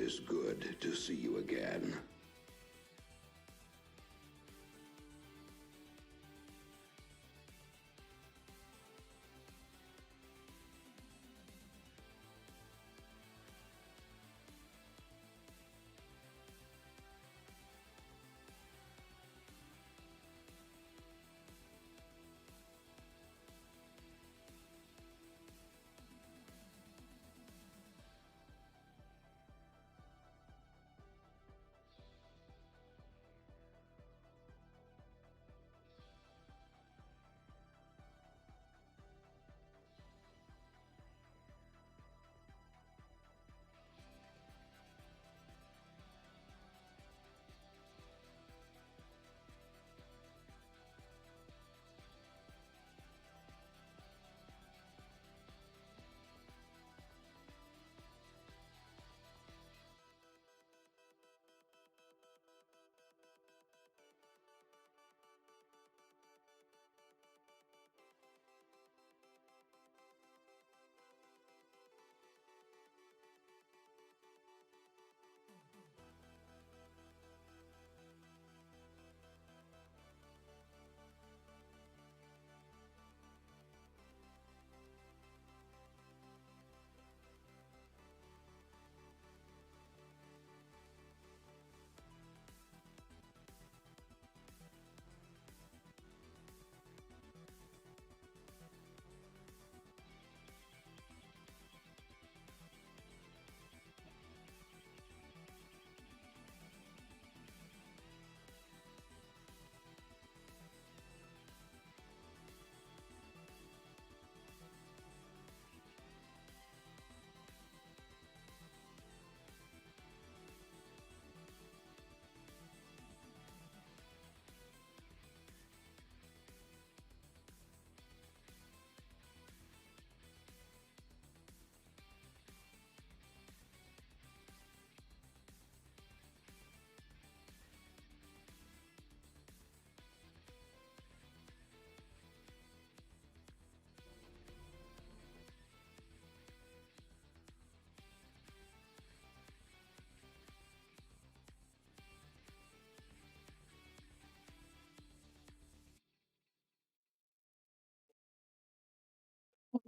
is good to see you again.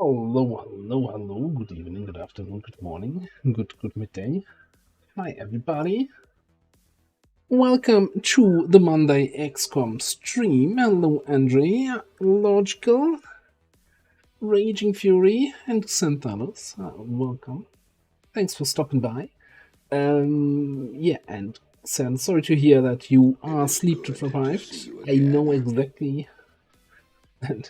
Hello. Good evening, good afternoon, good morning, good midday. Hi, everybody. Welcome to the Monday XCOM stream. Hello, Andre, Logical, Raging Fury, and Xanthalos. Welcome. Thanks for stopping by. Yeah, and Sam, sorry to hear that you are sleep deprived. I know exactly, and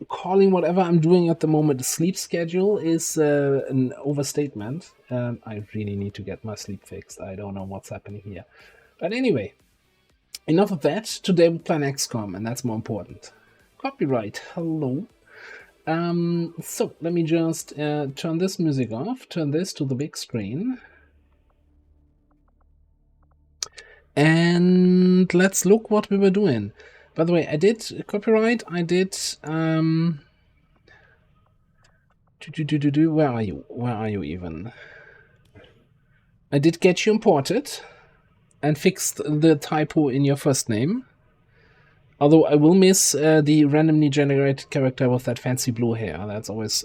calling whatever I'm doing at the moment a sleep schedule is an overstatement. I really need to get my sleep fixed. I don't know what's happening here. But anyway, enough of that. Today we plan XCOM, and that's more important. Copyright, hello. So let me just turn this music off, turn this to the big screen. And let's look what we were doing. By the way, I did copyright, I did where are you? Where are you even? I did get you imported and fixed the typo in your first name. Although I will miss the randomly generated character with that fancy blue hair. That's always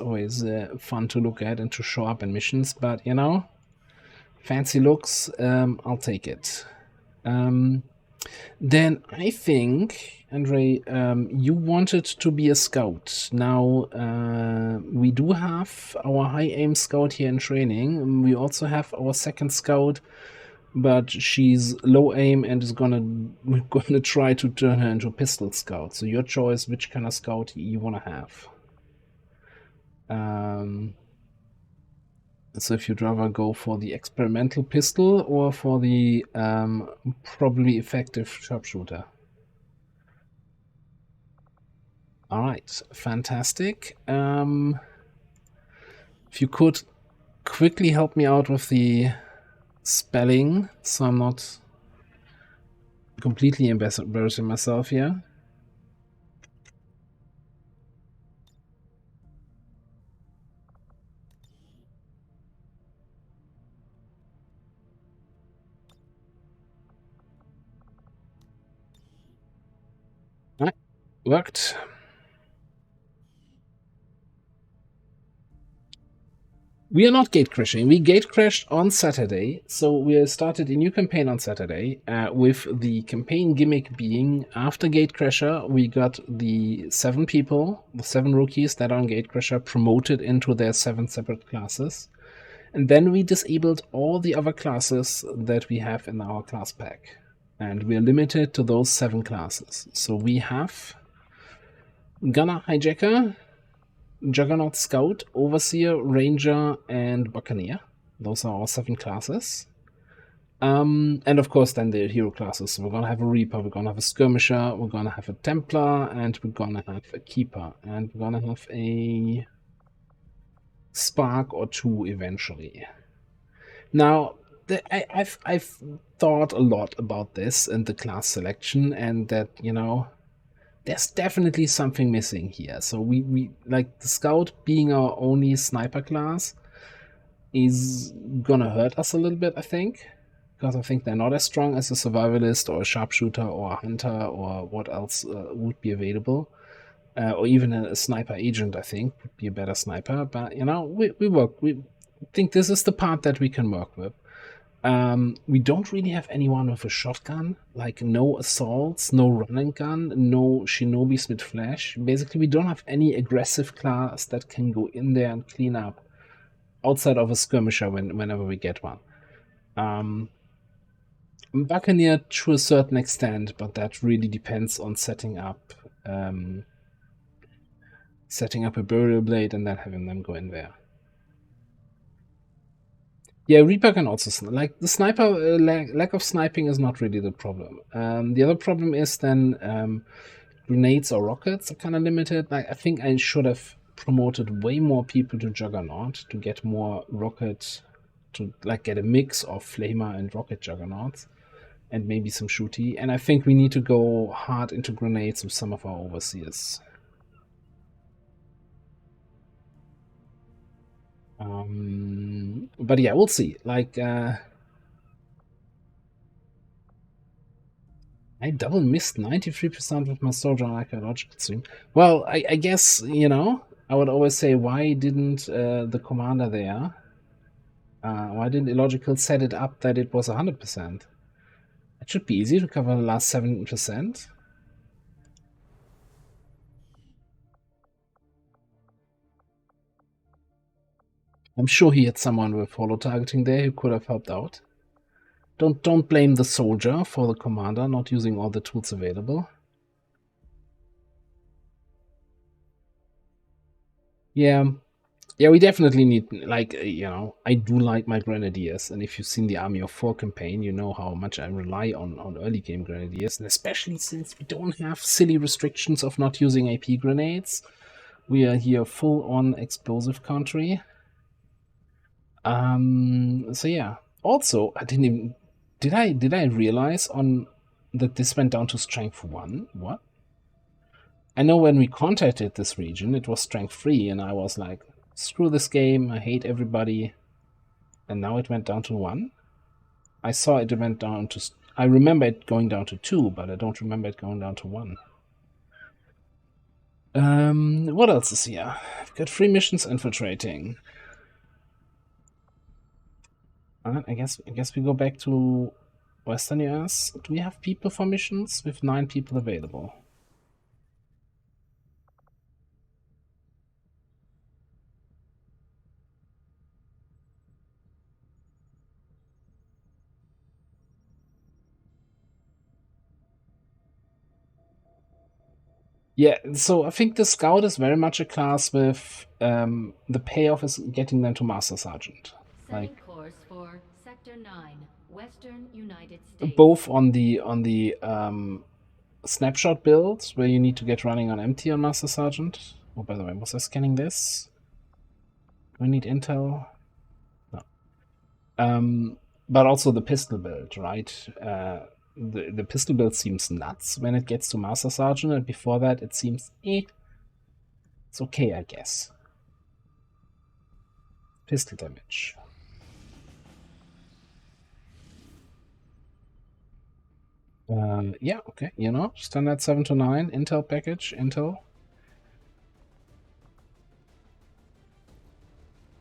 fun to look at and to show up in missions. But, you know, fancy looks, I'll take it. Then I think, Andre, you wanted to be a scout. Now, we do have our high aim scout here in training. We also have our second scout, but she's low aim and we're gonna try to turn her into a pistol scout. So your choice, which kind of scout you want to have. So if you'd rather go for the experimental pistol or for the probably effective sharpshooter. All right, fantastic. If you could quickly help me out with the spelling, so I'm not completely embarrassing myself here. worked. We are not gate crashing. We gate crashed on Saturday, so we started a new campaign on Saturday with the campaign gimmick being after Gate Crasher, we got the 7 people, the 7 rookies that are on Gate Crasher promoted into their 7 separate classes. And then we disabled all the other classes that we have in our class pack. And we are limited to those 7 classes. So we have Gunner, Hijacker, Juggernaut, Scout, Overseer, Ranger, and Buccaneer. Those are our 7 classes. And of course then the hero classes. So we're gonna have a Reaper, we're gonna have a Skirmisher, we're gonna have a Templar, and we're gonna have a Keeper. And we're gonna have a Spark or 2 eventually. Now, I've thought a lot about this and the class selection, and that, you know, there's definitely something missing here. So we like the Scout being our only sniper class is gonna hurt us a little bit, I think, because I think they're not as strong as a survivalist or a sharpshooter or a hunter or what else would be available. Or even a sniper agent, I think, would be a better sniper. But, you know, we think this is the part that we can work with. We don't really have anyone with a shotgun, like no assaults, no run and gun, no shinobis with flash. Basically, we don't have any aggressive class that can go in there and clean up outside of a skirmisher whenever we get one. Buccaneer to a certain extent, but that really depends on setting up a burial blade and then having them go in there. Yeah, Reaper can also like the sniper. Lack of sniping is not really the problem. The other problem is then grenades or rockets are kind of limited. Like I think I should have promoted way more people to Juggernaut to get more rocket, to like get a mix of flamer and rocket Juggernauts, and maybe some shooty. And I think we need to go hard into grenades with some of our overseers. But yeah, we'll see. Like, I double missed 93% with my soldier on archaeological stream. Well, I guess, you know, I would always say, why didn't the commander there, why didn't Illogical set it up that it was 100%? It should be easy to cover the last 7%. I'm sure he had someone with holo targeting there who could have helped out. Don't blame the soldier for the commander not using all the tools available. Yeah, we definitely need, like, you know, I do like my grenadiers, and if you've seen the Army of 4 campaign, you know how much I rely on early game grenadiers, and especially since we don't have silly restrictions of not using AP grenades. We are here full on explosive country. So yeah. Also, I didn't even did I realize on that this went down to strength 1? What? I know when we contacted this region, it was strength 3, and I was like, screw this game, I hate everybody. And now it went down to 1. I saw it went down to... I remember it going down to 2, but I don't remember it going down to 1. What else is here? I've got 3 missions infiltrating. I guess we go back to Western US. Do we have people for missions? With 9 people available. Yeah, so I think the Scout is very much a class with the payoff is getting them to Master Sergeant. Like, course for Sector 9, Western United States. Both on the snapshot builds where you need to get running on empty on Master Sergeant. Oh, by the way, was I scanning this? Do I need intel? No. But also the pistol build, right? The pistol build seems nuts when it gets to Master Sergeant, and before that it seems it's okay, I guess. Pistol damage. Yeah, okay, you know, standard 7 to 9, Intel package, Intel.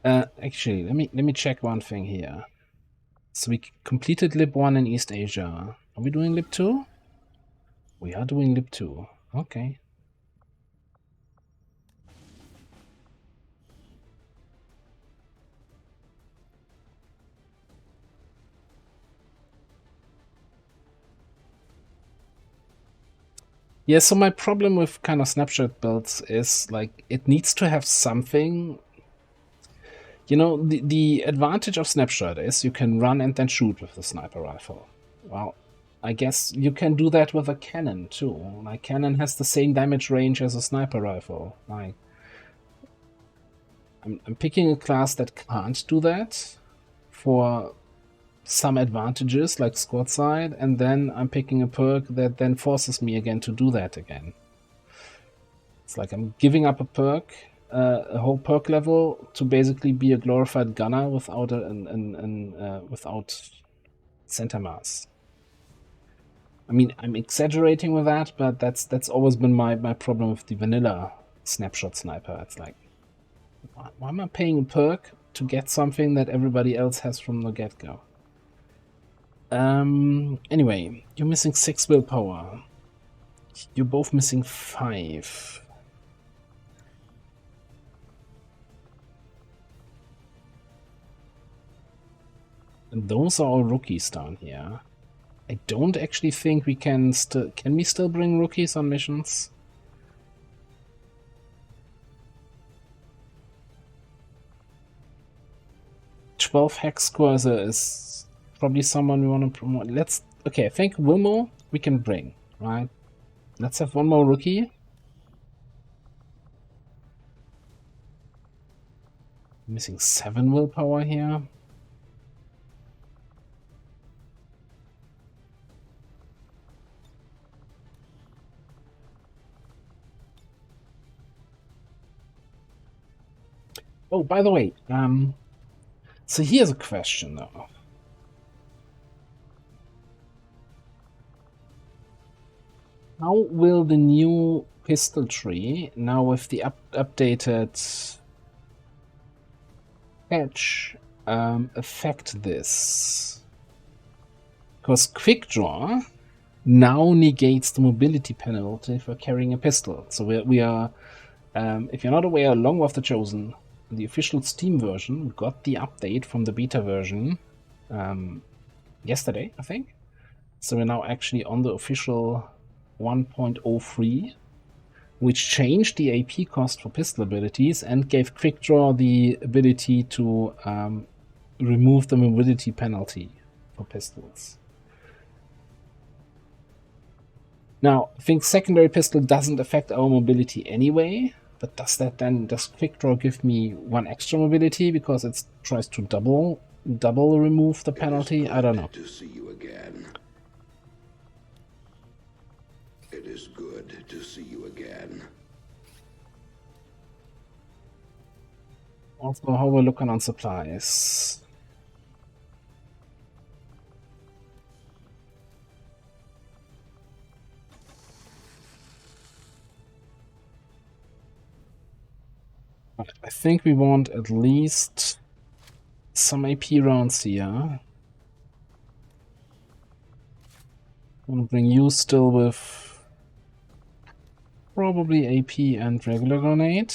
Actually, let me check one thing here. So we completed Lib 1 in East Asia. Are we doing Lib 2? We are doing Lib 2. Okay. Yeah, so my problem with kind of snapshot builds is like it needs to have something. You know, the advantage of snapshot is you can run and then shoot with the sniper rifle. Well, I guess you can do that with a cannon too. Like cannon has the same damage range as a sniper rifle. Like I'm picking a class that can't do that for some advantages like squad side, and then I'm picking a perk that then forces me again to do that again. It's like I'm giving up a perk, a whole perk level to basically be a glorified gunner without without center mass. I mean, I'm exaggerating with that, but that's always been my problem with the vanilla snapshot sniper. It's like, why am I paying a perk to get something that everybody else has from the get-go? Anyway, you're missing 6 willpower. You're both missing 5. And those are all rookies down here. I don't actually think we can still... Can we still bring rookies on missions? "12 hex score is probably someone we want to promote. Let's... Okay, I think Wilmo we can bring, right? Let's have one more rookie. Missing 7 willpower here. Oh, by the way, so here's a question though. How will the new pistol tree, now with the updated patch, affect this? Because quick draw now negates the mobility penalty for carrying a pistol. So we are if you're not aware, Long of the Chosen, the official Steam version, got the update from the beta version yesterday, I think. So we're now actually on the official 1.03, which changed the AP cost for pistol abilities and gave Quick Draw the ability to remove the mobility penalty for pistols. Now, I think secondary pistol doesn't affect our mobility anyway, but does Quick Draw give me 1 extra mobility because it tries to double remove the penalty? I don't know. To see you again. It is good to see you again. Also, how we're looking on supplies. I think we want at least some AP rounds here. I'm gonna bring you still with probably AP and regular grenade.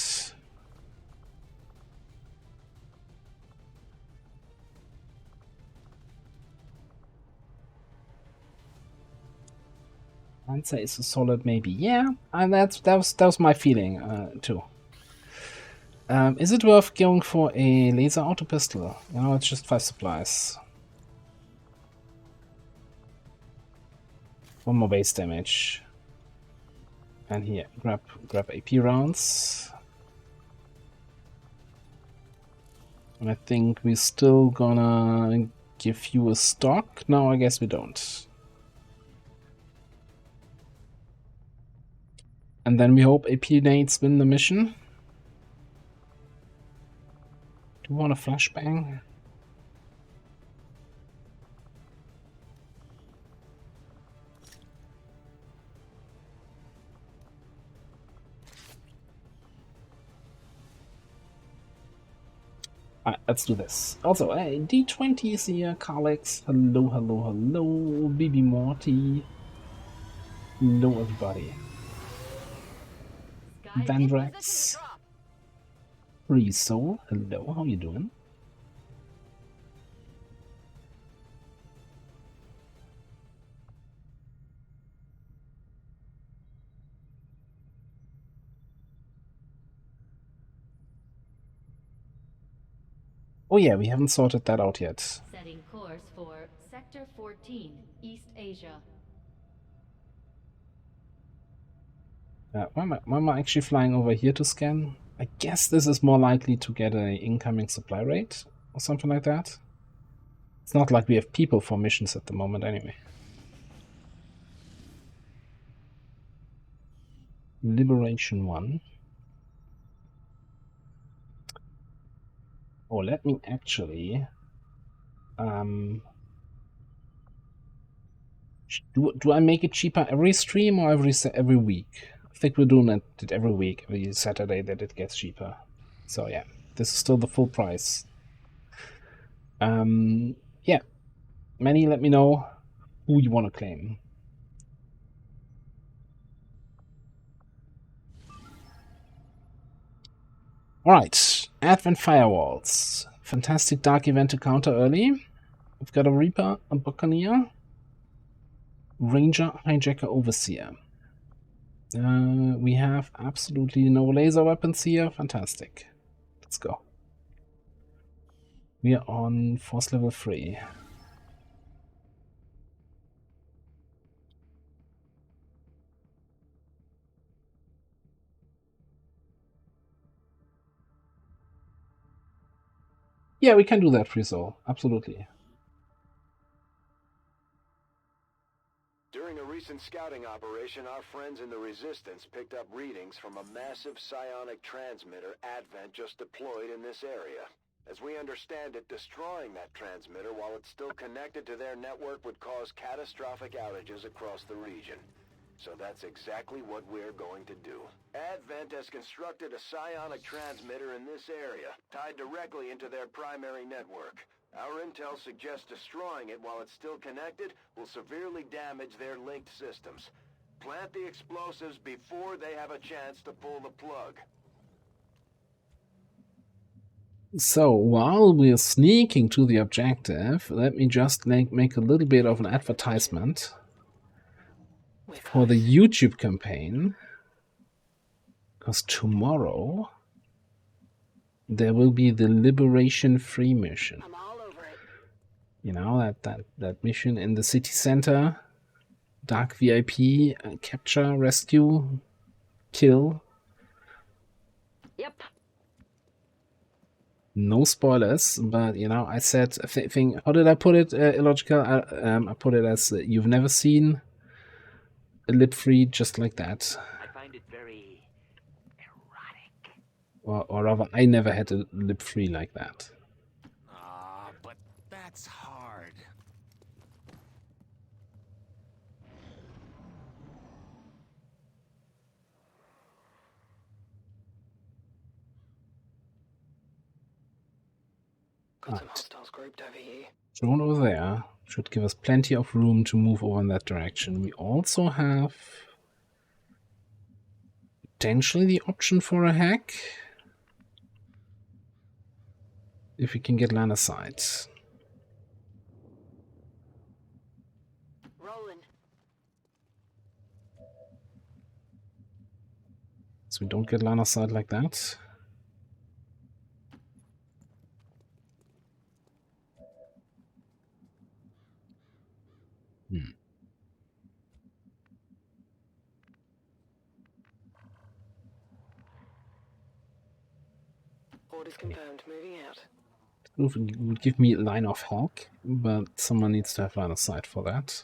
I'd say it's a solid maybe. Yeah, and that was my feeling too. Is it worth going for a laser auto pistol? You know, it's just 5 supplies. 1 more base damage. And here, grab AP rounds. And I think we're still gonna give you a stock. No, I guess we don't. And then we hope AP nades win the mission. Do you want a flashbang? Alright, let's do this. Also, hey, D20 is here, Carlex. Hello, hello, hello. BB Morty. Hello, everybody. Vandrax. Free Soul. Hello, how you doing? Oh yeah, we haven't sorted that out yet. Setting course for Sector 14, East Asia. Why am I actually flying over here to scan? I guess this is more likely to get an incoming supply rate or something like that. It's not like we have people for missions at the moment anyway. Liberation 1. Oh, let me actually... do I make it cheaper every stream or every week? I think we're doing it every week, every Saturday that it gets cheaper. So yeah, this is still the full price. Yeah, Manny, let me know who you want to claim. Alright, Advent Firewalls. Fantastic Dark Event to counter early. We've got a Reaper, a Buccaneer, Ranger, Hijacker, Overseer. We have absolutely no laser weapons here. Fantastic. Let's go. We are on force level 3. Yeah, we can do that, Free Soul. Absolutely. During a recent scouting operation, our friends in the Resistance picked up readings from a massive psionic transmitter Advent just deployed in this area. As we understand it, destroying that transmitter while it's still connected to their network would cause catastrophic outages across the region. So that's exactly what we're going to do. Advent has constructed a psionic transmitter in this area, tied directly into their primary network. Our intel suggests destroying it while it's still connected will severely damage their linked systems. Plant the explosives before they have a chance to pull the plug. So, while we're sneaking to the objective, let me just make a little bit of an advertisement for the YouTube campaign. Because tomorrow there will be the Liberation Free mission. I'm all over it. You know, that mission in the city center. Dark VIP, capture, rescue, kill. Yep. No spoilers, but you know, I said, how did I put it, illogical? I put it as you've never seen a lib free just like that. I find it very erotic. Or rather, I never had a lib free like that. But that's hard. Got some hostiles grouped over here. Drone over there should give us plenty of room to move over in that direction. We also have potentially the option for a hack. If we can get line of sight. Rolling. So we don't get line of sight like that. Orders confirmed. Moving out. It would give me a line of hack, but someone needs to have line of sight for that.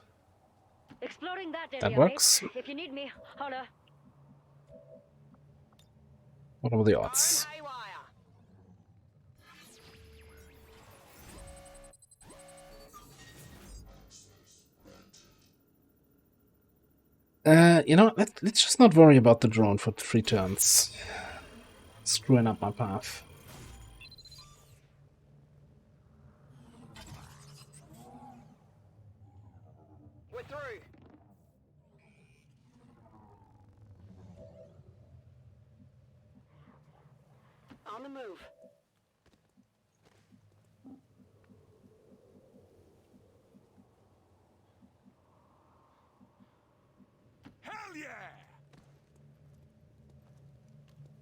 Exploring that area, That works. mate. If you need me, holler. What are the odds? You know, let's just not worry about the drone for 3 turns. Screwing up my path. We're through. On the move. Hell yeah!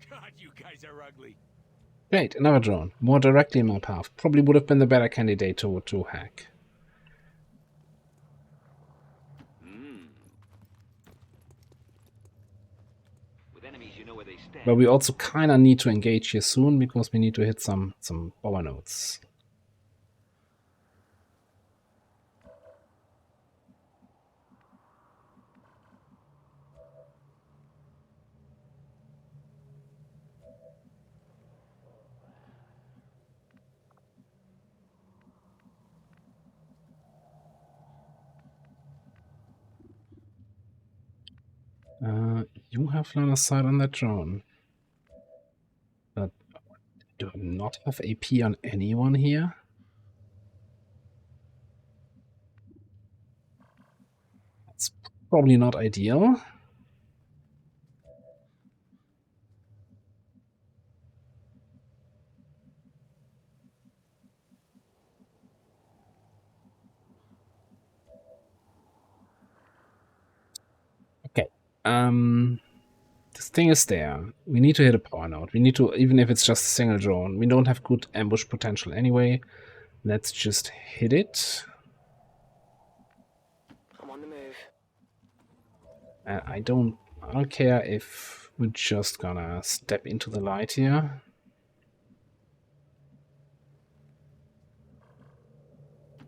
God, you guys are ugly. Great, another drone. More directly in my path. Probably would have been the better candidate to hack. With enemies, you know where they stand. But we also kind of need to engage here soon because we need to hit some power nodes. You have line of sight on that drone. But do I not have AP on anyone here? That's probably not ideal. Okay. This thing is there. We need to hit a power node. We need to, even if it's just a single drone. We don't have good ambush potential anyway. Let's just hit it. I'm on the move. And I don't care if we're just gonna step into the light here.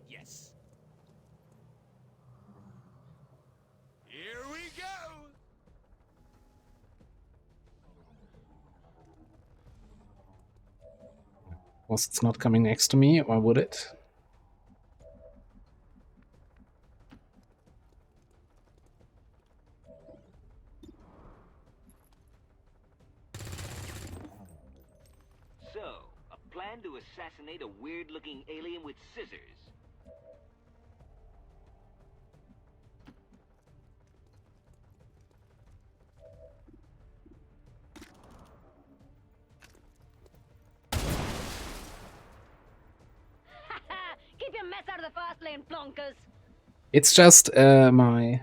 Yes. Here we go. Was it's not coming next to me, or would it? So, a plan to assassinate a weird-looking alien with scissors. Keep your mess out of the fast lane, plonkers. It's just my...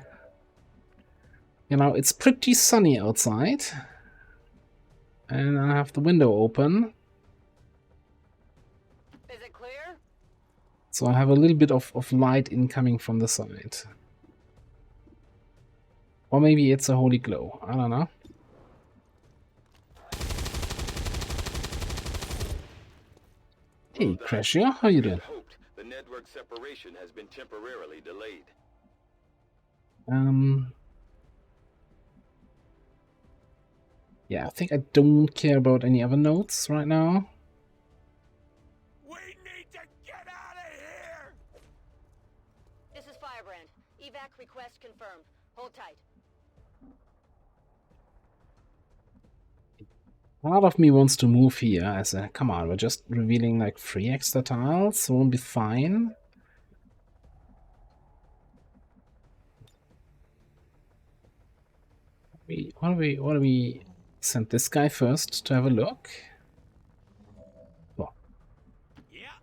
You know, it's pretty sunny outside. And I have the window open. Is it clear? So I have a little bit of light incoming from the side. Or maybe it's a holy glow. I don't know. Hey, Crashia, how you doing? The network separation has been temporarily delayed. Yeah, I think I don't care about any other nodes right now. We need to get out of here! This is Firebrand. Evac request confirmed. Hold tight. Part of me wants to move here. I said, come on, we're just revealing like 3 extra tiles. Won't be fine. Why don't we send this guy first to have a look? Well, Yeah.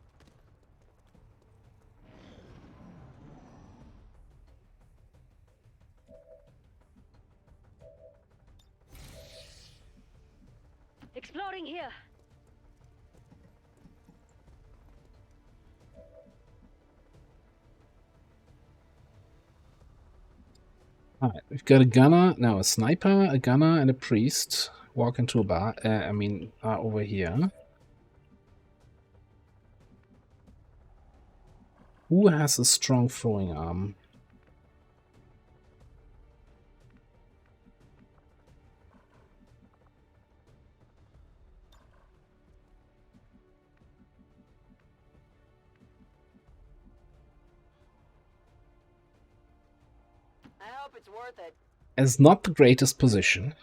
Exploding here. alright, we've got a gunner, no, a sniper, a gunner, and a priest walk into a bar. Over here. Who has a strong throwing arm? I hope it's worth it. It's not the greatest position.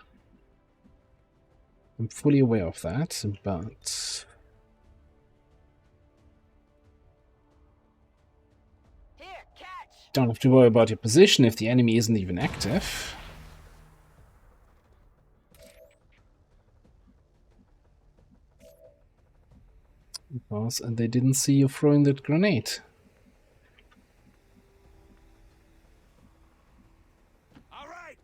I'm fully aware of that, but... Here, catch! don't have to worry about your position if the enemy isn't even active. Because they didn't see you throwing that grenade. All right.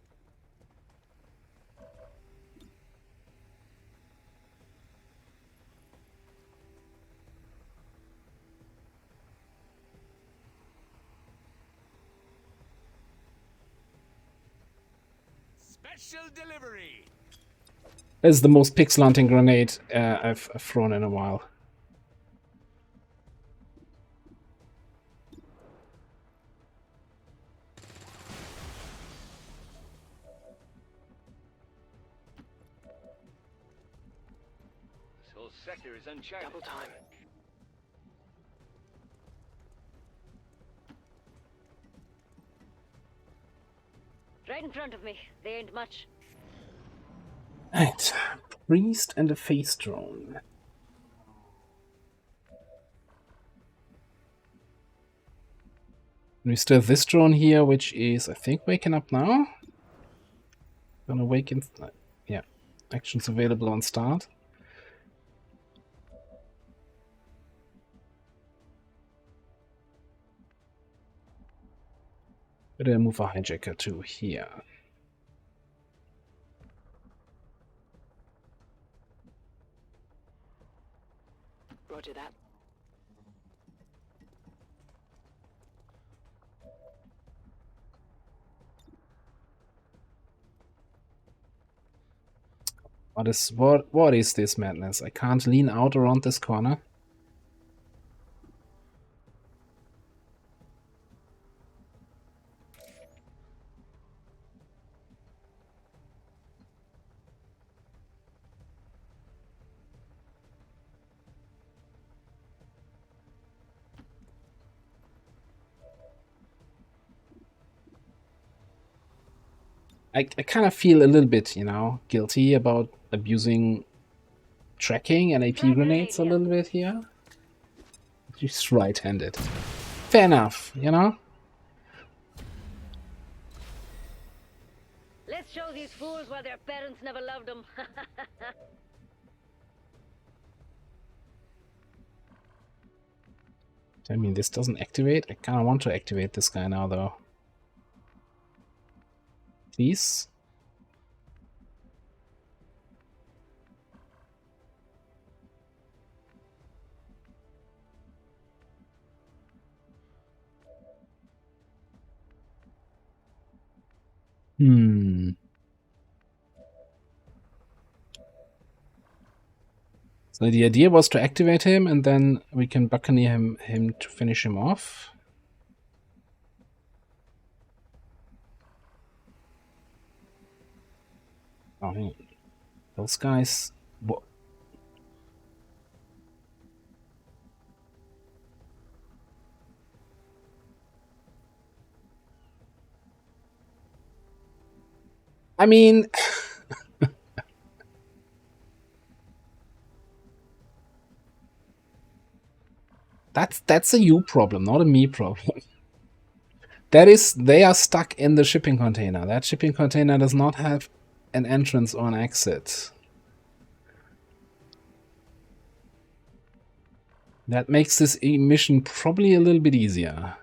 Special delivery. It's the most pixel hunting grenade I've thrown in a while. This whole sector is uncharted. Double time. Right in front of me. They ain't much. Right, priest and a face drone. We still have this drone here, which is, I think, waking up now. Gonna awaken. Yeah, actions available on start. Better move a hijacker to here. Roger that. What is this madness? I can't lean out around this corner. I kind of feel a little bit, you know, guilty about abusing tracking and AP grenades a little bit here. Just right-handed. Fair enough, you know? Let's show these fools why their parents never loved them. I mean, this doesn't activate. I kind of want to activate this guy now, though. Please? So the idea was to activate him, and then we can buccaneer him to finish him off. Oh, hang on. Those guys... What? I mean... That's a you problem, not a me problem. They are stuck in the shipping container. That shipping container does not have an entrance or an exit. That makes this mission probably a little bit easier.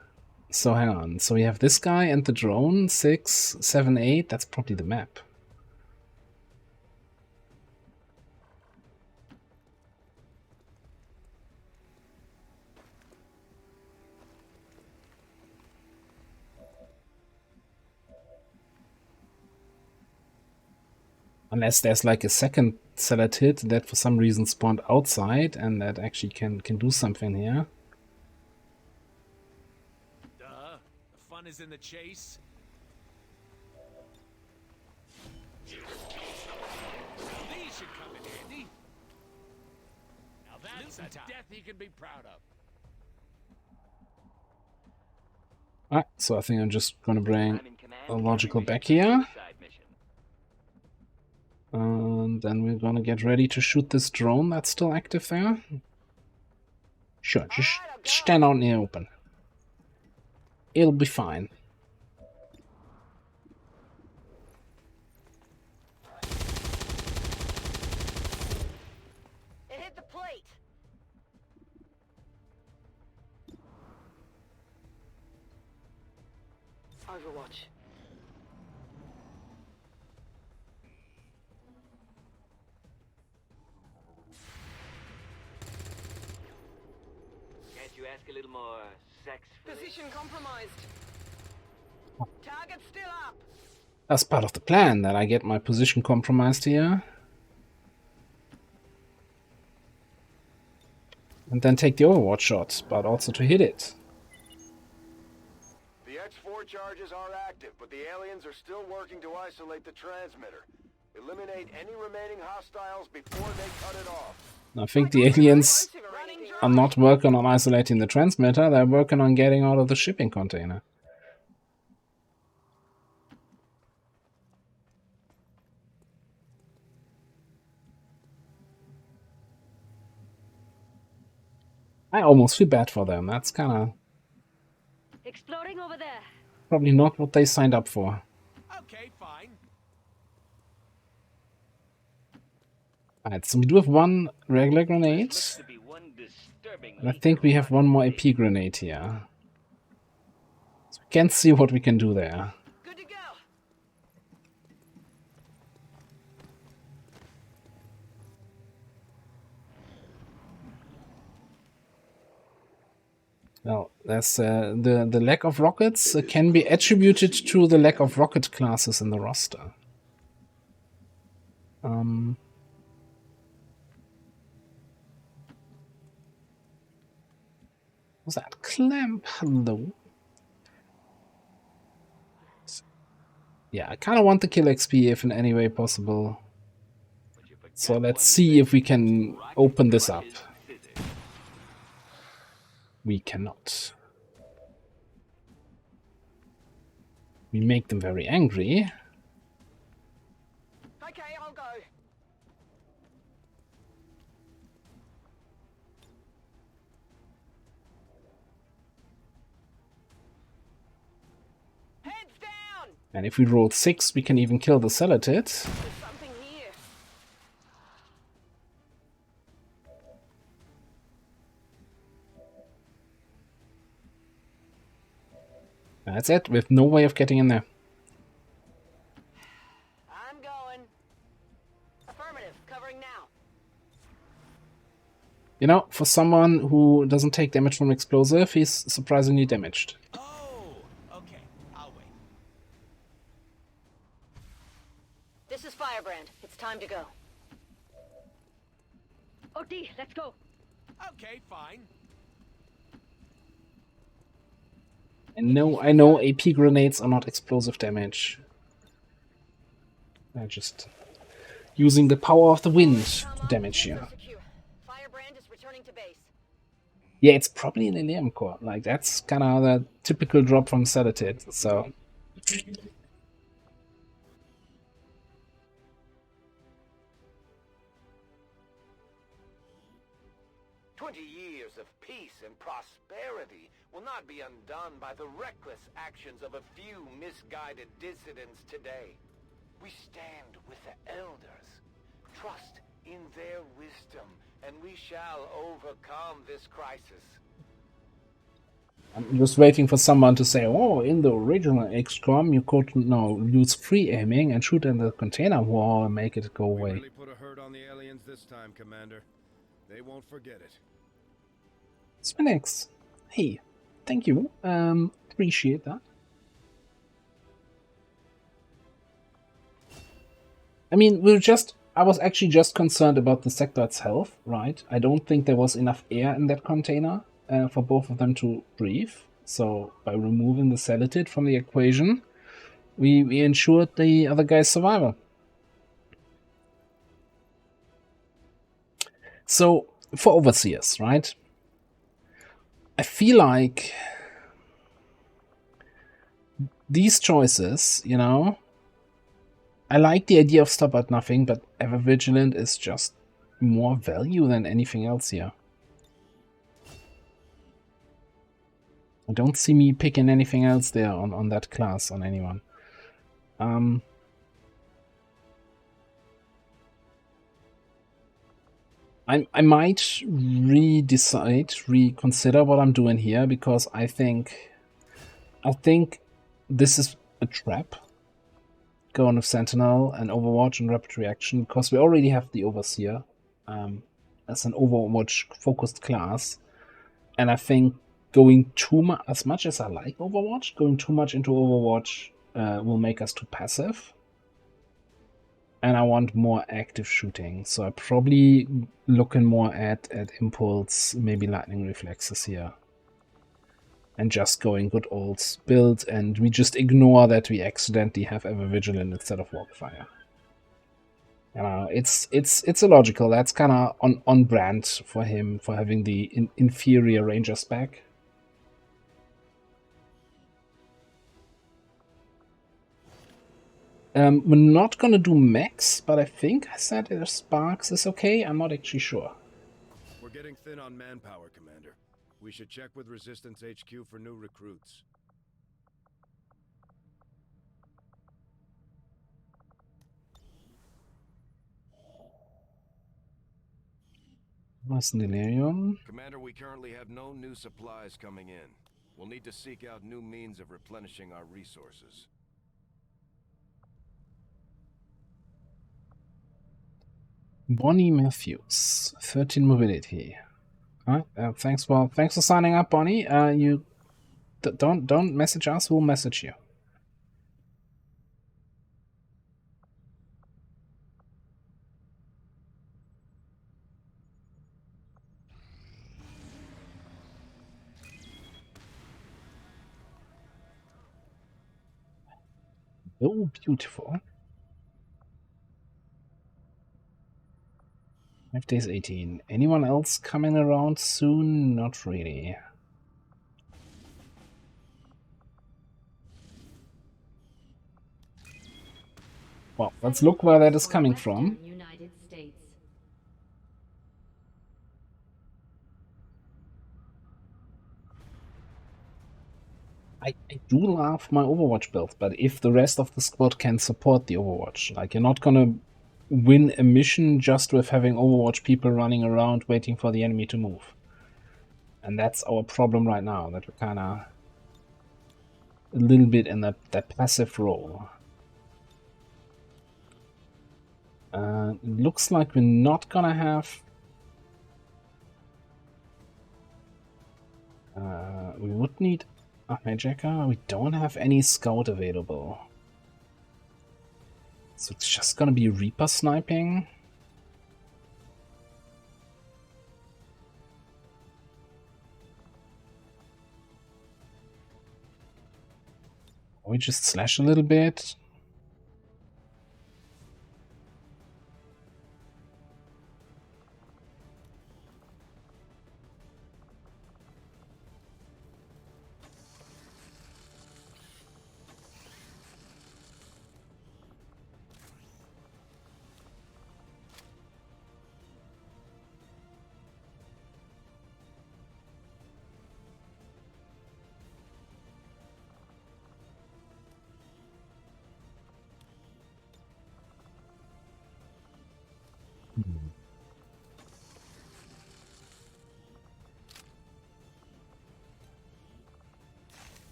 So hang on. So we have this guy and the drone. 6, 7, 8. That's probably the map. Unless there's like a second Celatid that for some reason spawned outside and that actually can do something here. Duh. The fun is in the chase. These should come in handy. Now that's a death he can be proud of. Alright, so I think I'm just gonna bring I'm in command. a logical Every mission back here. is a side mission. And then we're gonna get ready to shoot this drone that's still active there. Sure, just stand out in the open. It'll be fine. It hit the plate. Overwatch. Can't you ask a little more sex for this? Position compromised. Target still up. That's part of the plan, that I get my position compromised here. And then take the Overwatch shot, but also to hit it. The X4 charges are active, but the aliens are still working to isolate the transmitter. Eliminate any remaining hostiles before they cut it off. I think the aliens are not working on isolating the transmitter, they're working on getting out of the shipping container. I almost feel bad for them. That's kind of Exploding over there. probably not what they signed up for. Okay, fine. Alright, so we do have one regular grenade. Looks to be one disturbing And I think we have one more AP grenade here. So we can see what we can do there. Good to go. Well, there's the lack of rockets can be attributed to the lack of rocket classes in the roster. Was that Clamp? Hello. Yeah, I kind of want the kill XP if in any way possible. So let's see if we can open this up. We cannot. We make them very angry. Okay, I'll go. Heads down. And if we roll 6, we can even kill the Celatid. There's something here. That's it, with no way of getting in there. I'm going. Affirmative. Covering now. You know, for someone who doesn't take damage from explosive, he's surprisingly damaged. Oh, okay. I'll wait. This is Firebrand. It's time to go. OT, let's go. Okay, fine. And no, I know AP grenades are not explosive damage. They're just using the power of the wind to damage you. Secure. Firebrand is returning to base. Yeah, it's probably an Ilium core. Like, that's kind of the typical drop from Celatid, so... 20 years of peace and prosperity will not be undone by the reckless actions of a few misguided dissidents today. We stand with the elders. Trust in their wisdom, and we shall overcome this crisis. I'm just waiting for someone to say, oh, in the original XCOM you could use free aiming and shoot in the container wall and make it go We away. really put a hurt on the aliens this time, Commander. They won't forget it. Spinix, hey, thank you. Appreciate that. I mean, I was actually just concerned about the sector's health, right? I don't think there was enough air in that container for both of them to breathe. So by removing the Celatid from the equation, we ensured the other guy's survival. So for Overseers, right? I feel like these choices, you know, I like the idea of stop at nothing, but ever vigilant is just more value than anything else here. I don't see me picking anything else there on that class, on anyone. I might reconsider what I'm doing here, because I think this is a trap, going with Sentinel and Overwatch and Rapid Reaction, because we already have the Overseer as an Overwatch-focused class, and I think going too much, as much as I like Overwatch, going too much into Overwatch will make us too passive. And I want more active shooting, so I'm probably looking more at impulse, maybe lightning reflexes here. And just going good old build, and we just ignore that we accidentally have Ever Vigilant instead of Walkfire. It's illogical. That's kind of on brand for him, for having the inferior Ranger spec. We're not gonna do Max, but I think I said Sparks is okay. I'm not actually sure. We're getting thin on manpower, Commander. We should check with Resistance HQ for new recruits. What's Delirium? Commander, we currently have no new supplies coming in. We'll need to seek out new means of replenishing our resources. Bonnie Matthews, 13 mobility. Thanks for signing up, Bonnie. You don't message us. We'll message you. Oh, beautiful. 5 days 18. Anyone else coming around soon? Not really. Well, let's look where that is coming from. United States. I do love my Overwatch build, but if the rest of the squad can support the Overwatch, like, you're not gonna win a mission just with having Overwatch people running around waiting for the enemy to move. And that's our problem right now, that we're kinda a little bit in that passive role. It looks like we're not gonna have... we would need a hijacker. We don't have any scout available. So it's just gonna be Reaper sniping. We just slash a little bit.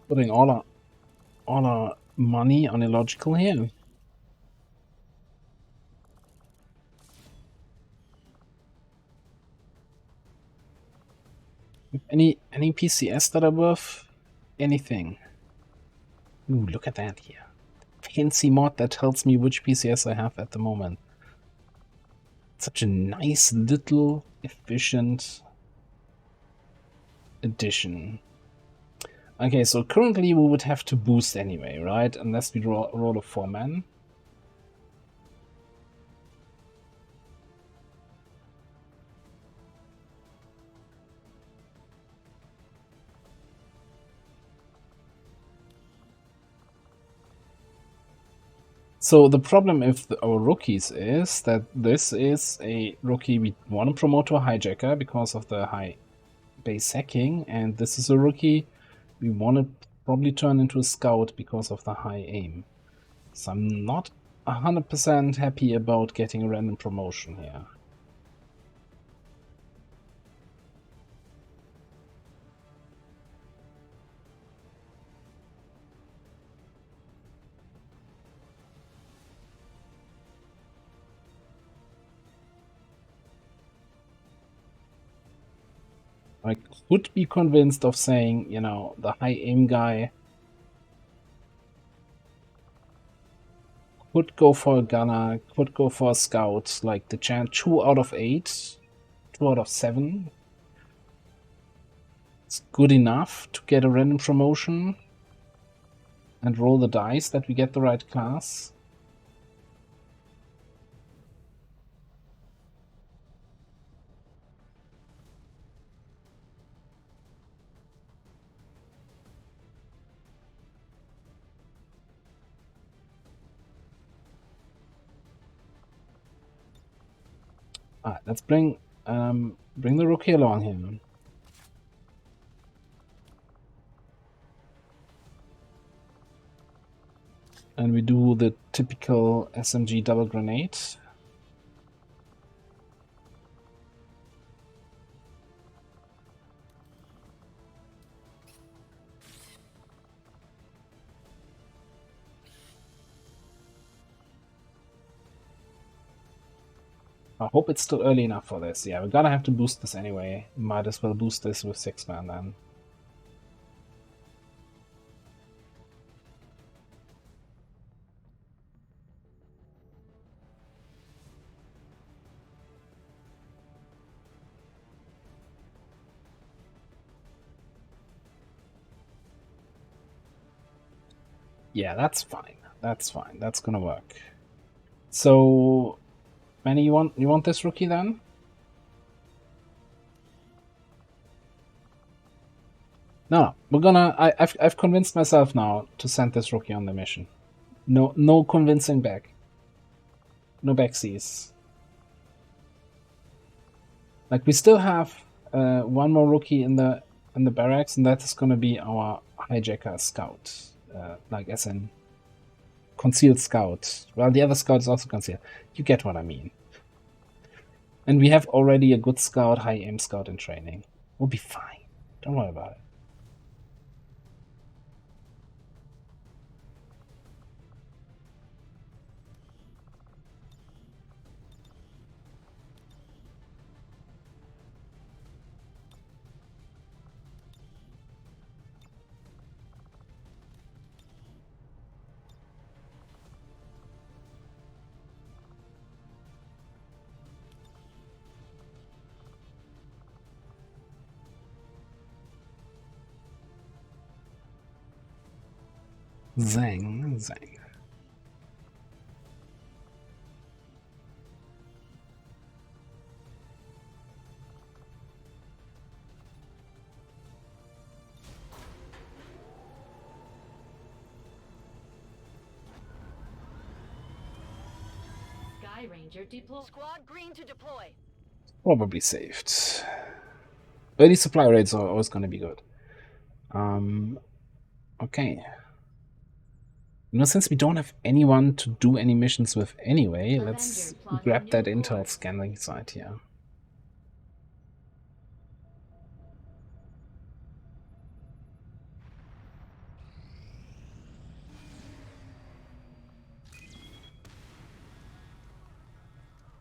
Putting all our money on illogical here. Any PCS that are worth anything? Ooh, look at that here. Fancy mod that tells me which PCS I have at the moment. Such a nice little efficient addition. Okay, so currently we would have to boost anyway, right? Unless we roll a 4-man. So the problem with our rookies is that this is a rookie we want to promote to a hijacker because of the high base hacking, and this is a rookie we want to probably turn into a scout because of the high aim. So I'm not 100% happy about getting a random promotion here. I could be convinced of saying, you know, the high aim guy could go for a gunner, could go for a scout, like the chance 2 out of 8, 2 out of 7. It's good enough to get a random promotion and roll the dice that we get the right class. Alright, let's bring the rookie along here. And we do the typical SMG double grenade. I hope it's still early enough for this. Yeah, we're gonna have to boost this anyway. Might as well boost this with 6-man then. Yeah, that's fine. That's fine. That's gonna work. So, Manny, you want this rookie then? No, we're gonna. I've convinced myself now to send this rookie on the mission. No convincing back. No backsies. Like we still have one more rookie in the barracks, and that is gonna be our hijacker scout. Like as in concealed scout. Well, the other scout is also concealed. You get what I mean. And we have already a good scout, high aim scout in training. We'll be fine. Don't worry about it. Zang. Sky Ranger deploy. Squad green to deploy. Probably saved. Early supply rates are always going to be good. Okay. You know, since we don't have anyone to do any missions with anyway, let's grab that intel scanning site here.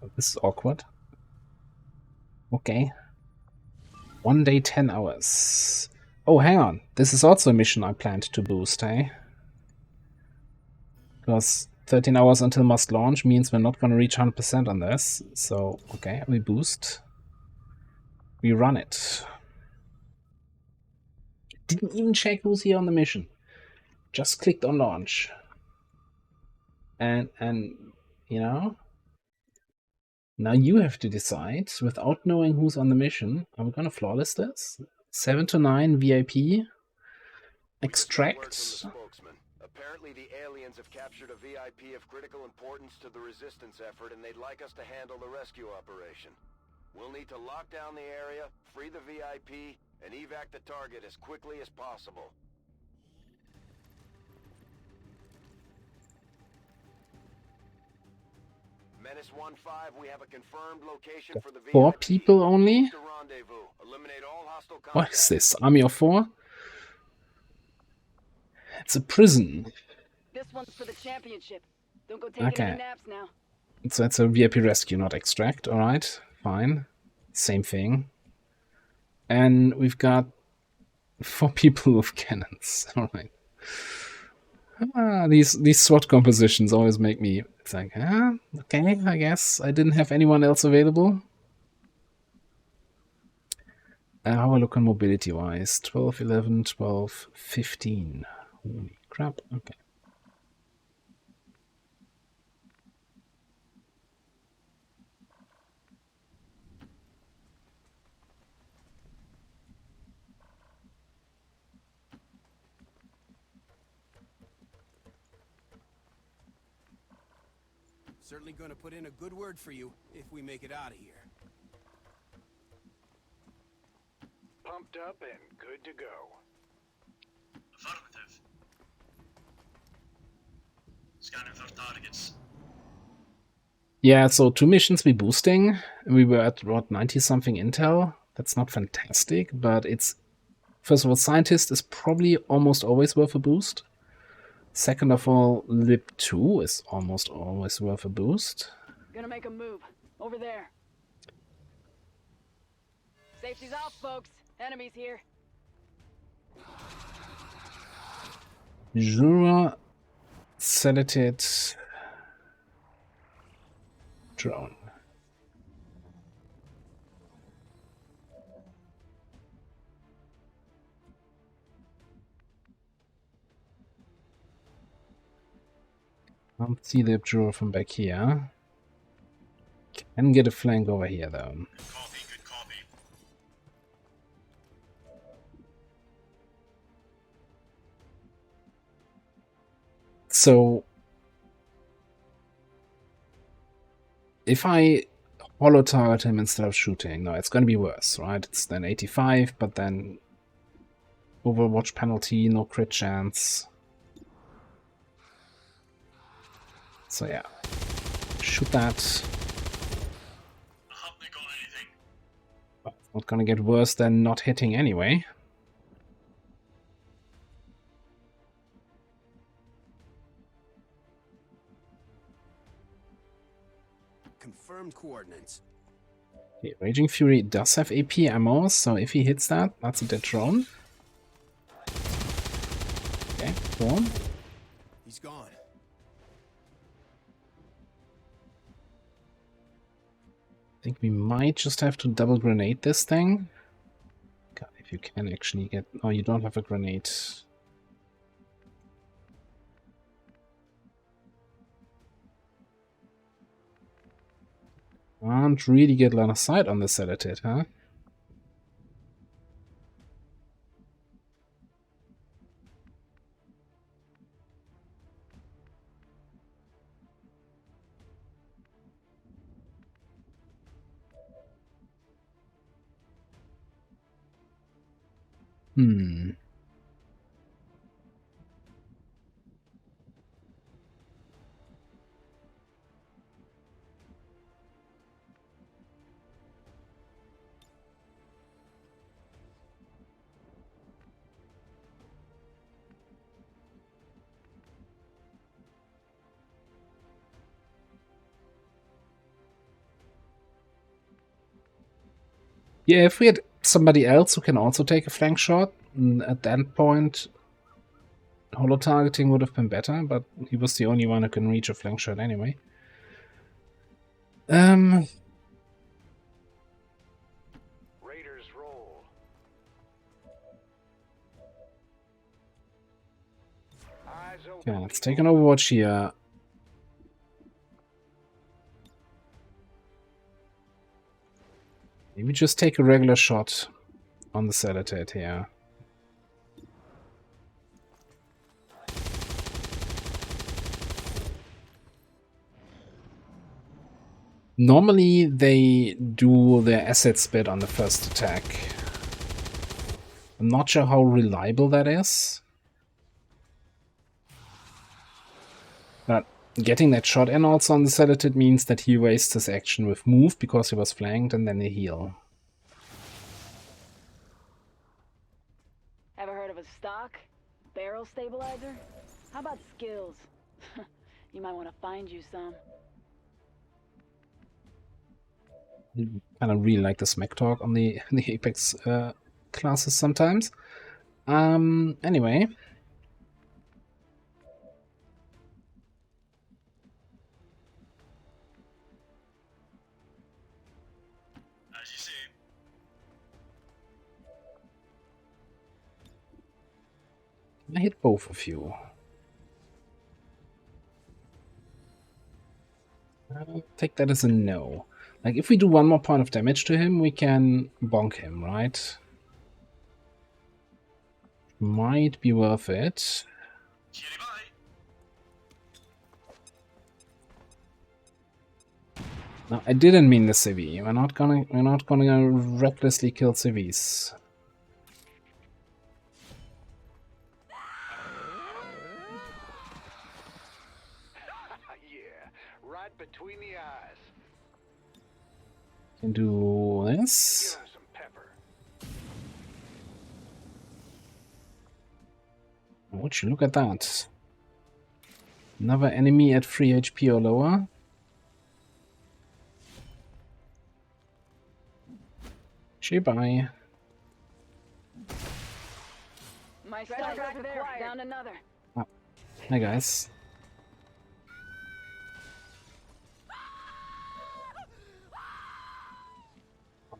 Oh, this is awkward. Okay. 1 day, 10 hours. Oh, hang on. This is also a mission I planned to boost, eh? Because 13 hours until must launch means we're not going to reach 100% on this. So, okay, we boost. We run it. Didn't even check who's here on the mission. Just clicked on launch. And you know, now you have to decide, without knowing who's on the mission, are we going to flawless this? 7 to 9 VIP. Extract. Apparently the aliens have captured a VIP of critical importance to the resistance effort, and they'd like us to handle the rescue operation. We'll need to lock down the area, free the VIP, and evac the target as quickly as possible. Menace 1-5, we have a confirmed location for the VIP. 4 people only? The rendezvous. Eliminate all hostile What contacts. is this? Army of 4? It's a prison. This one's for the championship. Don't go taking Okay. any naps now. So it's a VIP rescue, not extract. Alright, fine. Same thing. And we've got 4 people with cannons. Alright. These SWAT compositions always make me... It's like, okay, I guess I didn't have anyone else available. How I look on mobility-wise? 12, 11, 12, 15. Holy crap, okay. Certainly going to put in a good word for you if we make it out of here. Pumped up and good to go. Affirmative. Scanning for targets. Yeah, so 2 missions we boosting. We were at, what, 90-something intel? That's not fantastic, but it's... First of all, Scientist is probably almost always worth a boost. Second of all, Lib 2 is almost always worth a boost. Gonna make a move. Over there. Safety's off, folks. Enemies here. Jura Selected Drone. Can't see the drawer from back here. Can get a flank over here though. Good copy, good copy. So if I hollow target him instead of shooting, no, it's gonna be worse, right? It's then 85, but then Overwatch penalty, no crit chance. So yeah, shoot that. I haven't got anything. But it's not gonna get worse than not hitting anyway. Confirmed coordinates. Okay, Raging Fury does have AP ammo, so if he hits that, that's a dead drone. Okay, cool. He's gone. I think we might just have to double grenade this thing. God, if you can actually get... Oh, you don't have a grenade. Can't really get line of sight on the Sedated, huh? Hmm. Yeah, if we had somebody else who can also take a flank shot, at that point, holo targeting would have been better, but he was the only one who can reach a flank shot anyway. Raiders roll. Eyes open. Okay, let's take an Overwatch here. Maybe just take a regular shot on the Sedated here. Normally they do their asset split on the first attack. I'm not sure how reliable that is. But getting that shot in also on the sedated means that he wastes his action with move because he was flanked and then a heal. Ever heard of a stock? Barrel stabilizer? How about skills? You might want to find you some. I kind of really like the smack talk on the Apex classes sometimes. Anyway. As you see. I hit both of you. I'll take that as a no. Like, if we do one more point of damage to him, we can bonk him, right? Might be worth it. No, I didn't mean the CV. We're not gonna recklessly kill CVs. Yeah, right between the eyes. Can do this. Give him some pepper. Would you look at that? Another enemy at 3 HP or lower. Bye. My stock back there, down another. Ah. Hi guys.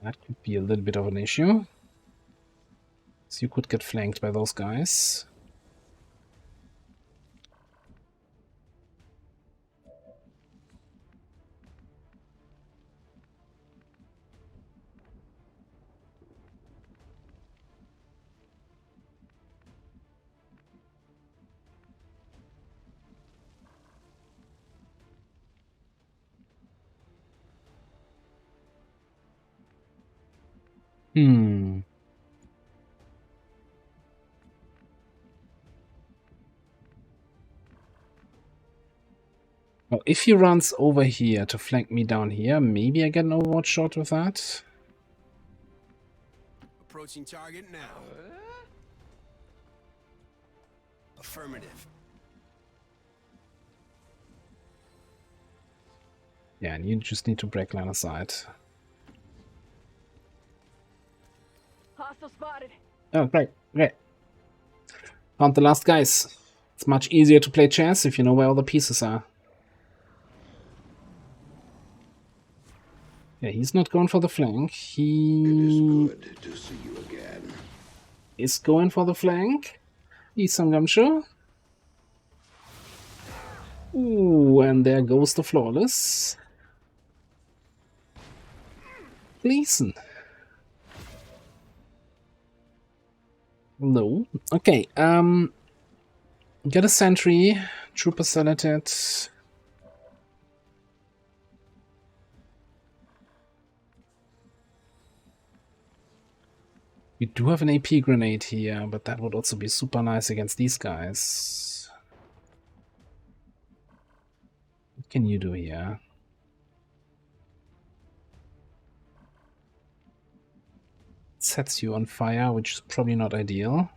That could be a little bit of an issue. So you could get flanked by those guys. Well, if he runs over here to flank me down here, maybe I get an overwatch shot with that. Approaching target now. Affirmative. Yeah, and you just need to break line of sight. Hostile spotted. Oh, great, great. Found the last guys. It's much easier to play chess if you know where all the pieces are. Yeah, he's not going for the flank. He It is good to see you again. Is going for the flank. He's some gumshoe. Ooh, and there goes the flawless. Gleason. No. Okay, get a sentry. Trooper selected. We do have an AP grenade here, but that would also be super nice against these guys. What can you do here? It sets you on fire, which is probably not ideal.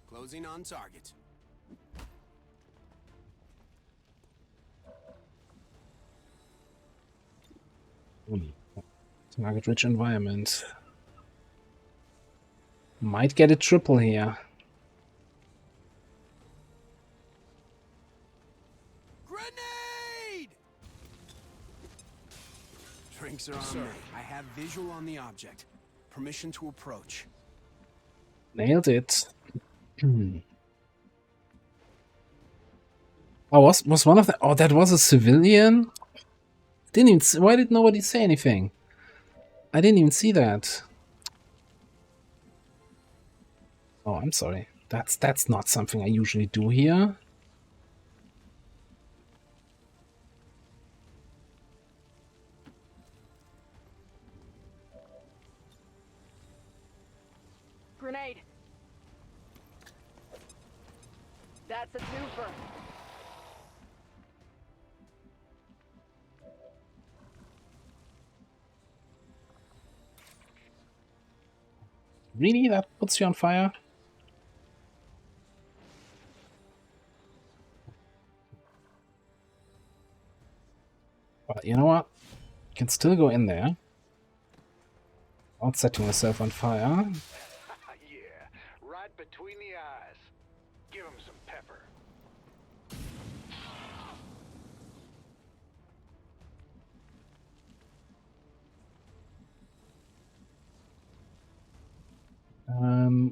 Closing on target. Target-rich environment. Might get a triple here. Grenade! Drinks are on me. I have visual on the object. Permission to approach. Nailed it. Oh, was one of the... Oh, that was a civilian? Didn't even see, why did nobody say anything? I didn't even see that. Oh, I'm sorry. That's not something I usually do here. Grenade. That's a twofer. Really? That puts you on fire? Well, you know what? You can still go in there. Without setting yourself on fire. Yeah, right between the eyes. Give him some pepper.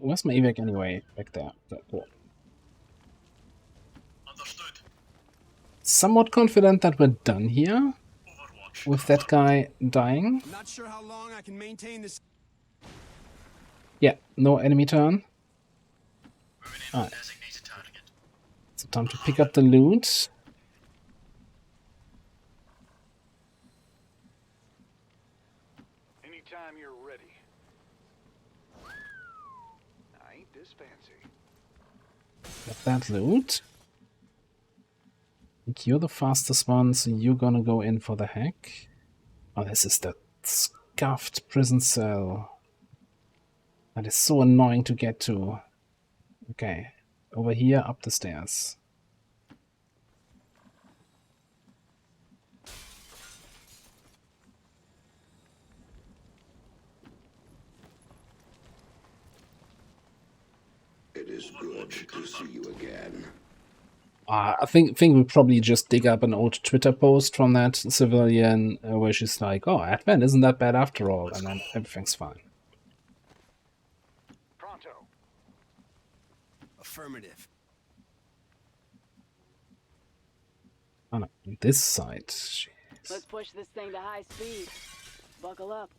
Where's my evac anyway? Back there. Cool. Understood. Somewhat confident that we're done here. With that guy dying. Not sure how long I can maintain this. Yeah, no enemy turn. Moving in on designated target. So time to pick up the loot. Anytime you're ready. I ain't this fancy. Get that loot. I think you're the fastest one, so you're gonna go in for the hack. Oh, this is the scuffed prison cell. That is so annoying to get to. Okay, over here, up the stairs. It is good to see you again. I think we'll probably just dig up an old Twitter post from that civilian where she's like, oh, Advent isn't that bad after all, and then everything's fine. Pronto. Affirmative. Oh no, this side. Jeez. Let's push this thing to high speed. Buckle up.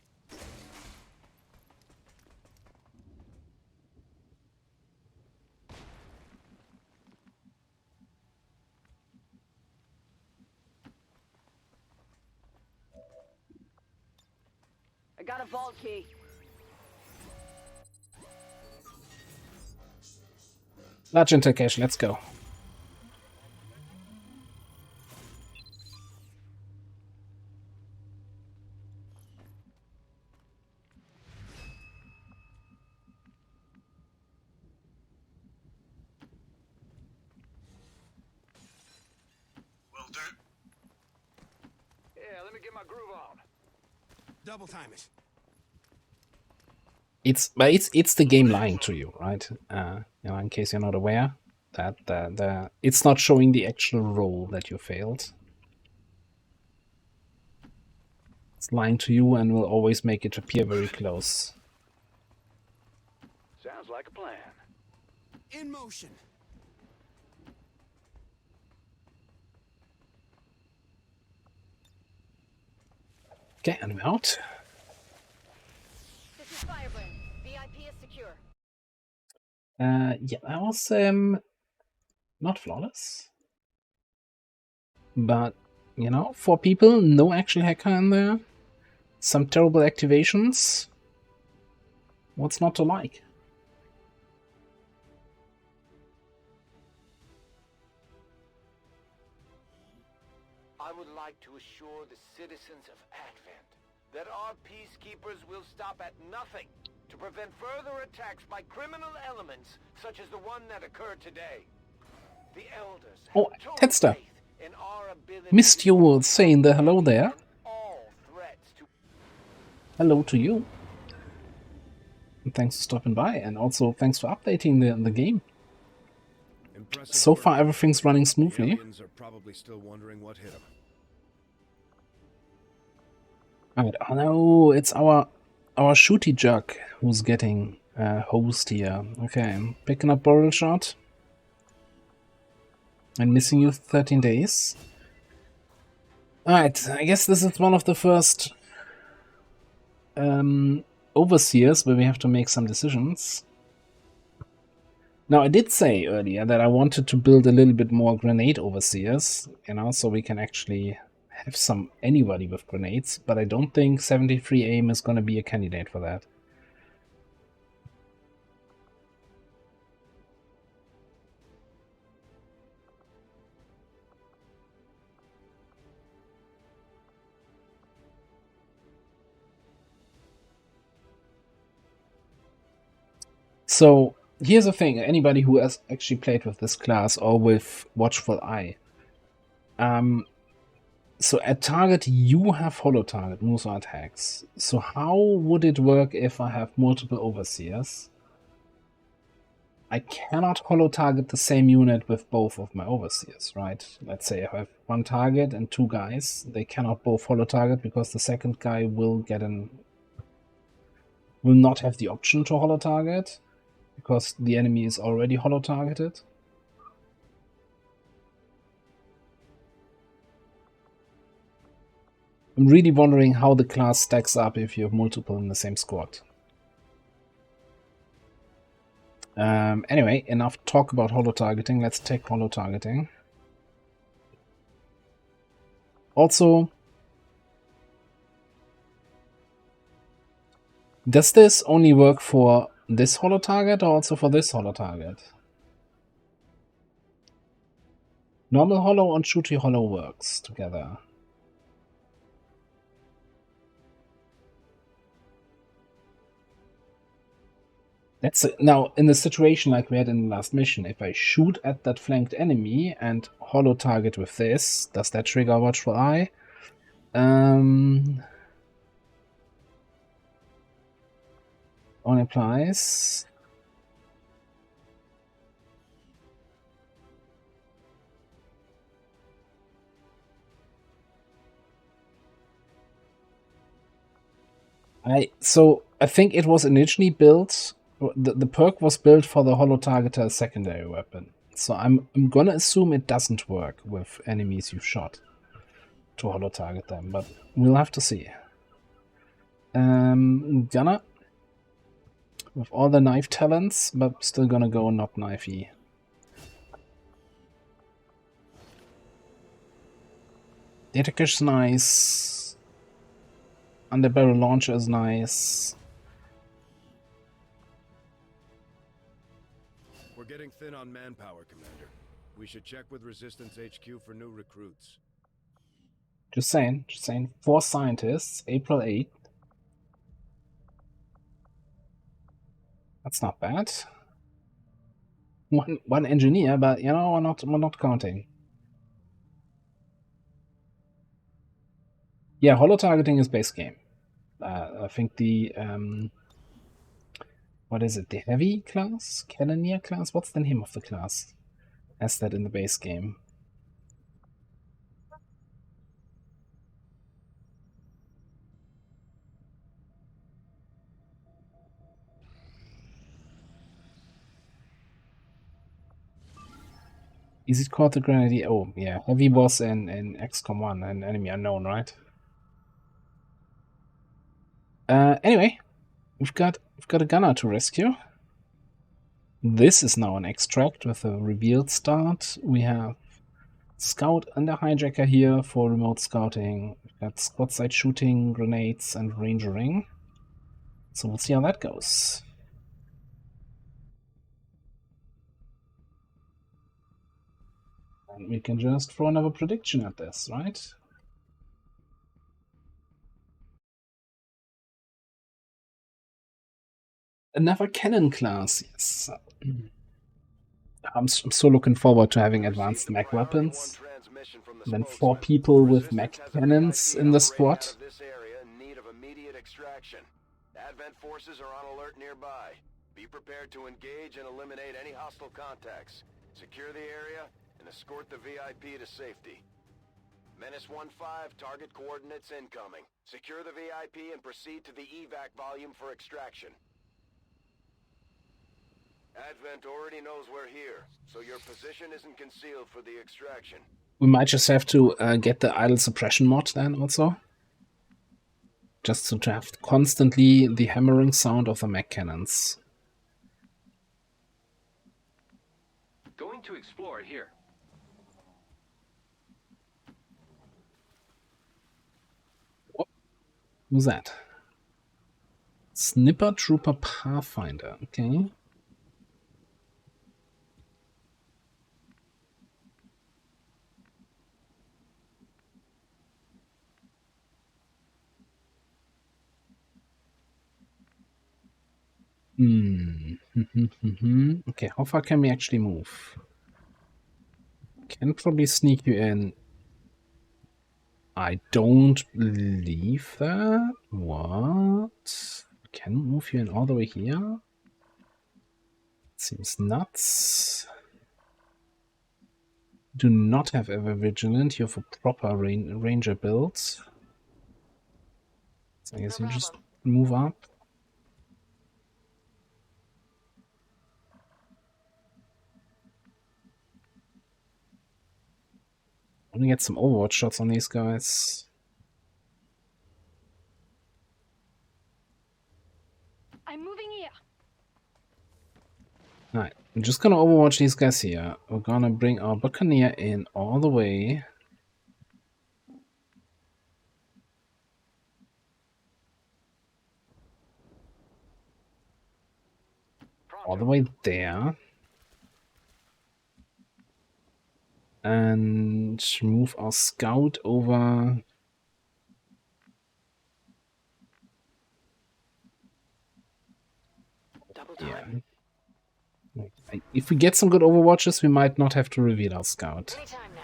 I got a vault key. Large intercation, let's go. Will do. Yeah, let me get my groove on. Double time it. It's the game lying to you, right? You know, in case you're not aware, that it's not showing the actual roll that you failed. It's lying to you and will always make it appear very close. Sounds like a plan. In motion. Okay, and we're out. This is Firebrand. VIP is secure. Yeah, that was not flawless, but you know, 4 people, no actual hacker in there, some terrible activations. What's not to like? I would like to assure the citizens of Advent that our peacekeepers will stop at nothing to prevent further attacks by criminal elements such as the one that occurred today. The elders have Oh, total Tedster. faith in our ability Missed you saying the hello there. all threats to Hello to you. And thanks for stopping by, and also thanks for updating the game. Impressive So work. far everything's running The smoothly. aliens are probably still wondering what hit them. Alright, oh no, it's our shooty jug who's getting hosed here. Okay, I'm picking up barrel shot. And missing you 13 days. Alright, I guess this is one of the first overseers where we have to make some decisions. Now, I did say earlier that I wanted to build a little bit more grenade overseers, you know, so we can actually have anybody with grenades, but I don't think 73 AIM is going to be a candidate for that. So here's the thing: anybody who has actually played with this class or with Watchful Eye, so at target you have holo target moves or attacks. So how would it work if I have multiple overseers? I cannot holo target the same unit with both of my overseers, right? Let's say I have one target and two guys. They cannot both holo target because the second guy will not have the option to holo target because the enemy is already holo targeted. I'm really wondering how the class stacks up if you have multiple in the same squad. Anyway, enough talk about holo targeting. Let's take holo targeting. Also, does this only work for this holo target or also for this holo target? Normal holo and shooty holo works together. Now, in the situation like we had in the last mission, if I shoot at that flanked enemy and holo target with this, does that trigger Watchful Eye? Only applies. So I think it was initially built. The perk was built for the holo targeter secondary weapon. So I'm gonna assume it doesn't work with enemies you've shot to holo target them, but we'll have to see. Gunner with all the knife talents, but still gonna go not knifey. The attack is nice. Underbarrel launcher is nice. We're getting thin on manpower, Commander. We should check with Resistance HQ for new recruits. Just saying. 4 scientists, April 8th. That's not bad. One engineer, but you know, we're not counting. Yeah, holo targeting is base game. I think the what is it? The heavy class, cannoneer class. What's the name of the class? Has that in the base game. Is it called the Grenadier? Oh, yeah. Heavy was in XCOM 1, an enemy unknown, right? Anyway, we've got a gunner to rescue. This is now an extract with a revealed start. We have Scout and a Hijacker here for remote scouting. We've got squad side shooting, grenades, and rangering. So we'll see how that goes. And we can just throw another prediction at this, right? Another cannon class, yes. I'm so looking forward to having advanced mech weapons. And then 4 people with mech cannons in the squad. Advent forces are on alert nearby. Be prepared to engage and eliminate any hostile contacts. Secure the area and escort the VIP to safety. Menace 1-5, target coordinates incoming. Secure the VIP and proceed to the evac volume for extraction. Advent already knows we're here, so your position isn't concealed for the extraction. We might just have to get the idle suppression mod then also. Just to have constantly the hammering sound of the mech cannons. Going to explore here. Who's that? Snipper Trooper Pathfinder, okay. Okay, how far can we actually move? Can probably sneak you in. I don't believe that. What? Can move you in all the way here? Seems nuts. Do not have ever vigilant. You have a proper ranger build. So I guess you just move up. I want to get some Overwatch shots on these guys. I'm moving here. Alright, I'm just gonna Overwatch these guys here. We're gonna bring our Buccaneer in all the way. All the way there. And move our scout over. Yeah. If we get some good Overwatches, we might not have to reveal our scout. Anytime now.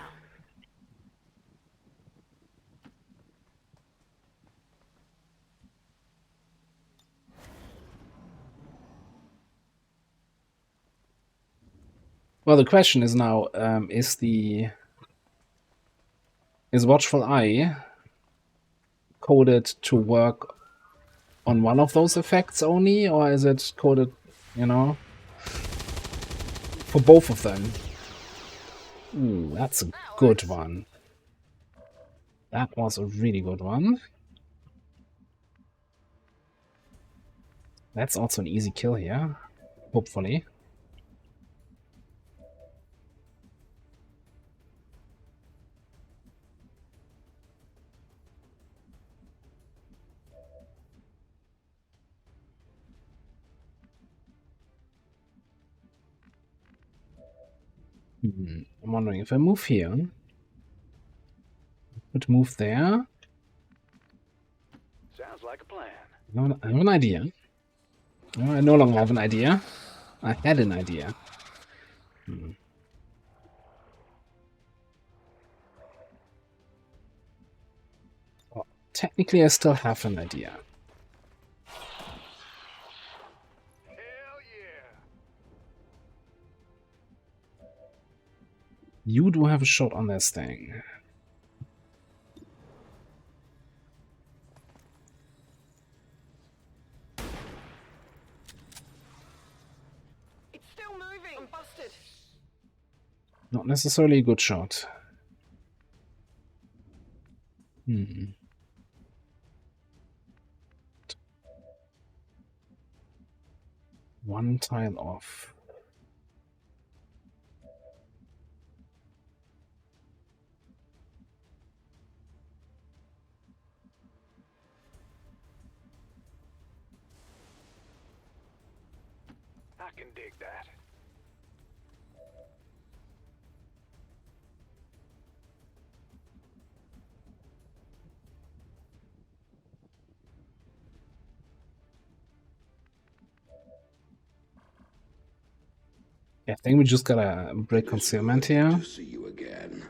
Well, the question is now, is Watchful Eye coded to work on one of those effects only, or is it coded, you know, for both of them? Ooh, that's a good one. That was a really good one. That's also an easy kill here, hopefully. I'm wondering if I move here, would move there. Sounds like a plan. I have an idea. I no longer have an idea. I had an idea. Well, technically, I still have an idea. You do have a shot on this thing. It's still moving. I'm busted. Not necessarily a good shot. One tile off. I can dig that. Yeah, I think we just gotta break concealment here. To see you again.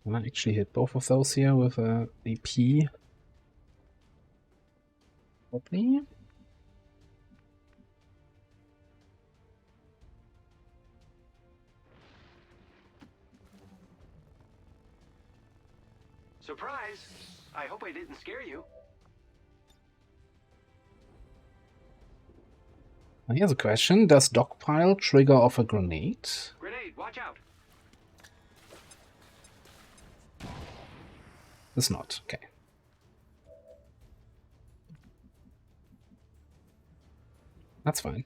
Can I actually hit both of those here with a AP? Probably. Surprise! I hope I didn't scare you. Now here's a question. Does Dogpile trigger off a grenade? Grenade, watch out! It's not. Okay. That's fine.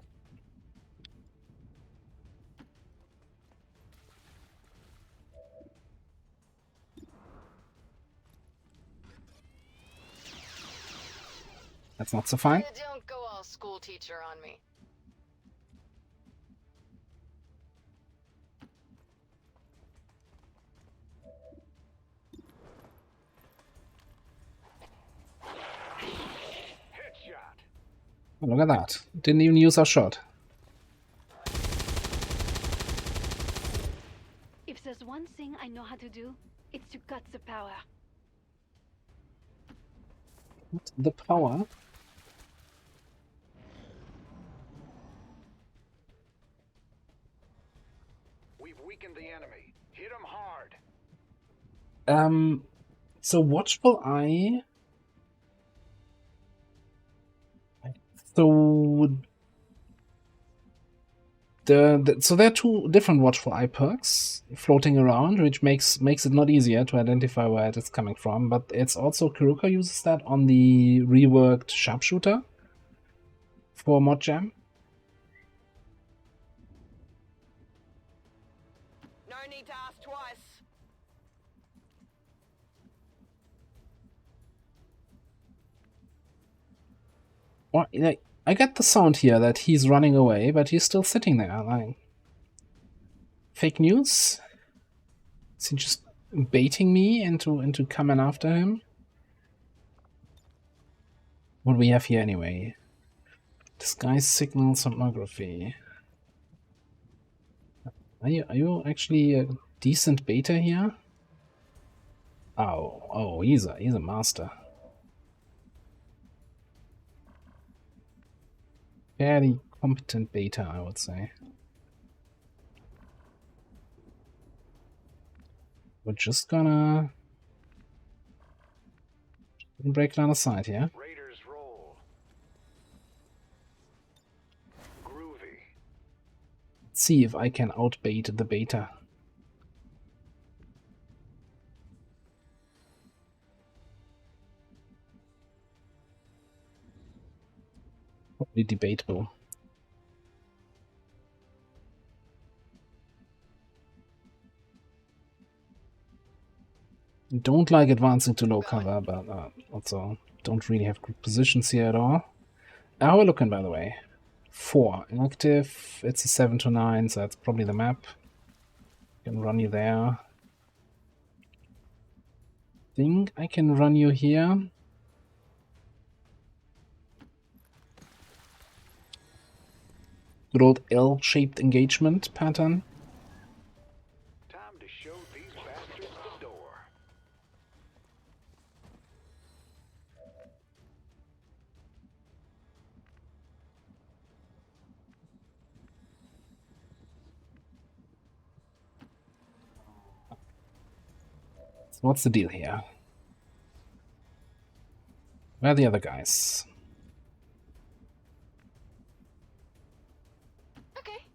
That's not so fine. Don't go all school teacher on me. Oh, look at that. Didn't even use our shot. one thing I know how to do, it's to cut the power. The power? We've weakened the enemy. Hit them hard. So Watchful Eye. So so there are two different Watchful Eye perks floating around, which makes it not easier to identify where it is coming from. But it's also Kuruka uses that on the reworked Sharpshooter for Mod Jam. No need to ask twice. Well, like, I get the sound here that he's running away, but he's still sitting there. Like, fake news? Is he just baiting me into coming after him? What do we have here anyway? Disguise signal sonography. Are you actually a decent beta here? Oh, he's a master. Fairly competent beta, I would say. We're just gonna break down the side here. Raiders roll. Groovy. Let's see if I can outbait the beta. Probably debatable. Don't like advancing to low cover, but also don't really have good positions here at all. How are we looking, by the way? 4 inactive. It's a 7 to 9, so that's probably the map. Can run you there. Think I can run you here. Good old L-shaped engagement pattern. Time to show these bastards the door. So what's the deal here? Where are the other guys? Okay.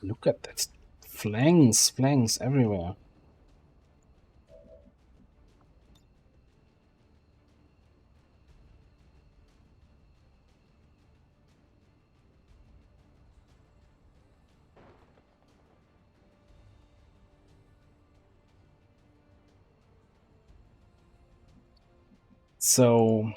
Look at that. Flanks everywhere. So,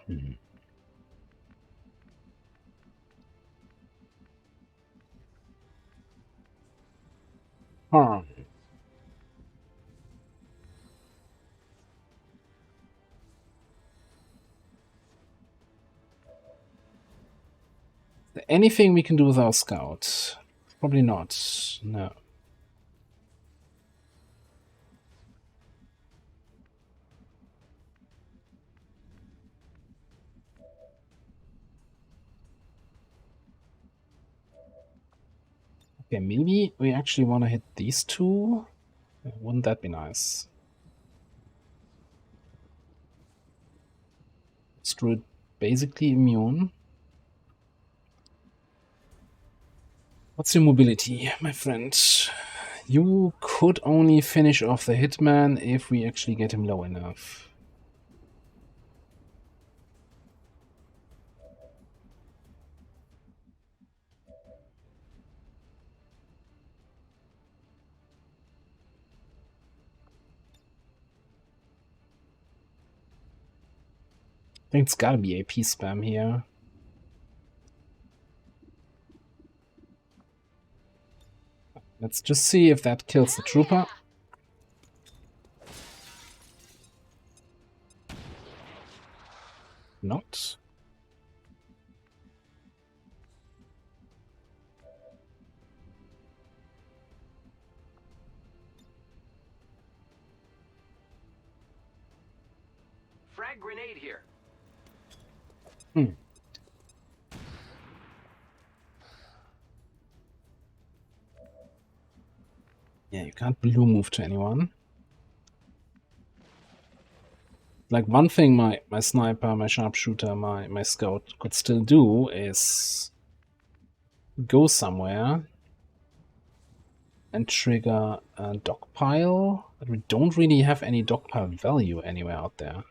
anything we can do with our scout? Probably not. No. Okay, maybe we actually want to hit these two. Wouldn't that be nice? Druid basically immune. What's your mobility, my friend? You could only finish off the hitman if we actually get him low enough. I think it's gotta be AP spam here. Let's just see if that kills the trooper. Not. frag grenade here. Yeah, you can't blue move to anyone. Like, one thing my sniper, my sharpshooter, my scout could still do is go somewhere and trigger a dogpile, but we don't really have any dogpile value anywhere out there.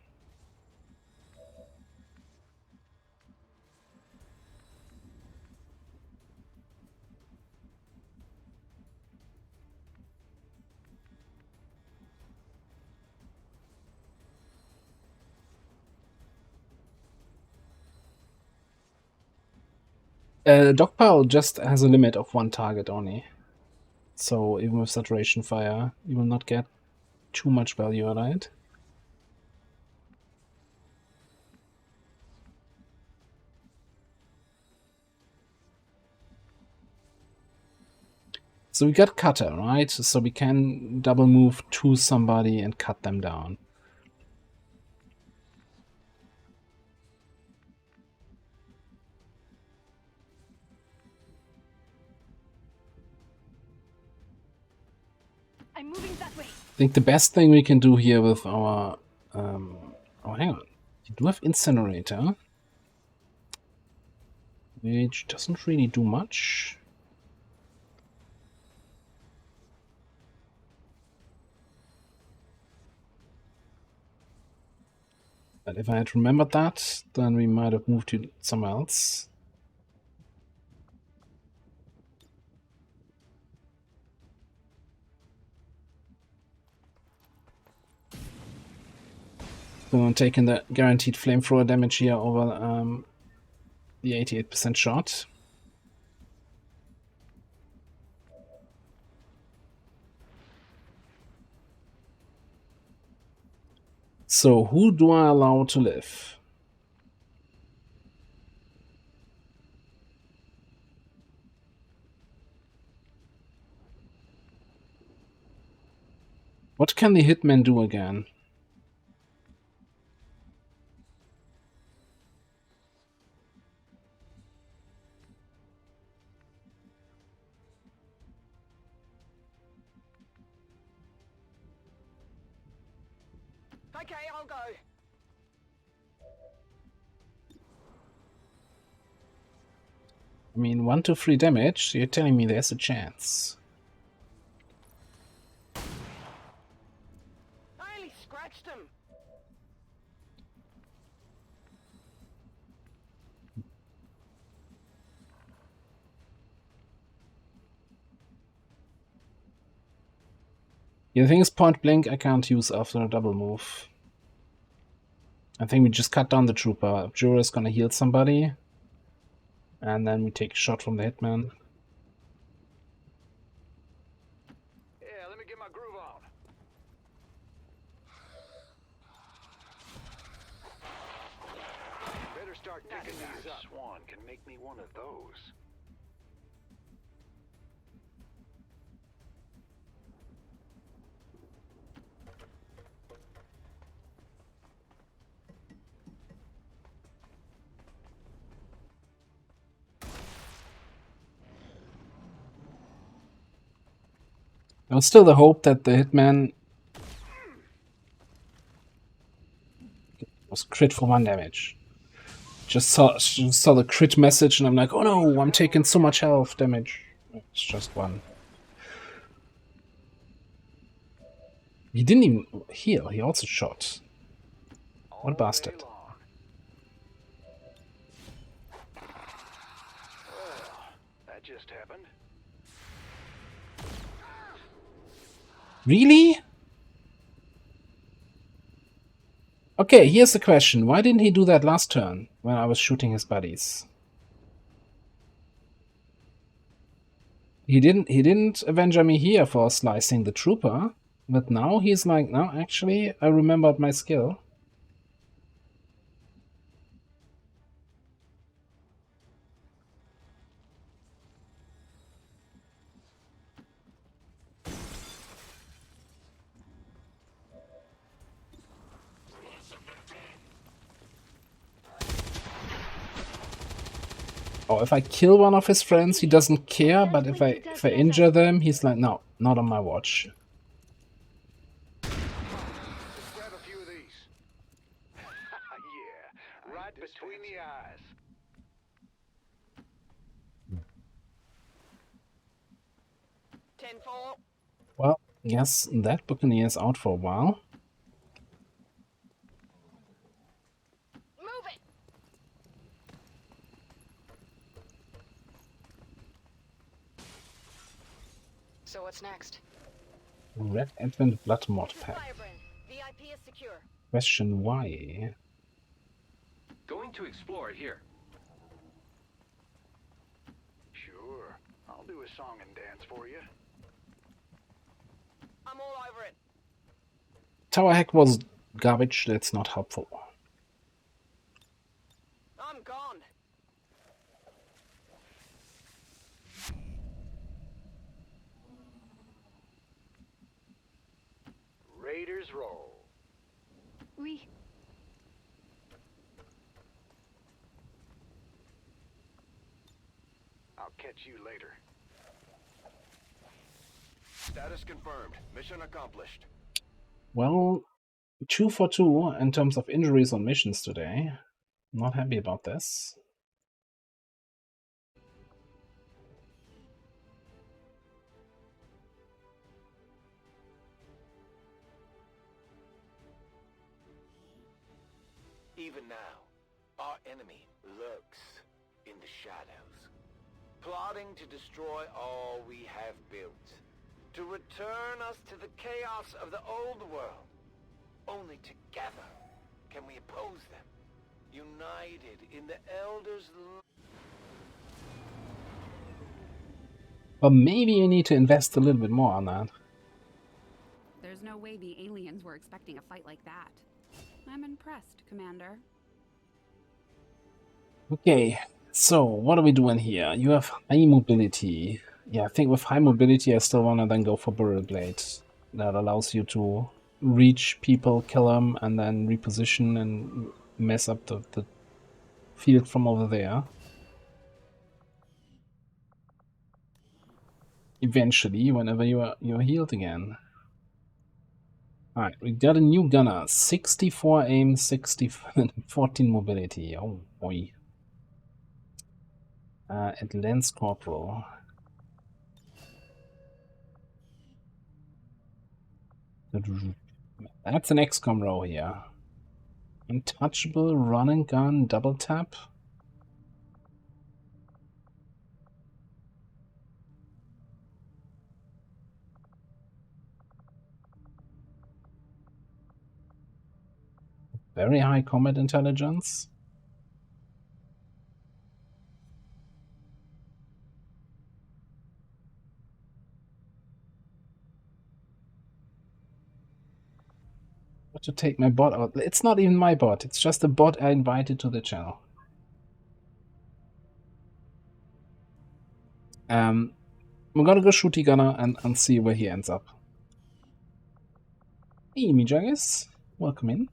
Dogpile just has a limit of one target only. So even with saturation fire, you will not get too much value out of it. So we got cutter, right? So we can double move to somebody and cut them down. I'm moving that way. I think the best thing we can do here with our... oh, hang on. You do have Incinerator, which doesn't really do much. But if I had remembered that, then we might have moved to somewhere else. So I'm taking the guaranteed flamethrower damage here over the 88% shot. So who do I allow to live? What can the hitman do again? Okay, I'll go. I mean, 1 to 3 damage, so you're telling me there's a chance. I only scratched him. Yeah, the thing is, point blank I can't use after a double move. I think we just cut down the trooper. Abjura is gonna heal somebody. And then we take a shot from the hitman. Yeah, let me get my groove on. Better start picking these up. Swan can make me one of those. There's still the hope that the hitman was crit for 1 damage. Just saw the crit message and I'm like, oh no, I'm taking so much health damage. It's just 1. He didn't even heal, he also shot. What a bastard. Well, that just happened. Really? Okay, here's the question. Why didn't he do that last turn when I was shooting his buddies? He didn't avenger me here for slicing the trooper, but now he's like, no, actually, I remembered my skill. or if I kill one of his friends, he doesn't care, but if I injure them, he's like, no, not on my watch. Just grab a few of these. Yeah, right between the eyes. Well, yes, that Buccaneer is out for a while. Move it. So what's next? Red Advent Blood Mod Pack. Firebrand. VIP is secure. Question why? Going to explore it here. Sure, I'll do a song and dance for you. I'm all over it. Tower hack was garbage, that's not helpful. I'm gone. Raiders roll. We. I'll catch you later. Status confirmed. Mission accomplished. Well, 2 for 2 in terms of injuries on missions today. Not happy about this. Even now, our enemy lurks in the shadows, plotting to destroy all we have built, to return us to the chaos of the old world. Only together can we oppose them, united in the Elders' But maybe you need to invest a little bit more on that. There's no way the aliens were expecting a fight like that. I'm impressed, Commander. Okay, so what are we doing here? You have high mobility. Yeah, I think with high mobility I still want to then go for Burial Blade. That allows you to reach people, kill them, and then reposition and mess up the field from over there. Eventually, whenever you're healed again. Alright, we got a new gunner. 64 aim, 14 mobility. Oh boy. At Lance Corporal. That's an XCOM row here. Untouchable, run and gun, double tap. Very high combat intelligence. What to take my bot out? It's not even my bot, it's just a bot I invited to the channel. We're gonna go shoot the gunner and see where he ends up. Hey, Mijagus. Welcome in.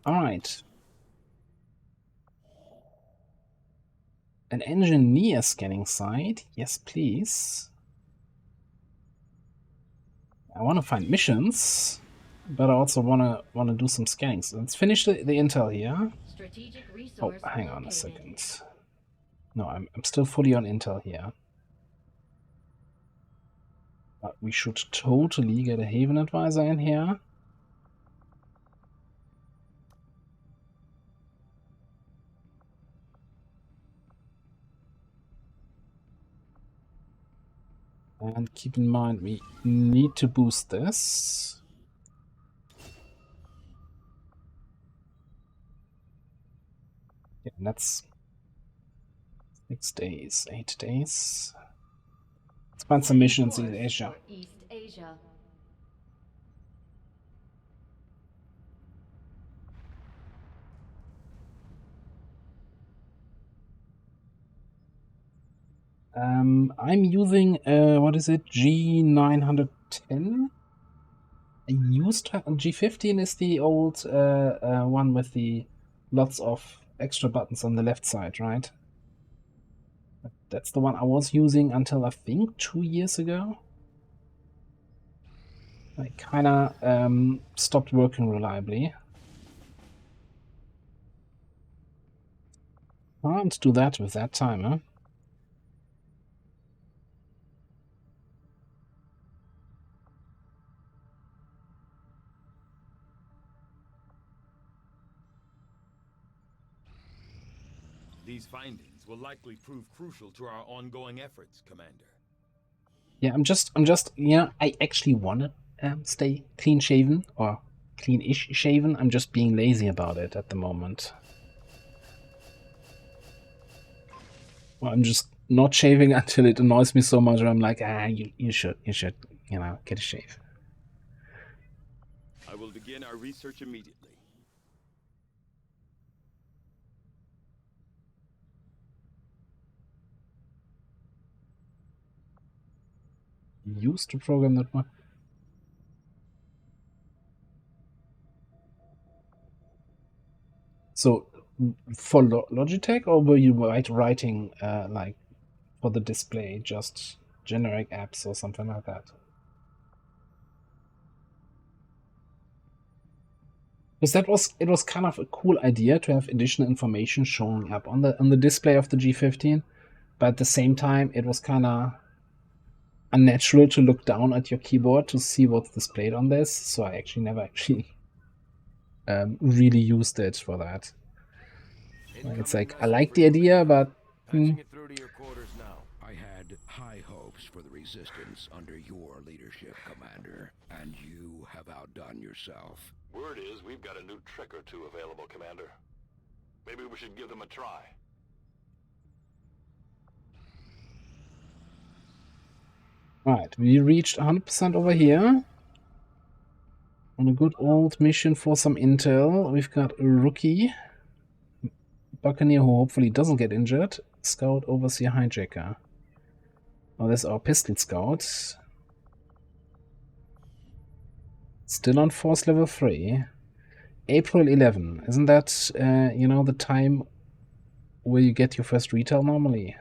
Alright. An engineer scanning site? Yes, please. I want to find missions, but I also want to do some scanning. So let's finish the intel here. Oh, hang on a second. No, I'm still fully on intel here. But we should totally get a Haven Advisor in here. And keep in mind, we need to boost this. Yeah, that's 6 days, 8 days. Let's find some missions in Asia. East Asia. I'm using, what is it, G910? I used G15 is the old one with the lots of extra buttons on the left side, right? That's the one I was using until I think 2 years ago. I kinda stopped working reliably. Can't do that with that timer. These findings will likely prove crucial to our ongoing efforts, Commander. Yeah, I'm just, yeah, I actually want to stay clean-shaven, or clean-ish shaven. I'm just being lazy about it at the moment. Well, I'm just not shaving until it annoys me so much, I'm like, you should, you know, get a shave. I will begin our research immediately. Used to program that one. So, for Logitech, or were you writing like for the display, just generic apps or something like that? Because it was kind of a cool idea to have additional information showing up on the display of the G15, but at the same time it was kind of unnatural to look down at your keyboard to see what's displayed on this. So I actually never really used it for that. It's like I like the idea, but Patching it through to your quarters now. I had high hopes for the Resistance under your leadership, Commander, and you have outdone yourself. Word is we've got a new trick or two available, Commander. Maybe we should give them a try. Right, we reached 100% over here. On a good old mission for some intel. We've got a rookie Buccaneer who hopefully doesn't get injured. Scout, Overseer, Hijacker. Oh, there's our Pistol Scout. Still on Force level 3. April 11. Isn't that, you know, the time where you get your first retail normally?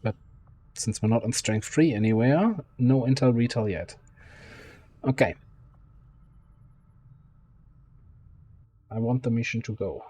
But since we're not on Strength 3 anywhere, no intel retail yet. Okay. I want the mission to go.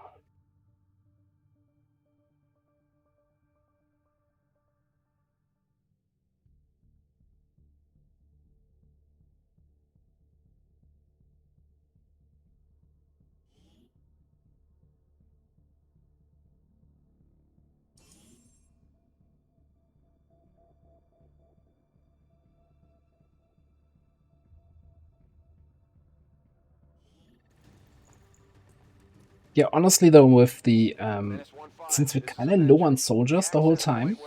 Yeah, honestly though, with the since we're kind of low on soldiers the whole time,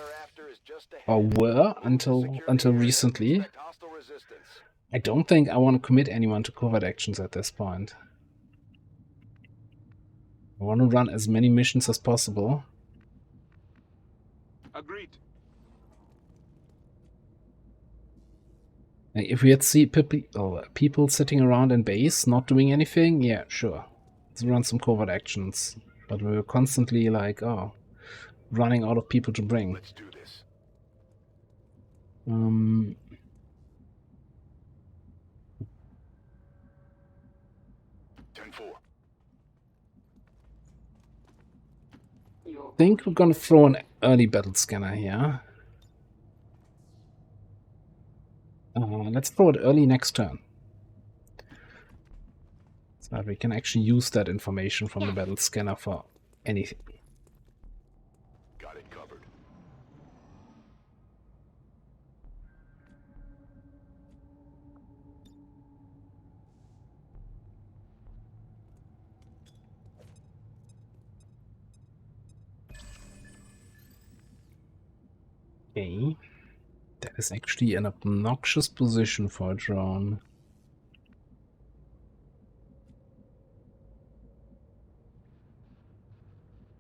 or were until recently, I don't think I want to commit anyone to covert actions at this point. I want to run as many missions as possible. Agreed. Like if we had see people sitting around in base not doing anything, yeah, sure. Let's run some covert actions. But we were constantly like, oh, running out of people to bring. Let's do this. 10-4. I think we're gonna throw an early battle scanner here. Let's throw it early next turn. So that we can actually use that information from the battle scanner for anything. Got it covered. Okay. That is actually an obnoxious position for a drone.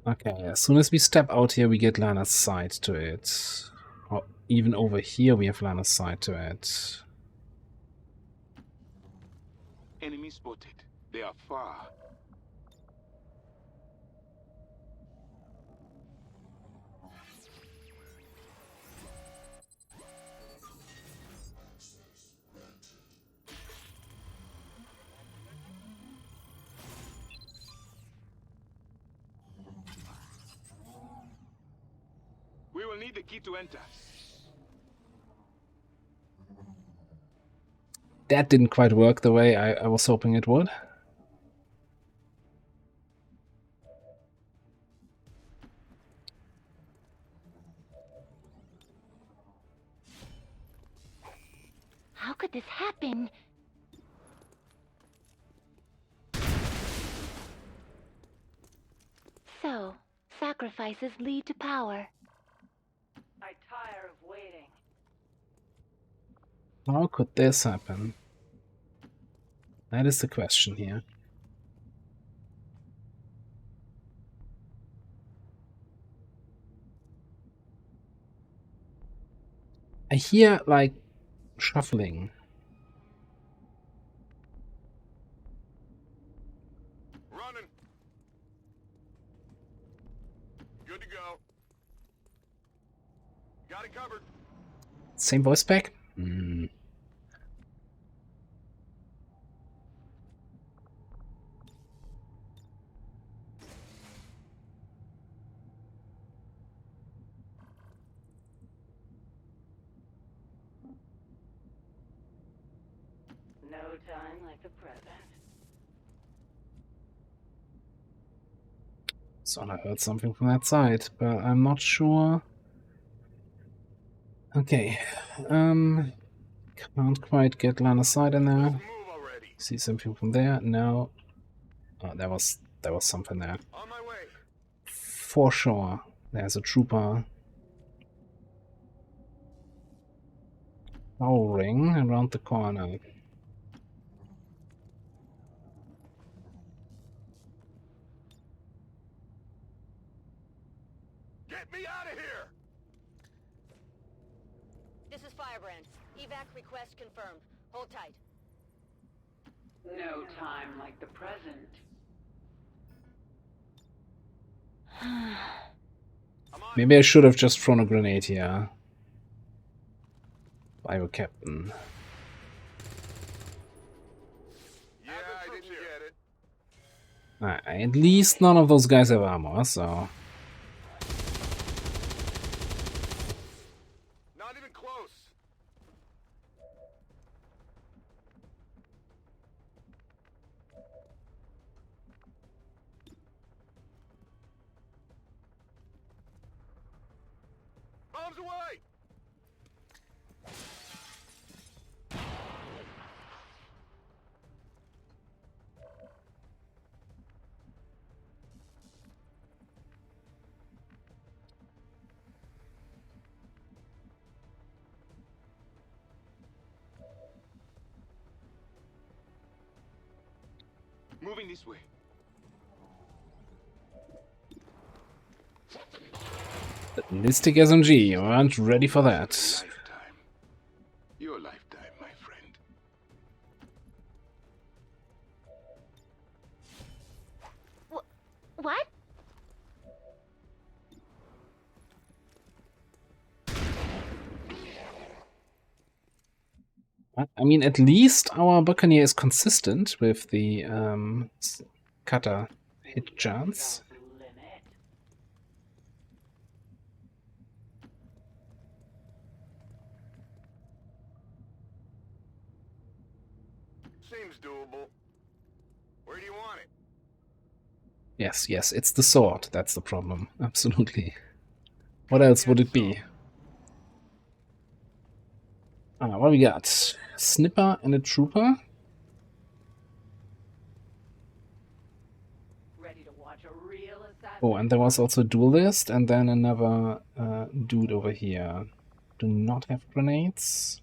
Okay, as soon as we step out here, we get line of sight to it. Or even over here, we have line of sight to it. Enemy spotted. They are far. the key to enter. That didn't quite work the way I was hoping it would. How could this happen? So, sacrifices lead to power. I tire of waiting. How could this happen? That is the question here. I hear, like, shuffling. Running. Good to go. Got it covered. Same voice pack? Hmm. No time like the present. So I heard something from that side, but I'm not sure. Okay. Can't quite get line of sight in there. See something from there? No. Oh, there was something there. On my way. For sure. There's a trooper hovering around the corner. Get me out of here! This is Firebrand. Evac request confirmed. Hold tight. No time like the present. Maybe I should have just thrown a grenade here. By your captain. Yeah, I didn't get it. At least none of those guys have armor, so... Not even close. Bombs away! Moving this way. Ballistic SMG, you aren't ready for that. Your lifetime, my friend. What? I mean, at least our Buccaneer is consistent with the cutter hit chance. Seems doable. Where do you want it? Yes, it's the sword. That's the problem. Absolutely. What else would it be? What we got? Snipper and a trooper. Ready to watch a real assassin. Oh, and there was also a duelist, and then another dude over here. Do not have grenades.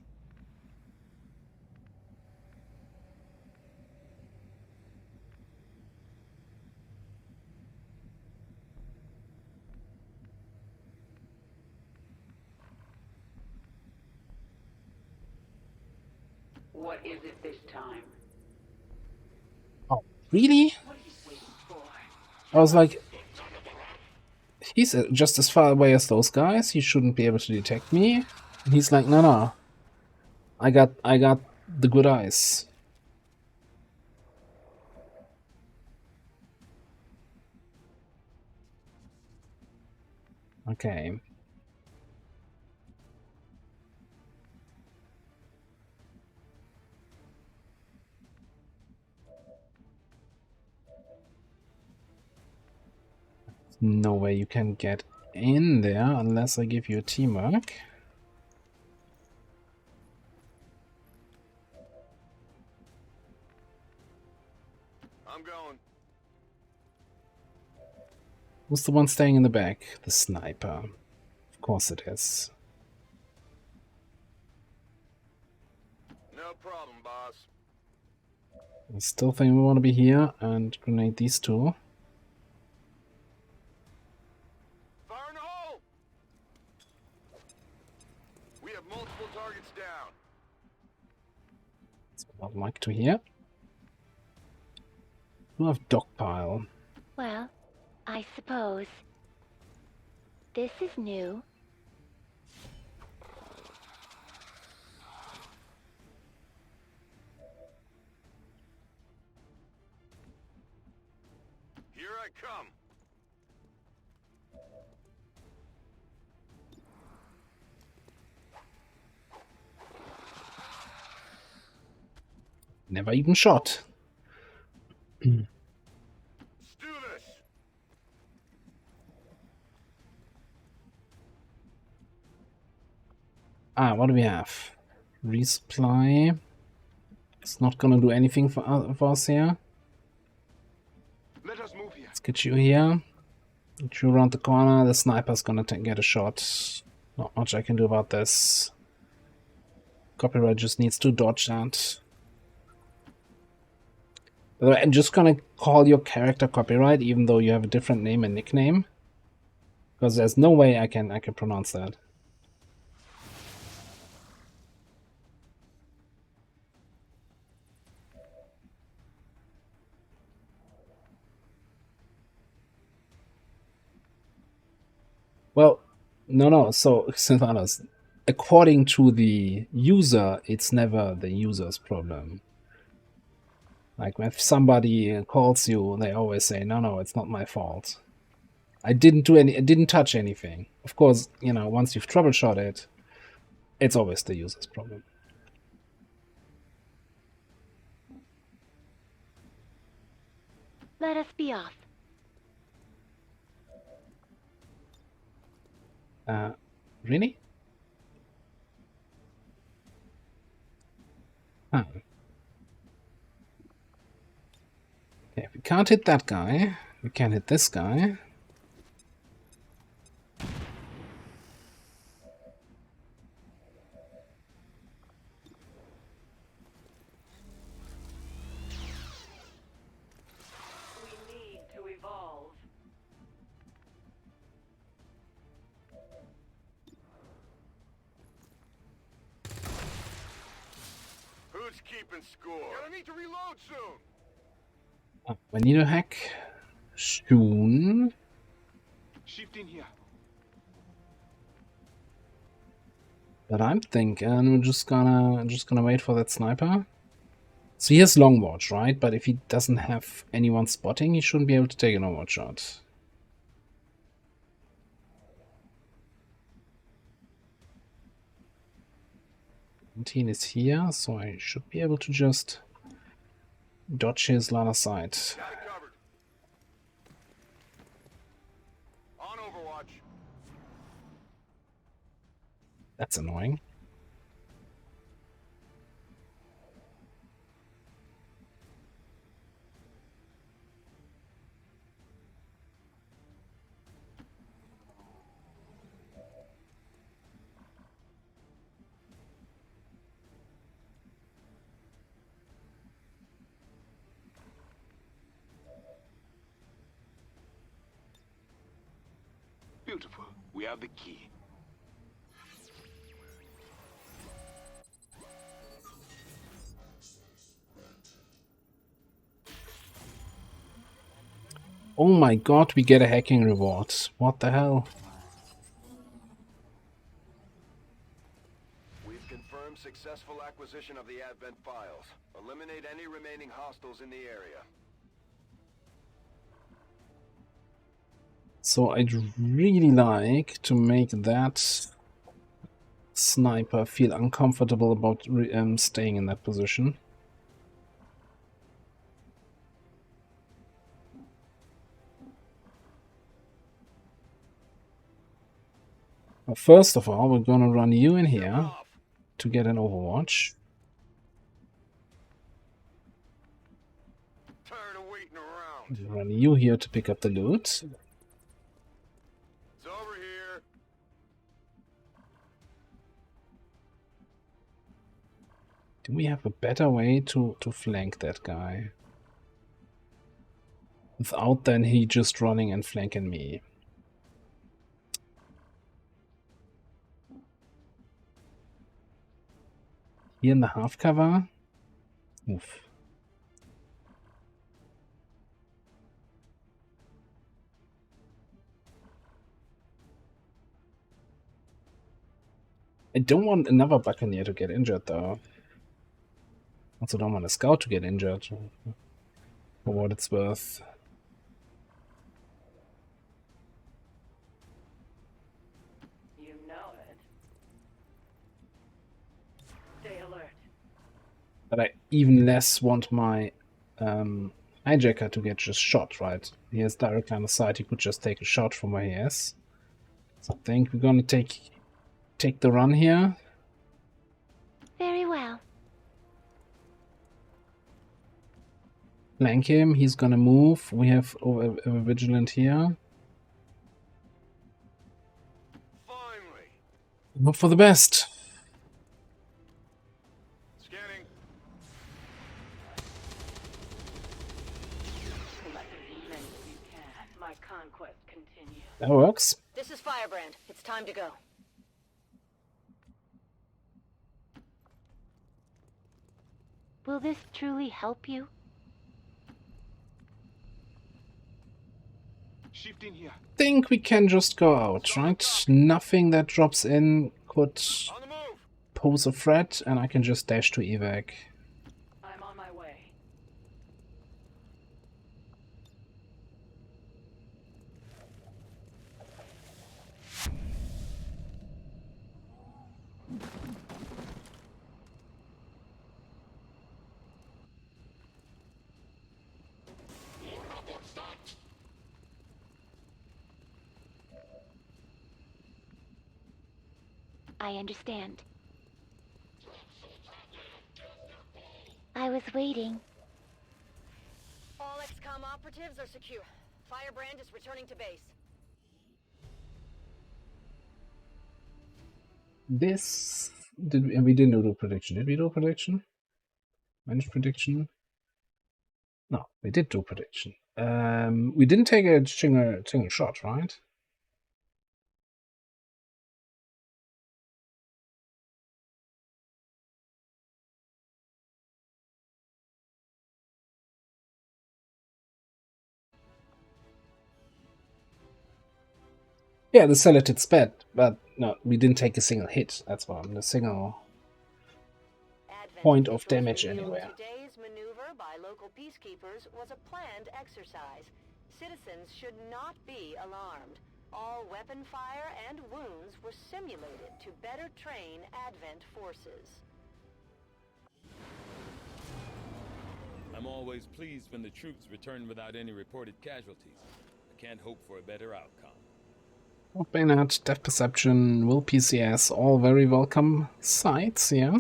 What is it this time? Oh, really? What are you waiting for? I was like, he's just as far away as those guys. He shouldn't be able to detect me. And he's like, no. I got the good eyes. Okay. no way you can get in there unless I give you a teamwork. I'm going. Who's the one staying in the back? The sniper. Of course it is. No problem, boss. I still think we want to be here and grenade these two. Fire in the hole! We have multiple targets down. That's what I'd like to hear. We have Dogpile. Well, I suppose. This is new. Here I come. Never even shot. Let's do this. Ah, what do we have? Resupply. It's not gonna do anything for us here. Let us move here. Let's get you here. Get you around the corner. The sniper's gonna get a shot. Not much I can do about this. Copyright just needs to dodge that. By the way, I'm just gonna call your character Copyright, even though you have a different name and nickname, because there's no way I can pronounce that. Well, no. So, Sylvanas, according to the user, it's never the user's problem. Like, if somebody calls you, they always say, no, it's not my fault. I didn't touch anything. Of course, you know, once you've troubleshot it, it's always the user's problem. Let us be off. Really? Huh. Okay, we can't hit that guy. We can hit this guy. We need to evolve. Who's keeping score? Gonna need to reload soon. We need a hack soon. Shift in here. But I'm thinking we're just gonna wait for that sniper. So he has long watch, right? But if he doesn't have anyone spotting, he shouldn't be able to take an overwatch shot. Team is here, so I should be able to just dodge his line of sight. Got it covered. On Overwatch. That's annoying. Beautiful. We have the key. Oh my god, we get a hacking reward. What the hell? We've confirmed successful acquisition of the Advent files. Eliminate any remaining hostiles in the area. So I'd really like to make that sniper feel uncomfortable about staying in that position. Well, first of all, we're gonna run you in here to get an overwatch. Tired of waiting around. Run you here to pick up the loot. It's over here. Do we have a better way to flank that guy? Without then he just running and flanking me. Here in the half cover. Oof. I don't want another Buccaneer to get injured though. Also don't want a Scout to get injured. For what it's worth. You know it. Stay alert. But I even less want my hijacker to get just shot, right? He has direct line of sight, he could just take a shot from where he is. So I think we're gonna take the run here. Very well. Flank him, he's gonna move. We have a vigilant here. Finally. Hope for the best. Scanning. Collect as many as you can. My conquest continues. That works. This is Firebrand. It's time to go. Will this truly help you? Shifting here. Think we can just go out, right? Nothing that drops in could pose a threat, and I can just dash to evac. I'm on my way. I understand. I was waiting. All XCOM operatives are secure. Firebrand is returning to base. This we didn't do prediction. Did we do prediction? Manage prediction? No, we did do prediction. We didn't take a single shot, right? Yeah, the Celatid's bad, but no, we didn't take a single hit. That's why I'm a single point of damage anywhere. Today's maneuver by local peacekeepers was a planned exercise. Citizens should not be alarmed. All weapon fire and wounds were simulated to better train Advent forces. I'm always pleased when the troops return without any reported casualties. I can't hope for a better outcome. Bayonet, Depth Perception, Will PCS, all very welcome sights, yeah.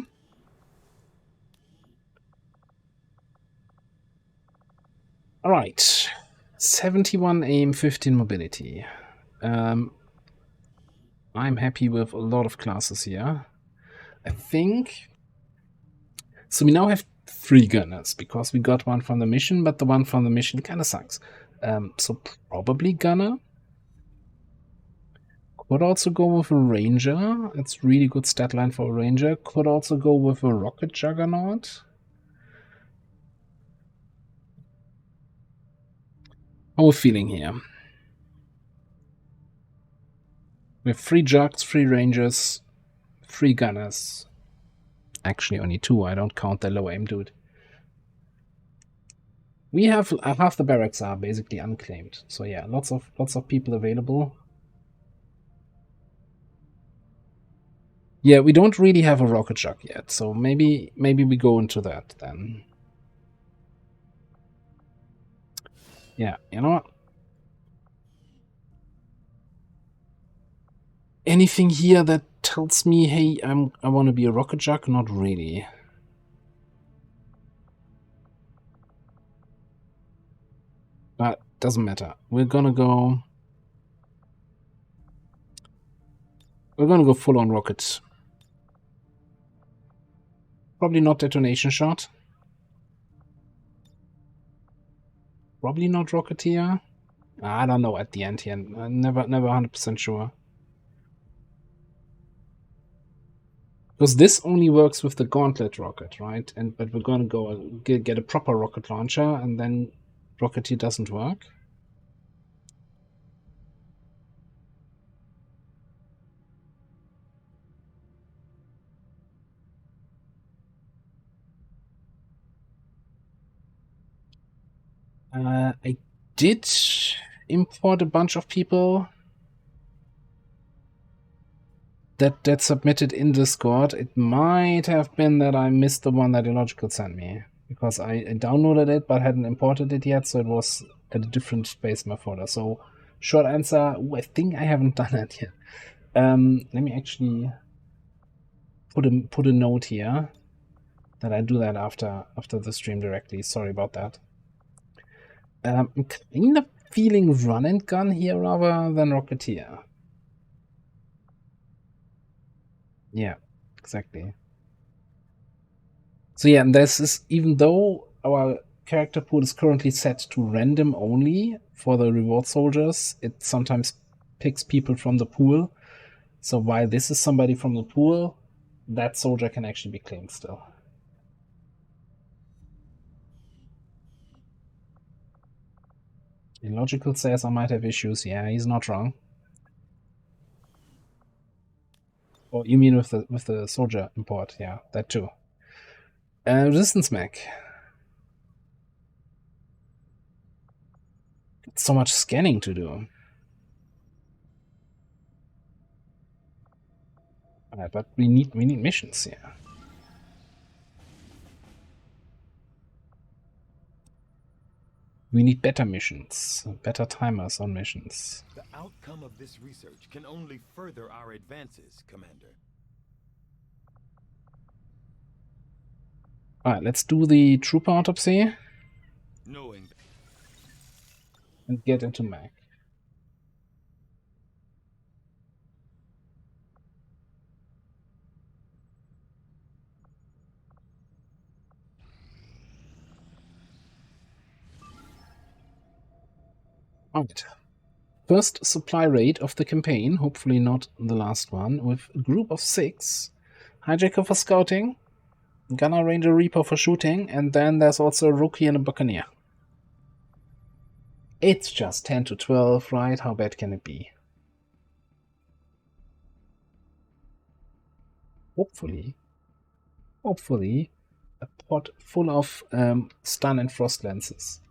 Alright, 71 aim, 15 mobility. I'm happy with a lot of classes here. I think... So we now have 3 gunners, because we got one from the mission, but the one from the mission kinda sucks. So probably gunner. Could also go with a ranger. It's really good stat line for a ranger. Could also go with a rocket juggernaut. How are we feeling here? We have 3 jugs, 3 rangers, 3 gunners. Actually only 2, I don't count the low aim dude. We have half the barracks are basically unclaimed. So yeah, lots of people available. Yeah, we don't really have a rocket jug yet, so maybe we go into that then. Yeah, you know what? anything here that tells me, hey, I want to be a rocket jock? Not really. But doesn't matter. We're gonna go full on rocket. Probably not detonation shot. Probably not rocketeer. I don't know at the end here. I'm never 100% sure. Because this only works with the gauntlet rocket, right? But we're gonna go get a proper rocket launcher, and then rocketeer doesn't work. I did import a bunch of people that submitted in Discord. It might have been that I missed the one that Illogical sent me, because I downloaded it but hadn't imported it yet, so it was at a different space in my folder. So short answer, I think I haven't done that yet. Let me actually put a note here that I do that after the stream directly. Sorry about that. I'm kind of feeling run and gun here rather than rocketeer. Yeah, exactly. So yeah, and this is, even though our character pool is currently set to random only for the reward soldiers, it sometimes picks people from the pool. So while this is somebody from the pool, that soldier can actually be claimed still. Illogical says I might have issues. Yeah, he's not wrong. Oh, you mean with the soldier import? Yeah, that too. Resistance mech. So much scanning to do. But we need missions here. We need better missions, better timers on missions. The outcome of this research can only further our advances, Commander. Alright, let's do the trooper autopsy. Knowing and get into mech. Alright. First supply raid of the campaign, hopefully not the last one, with a group of 6. Hijacker for scouting, Gunner, Ranger, Reaper for shooting, and then there's also a Rookie and a Buccaneer. It's just 10 to 12, right? How bad can it be? Hopefully, a pot full of stun and frost lances.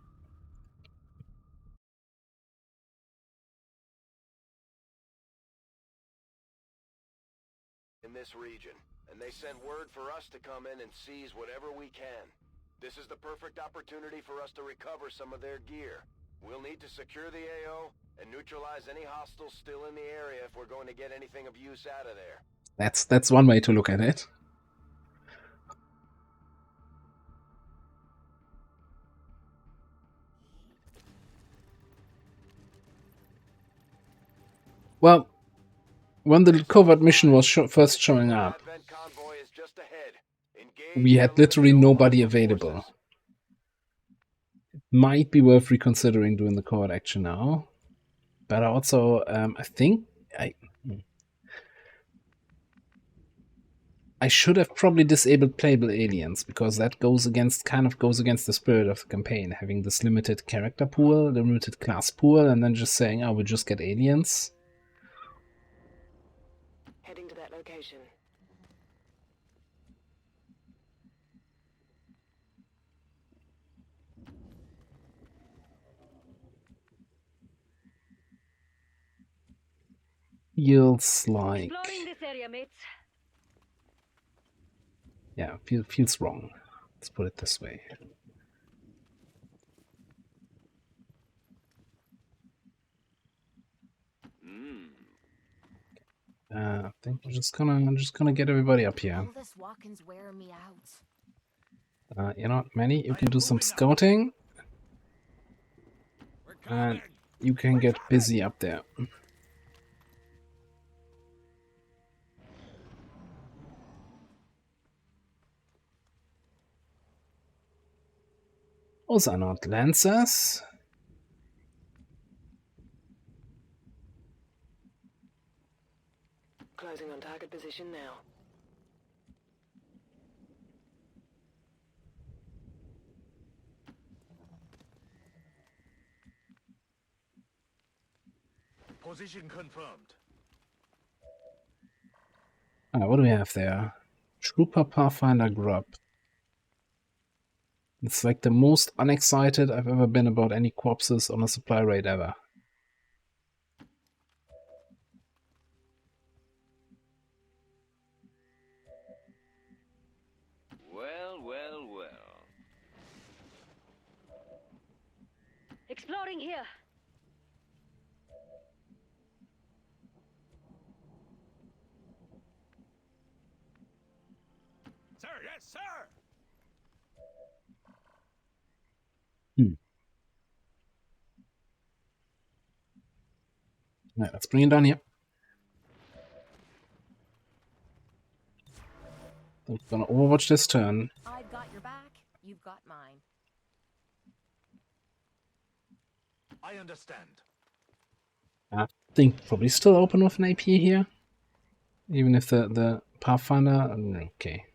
In this region, and they sent word for us to come in and seize whatever we can. This is the perfect opportunity for us to recover some of their gear. We'll need to secure the AO and neutralize any hostiles still in the area if we're going to get anything of use out of there. That's one way to look at it. Well, when the covert mission was first showing up, we had literally nobody available. It might be worth reconsidering doing the covert action now. But also, I think I should have probably disabled playable aliens, because that kind of goes against the spirit of the campaign, having this limited character pool, limited class pool, and then just saying, oh, we'll just get aliens. Heading to that location. Feels like... Exploring this area, mates. Yeah, feels wrong. Let's put it this way. think I'm just gonna get everybody up here. All this walking's wearing me out. You know what, Manny, you can do some scouting. And you can get busy up there. Those are not lancers. Closing on target position now. Position confirmed. What do we have there? Trooper Pathfinder Grub. It's like the most unexcited I've ever been about any corpses on a supply raid ever. Well, well, well. Exploding here. Sir, yes, sir! Right, let's bring it down here. I'm gonna overwatch this turn. I've got your back, you've got mine. I understand. I think probably still open with an AP here. Even if the Pathfinder... Okay.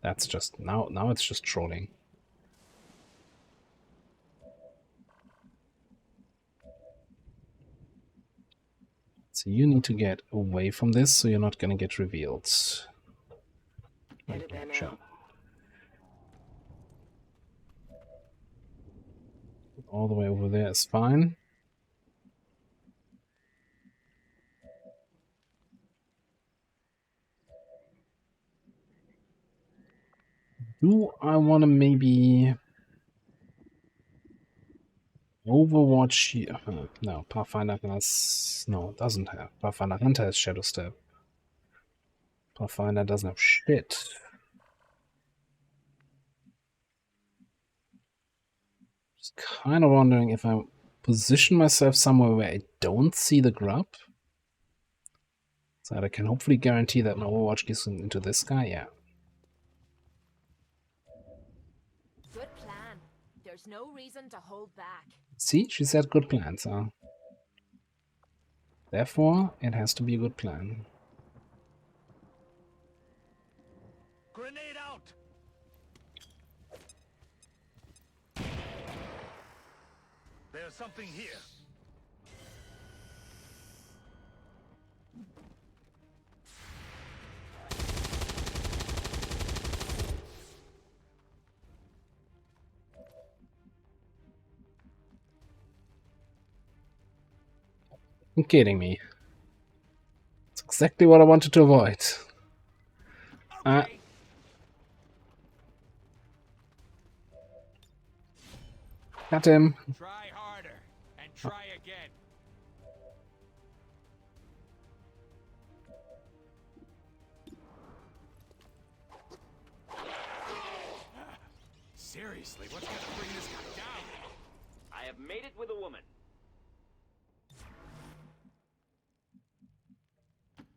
That's just... Now it's just trolling. So you need to get away from this so you're not gonna get revealed. Okay, sure. All the way over there is fine. Do I want to maybe Overwatch here? No, Pathfinder has... No, it doesn't have. Pathfinder Hunter has Shadow Step. Pathfinder doesn't have shit. Just kind of wondering if I position myself somewhere where I don't see the grub. So that I can hopefully guarantee that my Overwatch gets into this guy, yeah. Good plan. There's no reason to hold back. See, she said good plan, so... Therefore, it has to be a good plan. Grenade out! There's something here. You're kidding me. It's exactly what I wanted to avoid. Got him. Try harder and try again. Seriously, what's gonna bring this guy down? I have made it with a woman.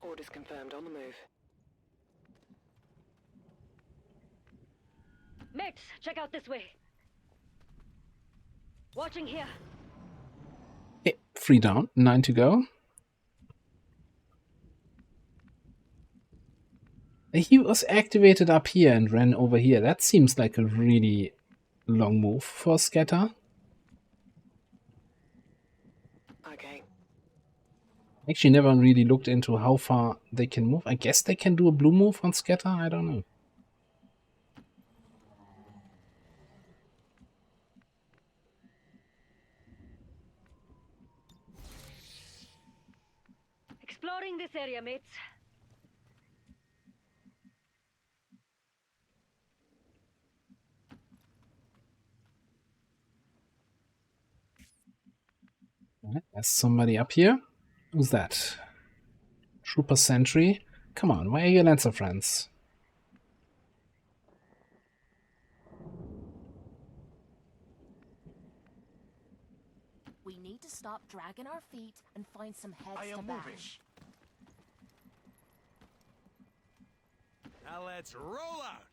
Orders confirmed, on the move. Mates, check out this way. Watching here. Okay, 3 down, 9 to go. He was activated up here and ran over here. That seems like a really long move for Scatter. Okay. Actually never really looked into how far they can move. I guess they can do a blue move on Scatter, I don't know. Exploring this area, mates. Alright, there's somebody up here. Who's that? Trooper sentry. Come on, where are your Lancer friends? We need to stop dragging our feet and find some heads to bash. Now let's roll out.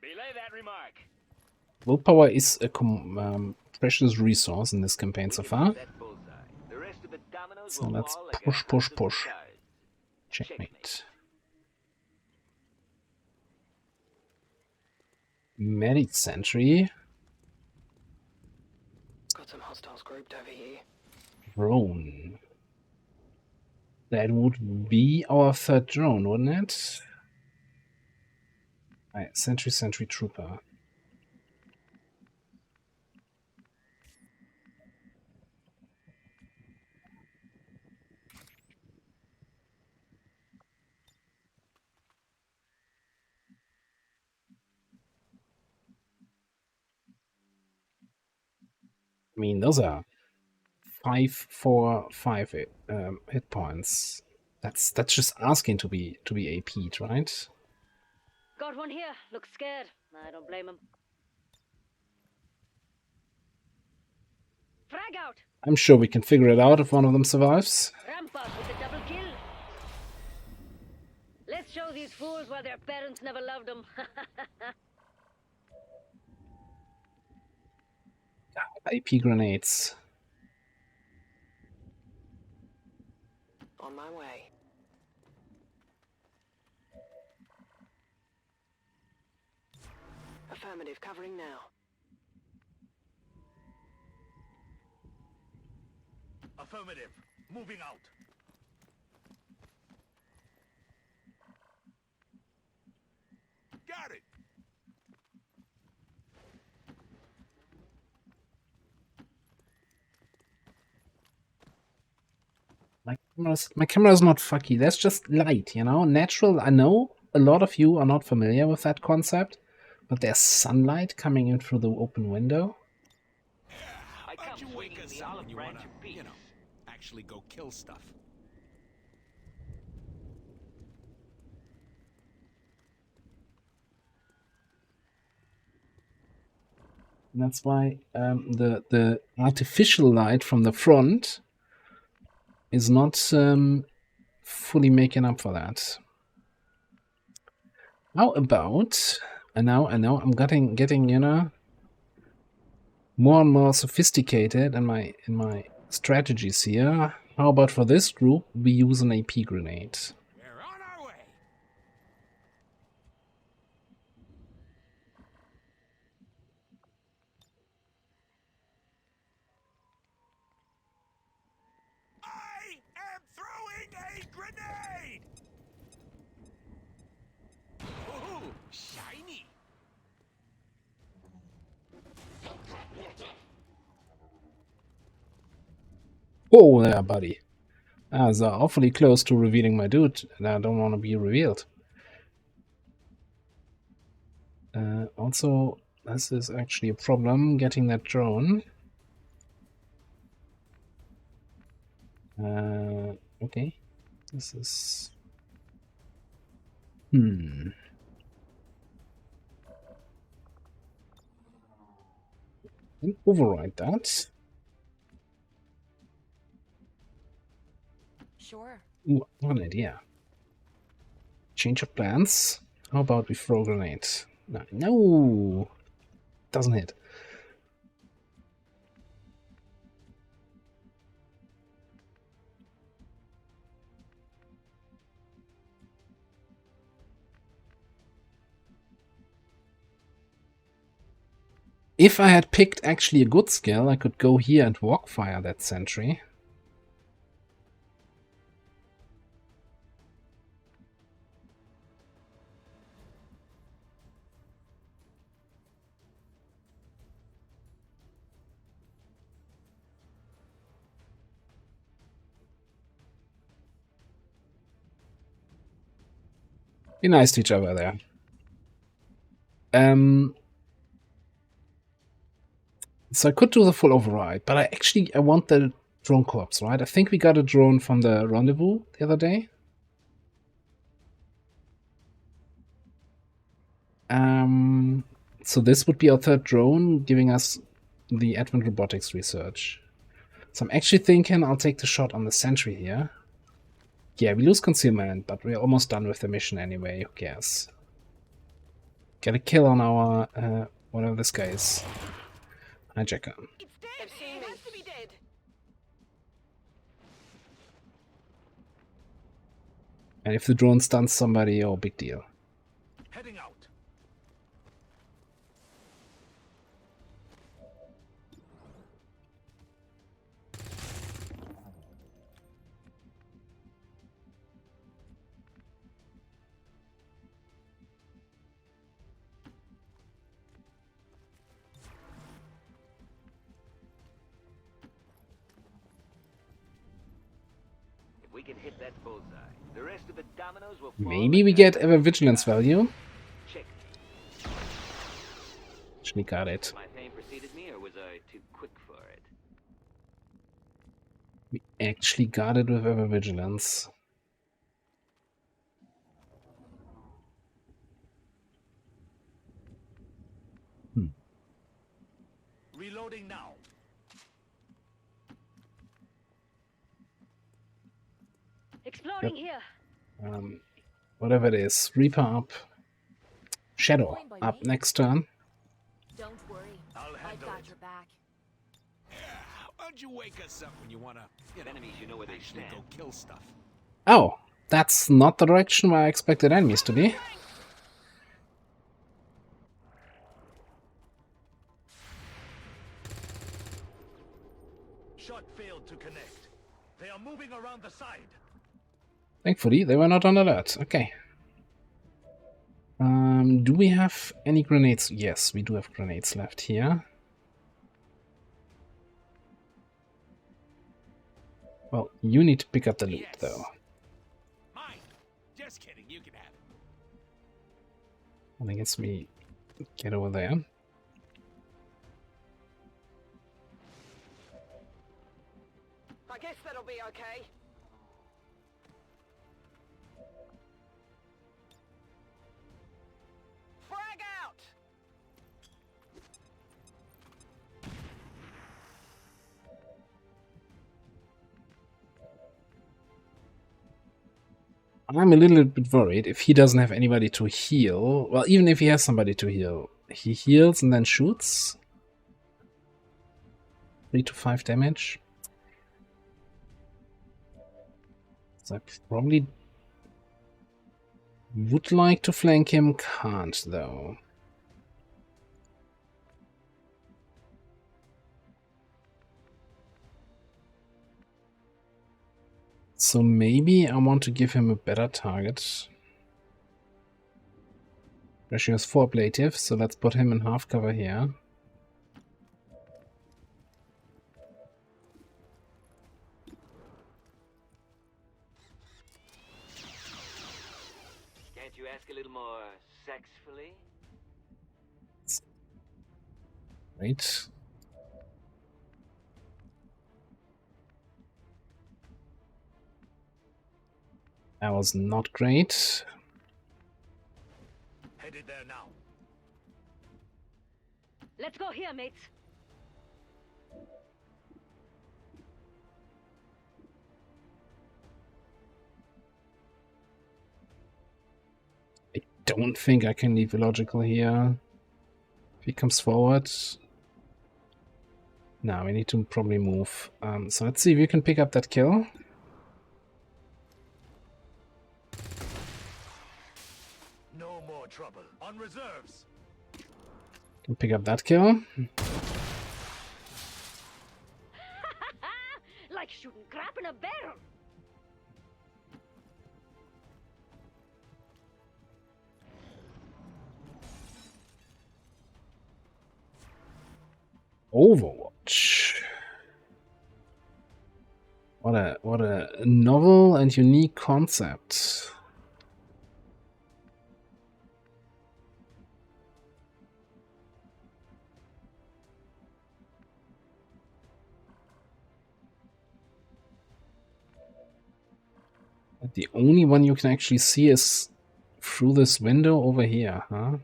Belay that remark. Willpower is a precious resource in this campaign so far. So let's push. Checkmate. Medic sentry. Got some hostiles grouped over here. Drone. That would be our third drone, wouldn't it? Right, sentry trooper. I mean, those are 5, 4, 5 hit points. That's just asking to be AP'd, right? Got one here. Looks scared. I don't blame him. Frag out. I'm sure we can figure it out if one of them survives. Rampart with the double kill. Let's show these fools why their parents never loved them. AP grenades. On my way. Affirmative, covering now. Affirmative. Moving out. Got it. My camera's not fucky. That's just light, you know? Natural. I know a lot of you are not familiar with that concept, but there's sunlight coming in through the open window. Why don't you wake us up when you wanna, actually go kill stuff? And that's why the artificial light from the front is not fully making up for that. How about I know I'm getting more and more sophisticated in my strategies here. How about for this group we use an AP grenade? We're on our way. I am throwing a grenade. Ooh, shiny. Whoa there, buddy. That's awfully close to revealing my dude, and I don't want to be revealed. Also, this is actually a problem, getting that drone. Okay. This is... Can override that. Sure. Ooh, what an idea. Change of plans. How about we throw a grenade? No! Doesn't hit. If I had picked actually a good skill, I could go here and walk fire that sentry. Be nice to each other there. So I could do the full override, but I want the drone corps, right? I think we got a drone from the rendezvous the other day. So this would be our third drone, giving us the Advent Robotics research. So I'm actually thinking I'll take the shot on the sentry here. Yeah, we lose concealment, but we're almost done with the mission anyway, who cares? Get a kill on our, whatever this guy is. Hijacker. It's dead. They've seen me. It has to be dead. And if the drone stuns somebody, oh, big deal. Heading out. If we can hit that bullseye, the rest of the dominoes will fall. Maybe we get ever vigilance value. Check. Actually got it. My fame preceded me, or was I too quick for it? We actually got it with ever vigilance. Reloading now. Exploding here. Whatever it is. Reaper up. Shadow up next turn. Don't worry. I've got your back. Yeah, why don't you wake us up when you wanna, Enemies, you know where they actually stand. go kill stuff. Oh, that's not the direction where I expected enemies to be. Shot failed to connect. They are moving around the side. Thankfully, they were not on alert. Okay. Do we have any grenades? Yes, we do have grenades left here. Well, you need to pick up the loot, though. Mine. Just kidding. You can have it. I guess we get over there. I guess that'll be okay. Frag out! I'm a little bit worried if he doesn't have anybody to heal. Well, even if he has somebody to heal, he heals and then shoots. 3 to 5 damage. So I probably would like to flank him, can't though. So maybe I want to give him a better target. Ratio is 4 ablative, so let's put him in half cover here. Can't you ask a little more sexfully? Right. That was not great. Headed there now. Let's go here, mates. I don't think I can leave illogical here. If he comes forward. No, we need to probably move. So let's see if you can pick up that kill. No more trouble. On reserves. Can pick up that kill. Like shooting crap in a barrel. Overwatch. What a novel and unique concept. The only one you can actually see is through this window over here, huh?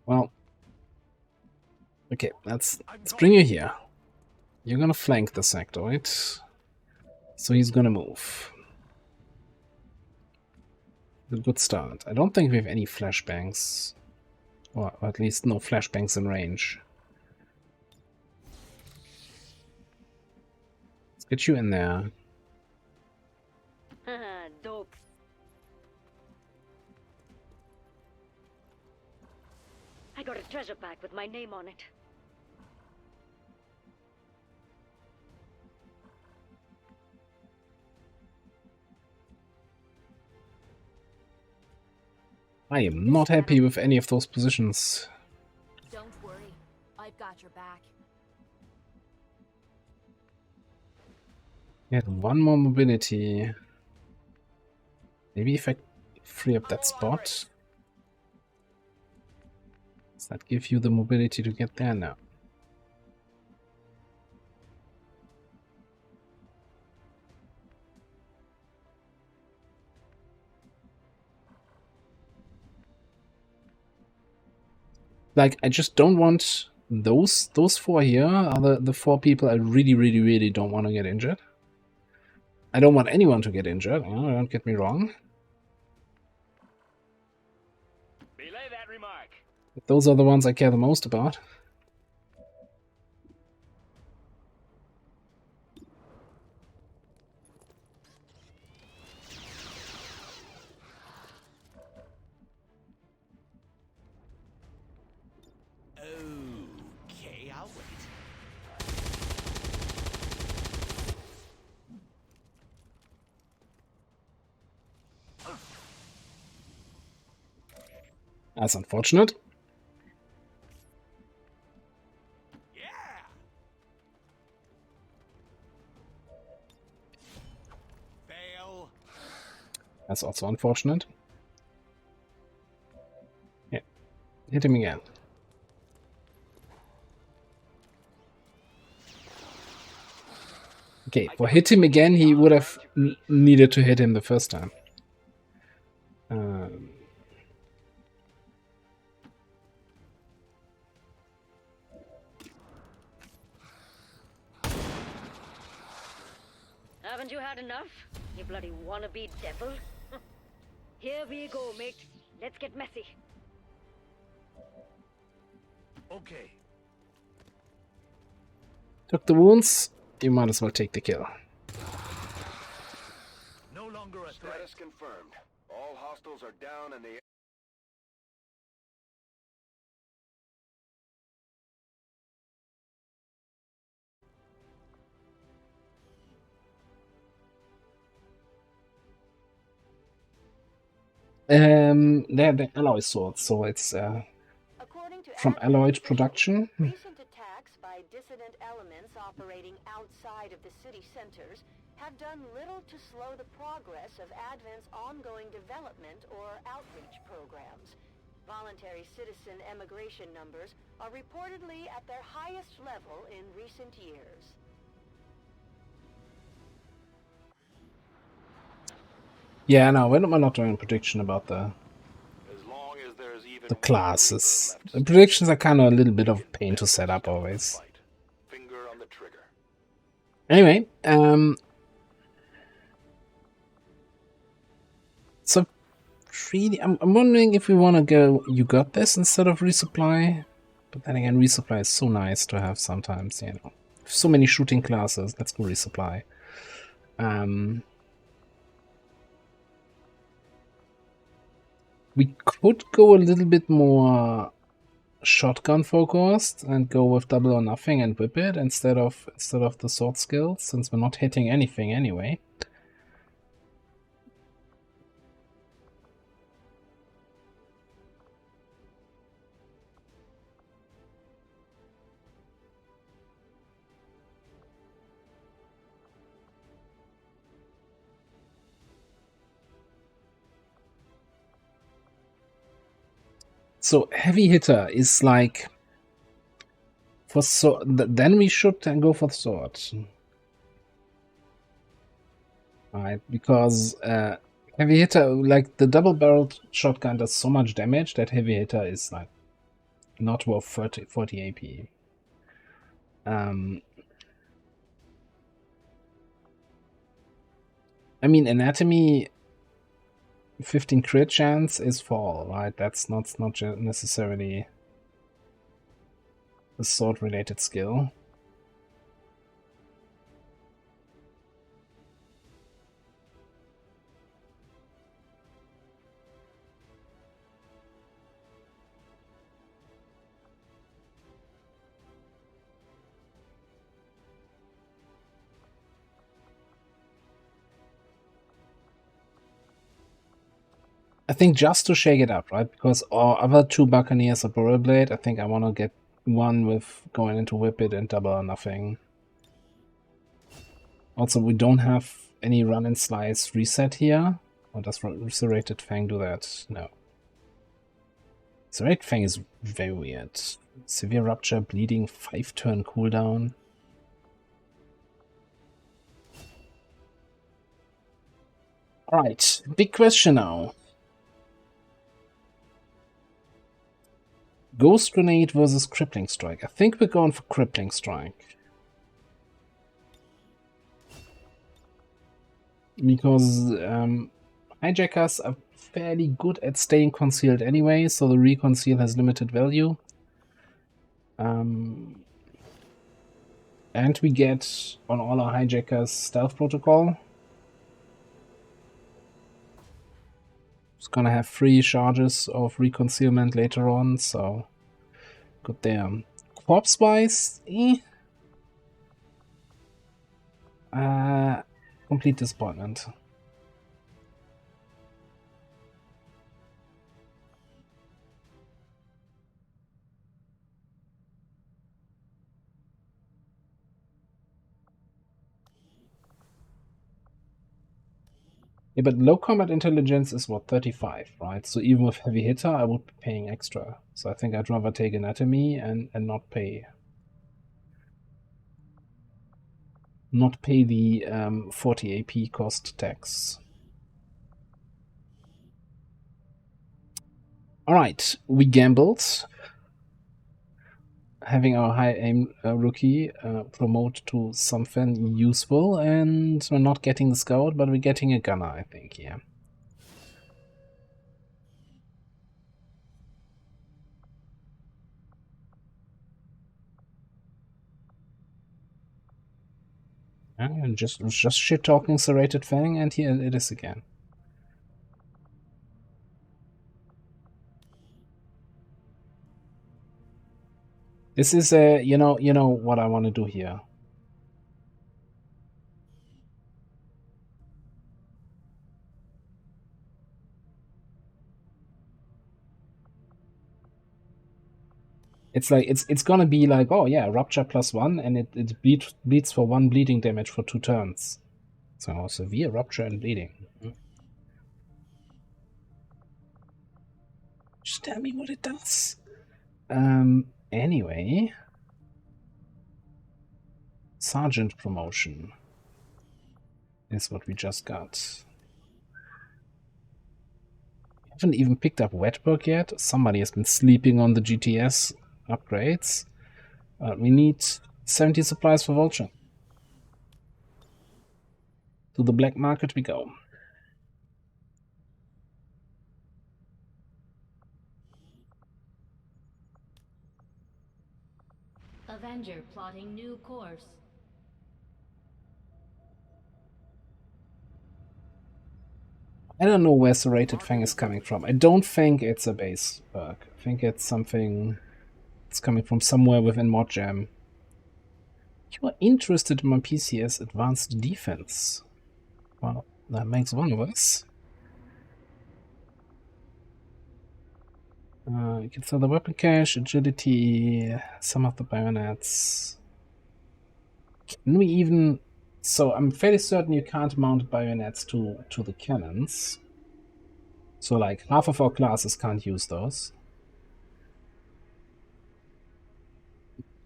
Well, okay, let's bring you here. You're gonna flank the sectoid, so he's gonna move. A good start. I don't think we have any flashbangs, or at least no flashbangs in range. Let's get you in there. Dope. I got a treasure pack with my name on it. I am not happy with any of those positions. Don't worry, I've got your back. Get one more mobility. Maybe if I free up that spot. Does that give you the mobility to get there now? Like, I just don't want those four here are the four people I really don't want to get injured. I don't want anyone to get injured, don't get me wrong. Belay that remark. But those are the ones I care the most about. Okay, I'll wait. That's unfortunate. Fail. That's also unfortunate. Yeah, hit him again. Okay, for hit him again, he would have needed to hit him the first time. Haven't you had enough, you bloody wannabe devil? Here we go, mate. Let's get messy. Okay. Took the wounds, you might as well take the kill. No longer a threat. Status confirmed. All hostiles are down and the They're the alloy swords, so it's from alloyed production. Recent attacks by dissident elements operating outside of the city centers have done little to slow the progress of Advent's ongoing development or outreach programs. Voluntary citizen emigration numbers are reportedly at their highest level in recent years. Yeah, no, we're not doing a prediction about the classes. The predictions are kind of a little bit of a pain to set up always. Anyway, so really, I'm wondering if we want to go you got this instead of resupply, but then again, resupply is so nice to have sometimes, you know. So many shooting classes, let's go resupply. We could go a little bit more shotgun focused and go with double or nothing and whip it instead of the sword skills, since we're not hitting anything anyway. So heavy hitter is like for then we should go for the sword. Right, because heavy hitter, like the double-barreled shotgun does so much damage that heavy hitter is like not worth 40 AP. I mean, anatomy 15 crit chance is fall, right? That's not necessarily a sword-related skill. I think just to shake it up, right? Because our other two Buccaneers are Burrow Blade. I think I want to get one with going into Whip It and double or nothing. Also, we don't have any run and slice reset here. Or does Serrated Fang do that? No. Serrated Fang is very weird. Severe Rupture, Bleeding, 5-turn cooldown. Alright, big question now. Ghost Grenade versus Crippling Strike. I think we're going for Crippling Strike. Because hijackers are fairly good at staying concealed anyway, so the reconceal has limited value. And we get on all our hijackers stealth protocol. It's gonna have 3 charges of reconcealment later on, so good there. Corpse wise, complete disappointment. Yeah, but low combat intelligence is what, 35, right? So even with heavy hitter, I would be paying extra. So I think I'd rather take anatomy and not pay. Not pay the 40 AP cost tax. Alright, we gambled. Having our high aim rookie promote to something useful, and we're not getting the scout, but we're getting a gunner, I think, yeah. And just shit talking Serrated Fang, and here it is again. This is a you know what I want to do here. It's like it's gonna be like, oh yeah, rupture +1, and it bleeds for 1 bleeding damage for 2 turns. So severe rupture and bleeding. Just tell me what it does. Anyway, Sergeant promotion is what we just got. We haven't even picked up Wetwork yet. Somebody has been sleeping on the GTS upgrades. We need 70 supplies for Vulture. To the black market we go. Avenger plotting new course. I don't know where Serrated Fang is coming from. I don't think it's a base perk. I think it's something... It's coming from somewhere within Mod Jam. You are interested in my PCS Advanced Defense. Well, that makes one of us. You can sell the weapon cache, agility, some of the bayonets. Can we even... So I'm fairly certain you can't mount bayonets to the cannons. So like half of our classes can't use those.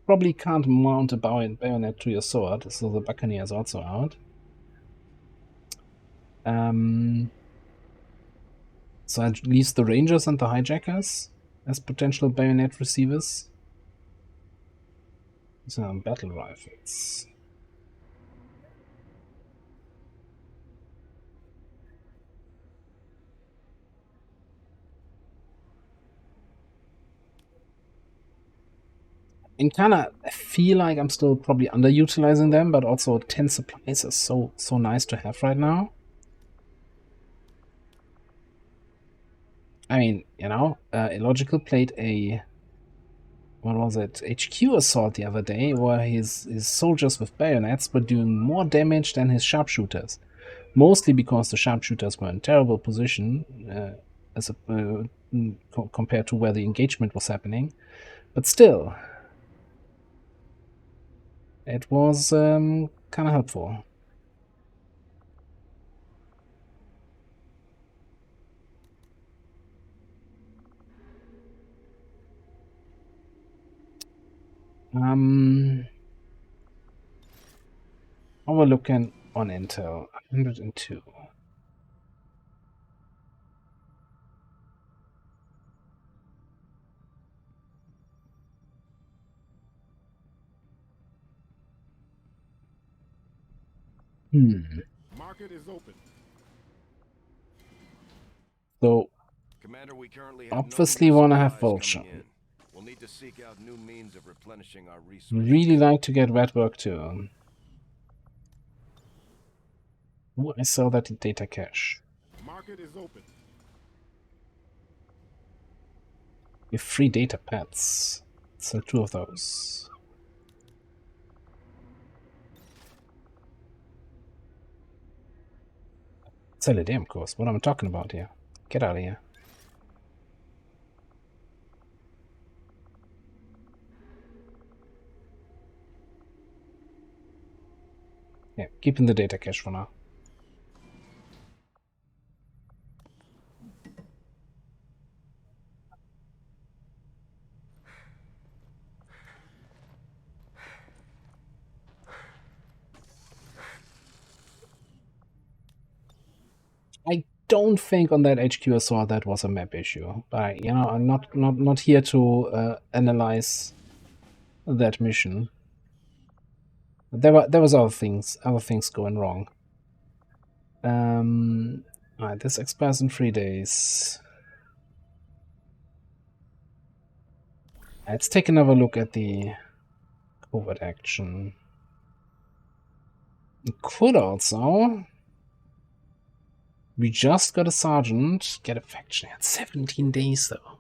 probably can't mount a bayonet to your sword, so the Buccaneer is also out. So at least the Rangers and the Hijackers as potential bayonet receivers. These are battle rifles. And kinda I feel like I'm still probably underutilizing them, but also 10 supplies is so nice to have right now. I mean, you know, Illogical played a, what was it, HQ assault the other day, where his soldiers with bayonets were doing more damage than his sharpshooters. Mostly because the sharpshooters were in terrible position compared to where the engagement was happening. But still, it was kind of helpful. Overlooking on Intel, 102. Market is open. So, Commander, we currently have obviously want to have Vulture. We'll need to seek out new means of replenishing our resources. Really like to get red work too. Ooh, I saw that in data cache. Market is open. You have 3 data pads. Sell 2 of those. Sell a damn course. What am I talking about here? Get out of here. Yeah, keep in the data cache for now. I don't think on that HQ I saw that was a map issue, but you know, I'm not here to analyze that mission. There was other things going wrong. Alright, this expires in 3 days. Let's take another look at the covert action. It could also. We just got a sergeant, get a faction at 17 days though.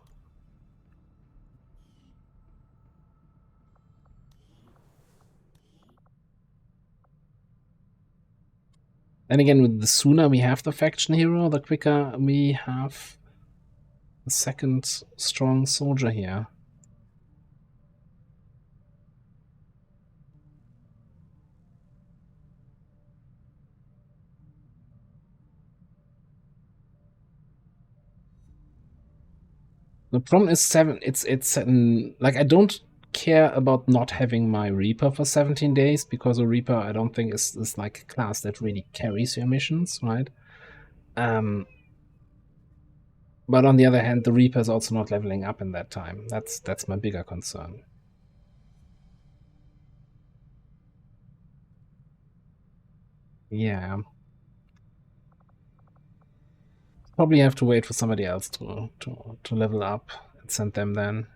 And again, the sooner we have the faction hero, the quicker we have a second strong soldier here. The problem is it's like I don't care about not having my Reaper for 17 days because a Reaper I don't think is like a class that really carries your missions, right? But on the other hand, the Reaper is also not leveling up in that time. That's my bigger concern. Yeah. Probably have to wait for somebody else to level up and send them then.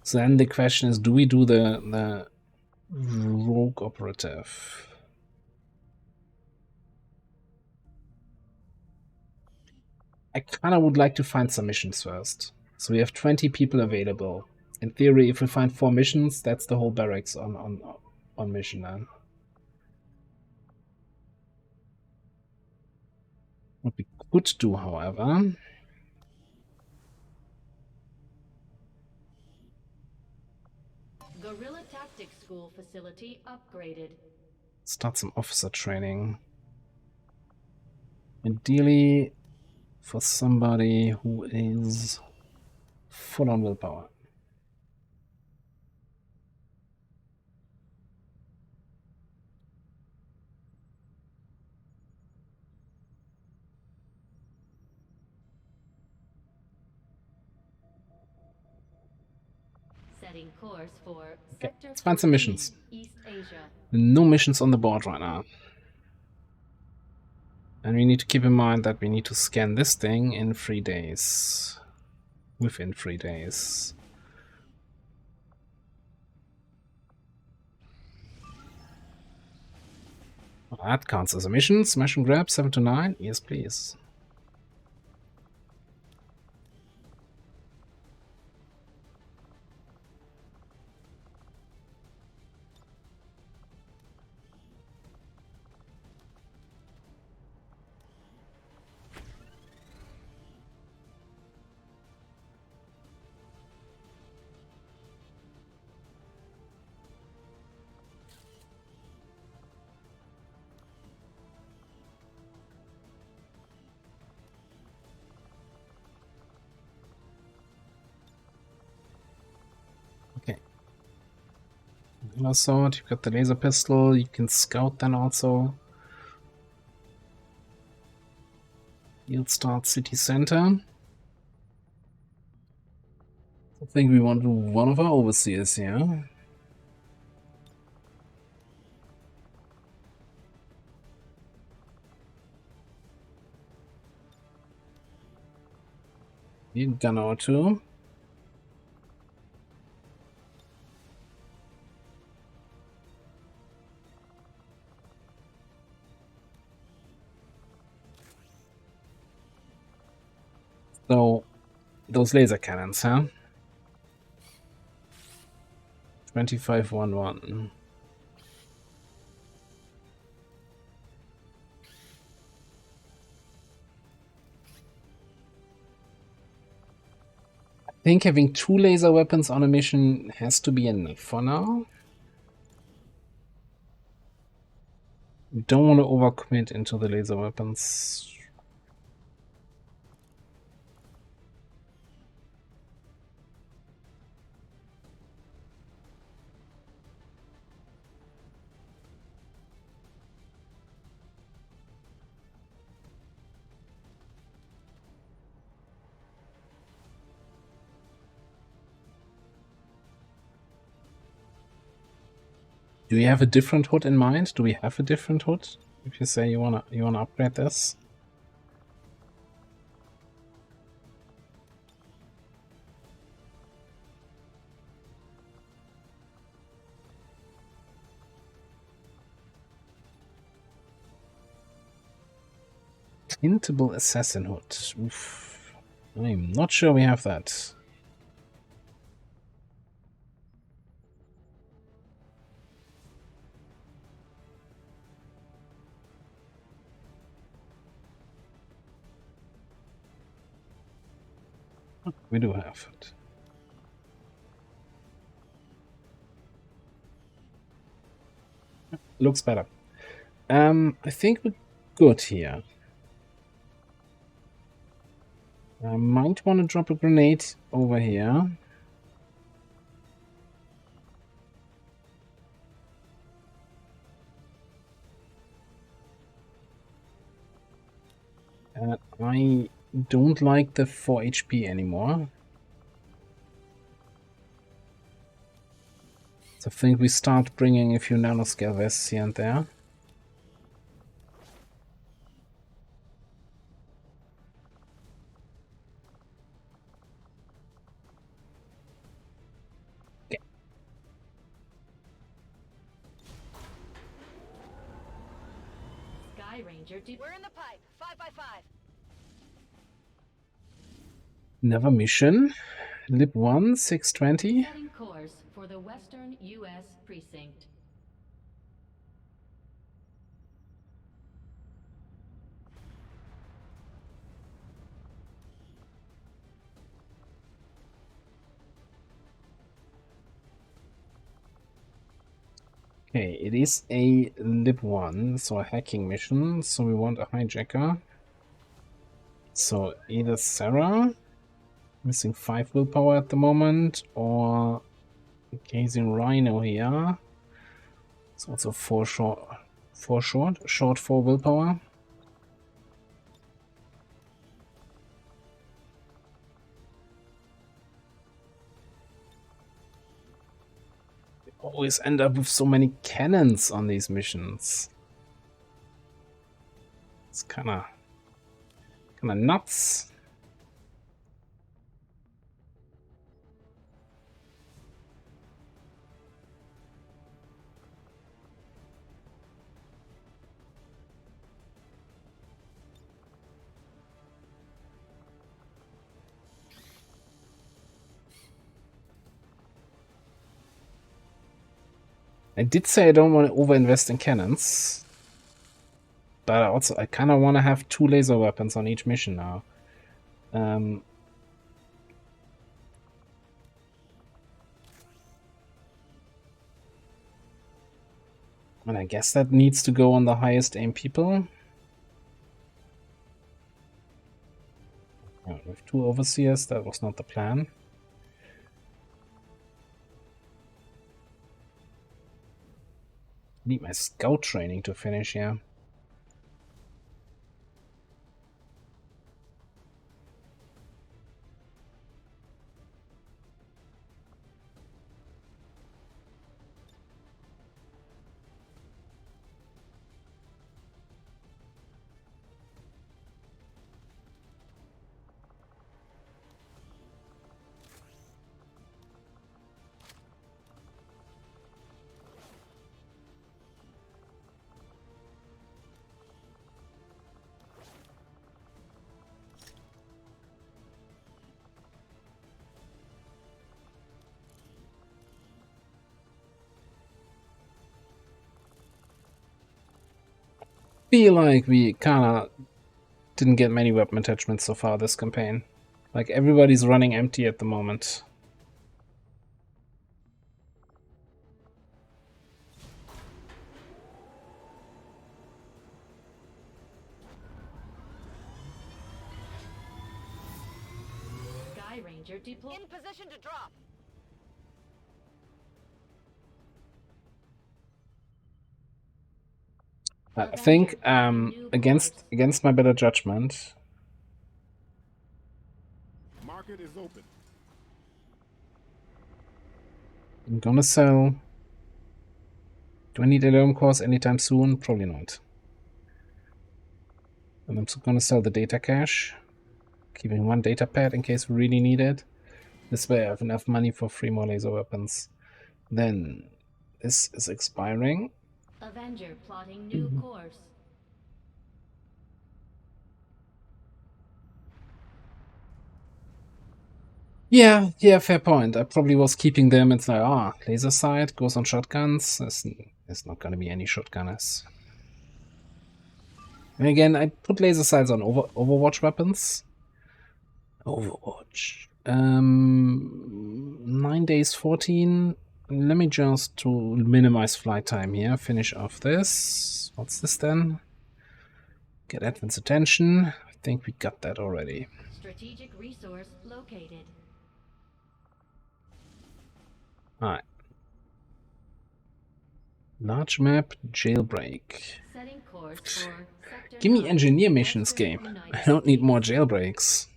So then the question is, do we do the rogue operative? I kind of would like to find some missions first. So we have 20 people available. In theory, if we find 4 missions, that's the whole barracks on mission then. What we could do, however, Guerrilla Tactics School facility upgraded. Start some officer training. Ideally for somebody who is Full on willpower. Setting course for Okay, Sector let's find some 14, missions. East Asia. No missions on the board right now. And we need to keep in mind that we need to scan this thing in 3 days. Within 3 days. Well, that counts as a mission. Smash and grab, 7 to 9. Yes, please. Sword, you've got the laser pistol, you can scout then also. Yield start city center. I think we want to one of our overseers here. Need gun or two. So, those laser cannons, huh? 2511. I think having 2 laser weapons on a mission has to be enough for now. We don't want to overcommit into the laser weapons. Do you have a different hood in mind? Do we have a different hood? If you say you wanna upgrade this? Tintable assassin hood. Oof. I'm not sure we have that. We do have it. Looks better. I think we're good here. I might want to drop a grenade over here. I don't like the 4 HP anymore. So I think we start bringing a few nanoscale vests here and there. Okay. Sky Ranger, we're in the pipe. 5x5. Another mission. Lib 1, 620. Setting course for the Western U.S. precinct. Okay, it is a Lib 1, so a hacking mission, so we want a hijacker. So either Sarah, Missing 5 willpower at the moment, or Gazing Rhino here. It's also 4 short. 4 willpower. We always end up with so many cannons on these missions. It's kinda nuts. I did say I don't want to overinvest in cannons, but I kind of want to have 2 laser weapons on each mission now. And I guess that needs to go on the highest aim people. Oh, with 2 overseers, that was not the plan. Need my scout training to finish here. Feel like we kinda didn't get many weapon attachments so far this campaign. Like, everybody's running empty at the moment. Sky Ranger deployed. In position to drop. I think against my better judgment, Market is open. I'm gonna sell. Do I need alarm cores anytime soon? Probably not. And I'm gonna sell the data cache, keeping 1 data pad in case we really need it. This way I have enough money for 3 more laser weapons. Then this is expiring. Avenger plotting new course. Yeah, fair point. I probably was keeping them. It's like, laser sight goes on shotguns. There's not gonna be any shotgunners. And again, I put laser sights on Overwatch weapons. Overwatch. 9 days, 14. Let me just, to minimize flight time here, finish off this. What's this then? Get Advent's attention. I think we got that already. Strategic resource located. Alright. Large map, jailbreak. Setting course for Sector Give me 9, engineer missions, Western game. United I don't need States. more jailbreaks.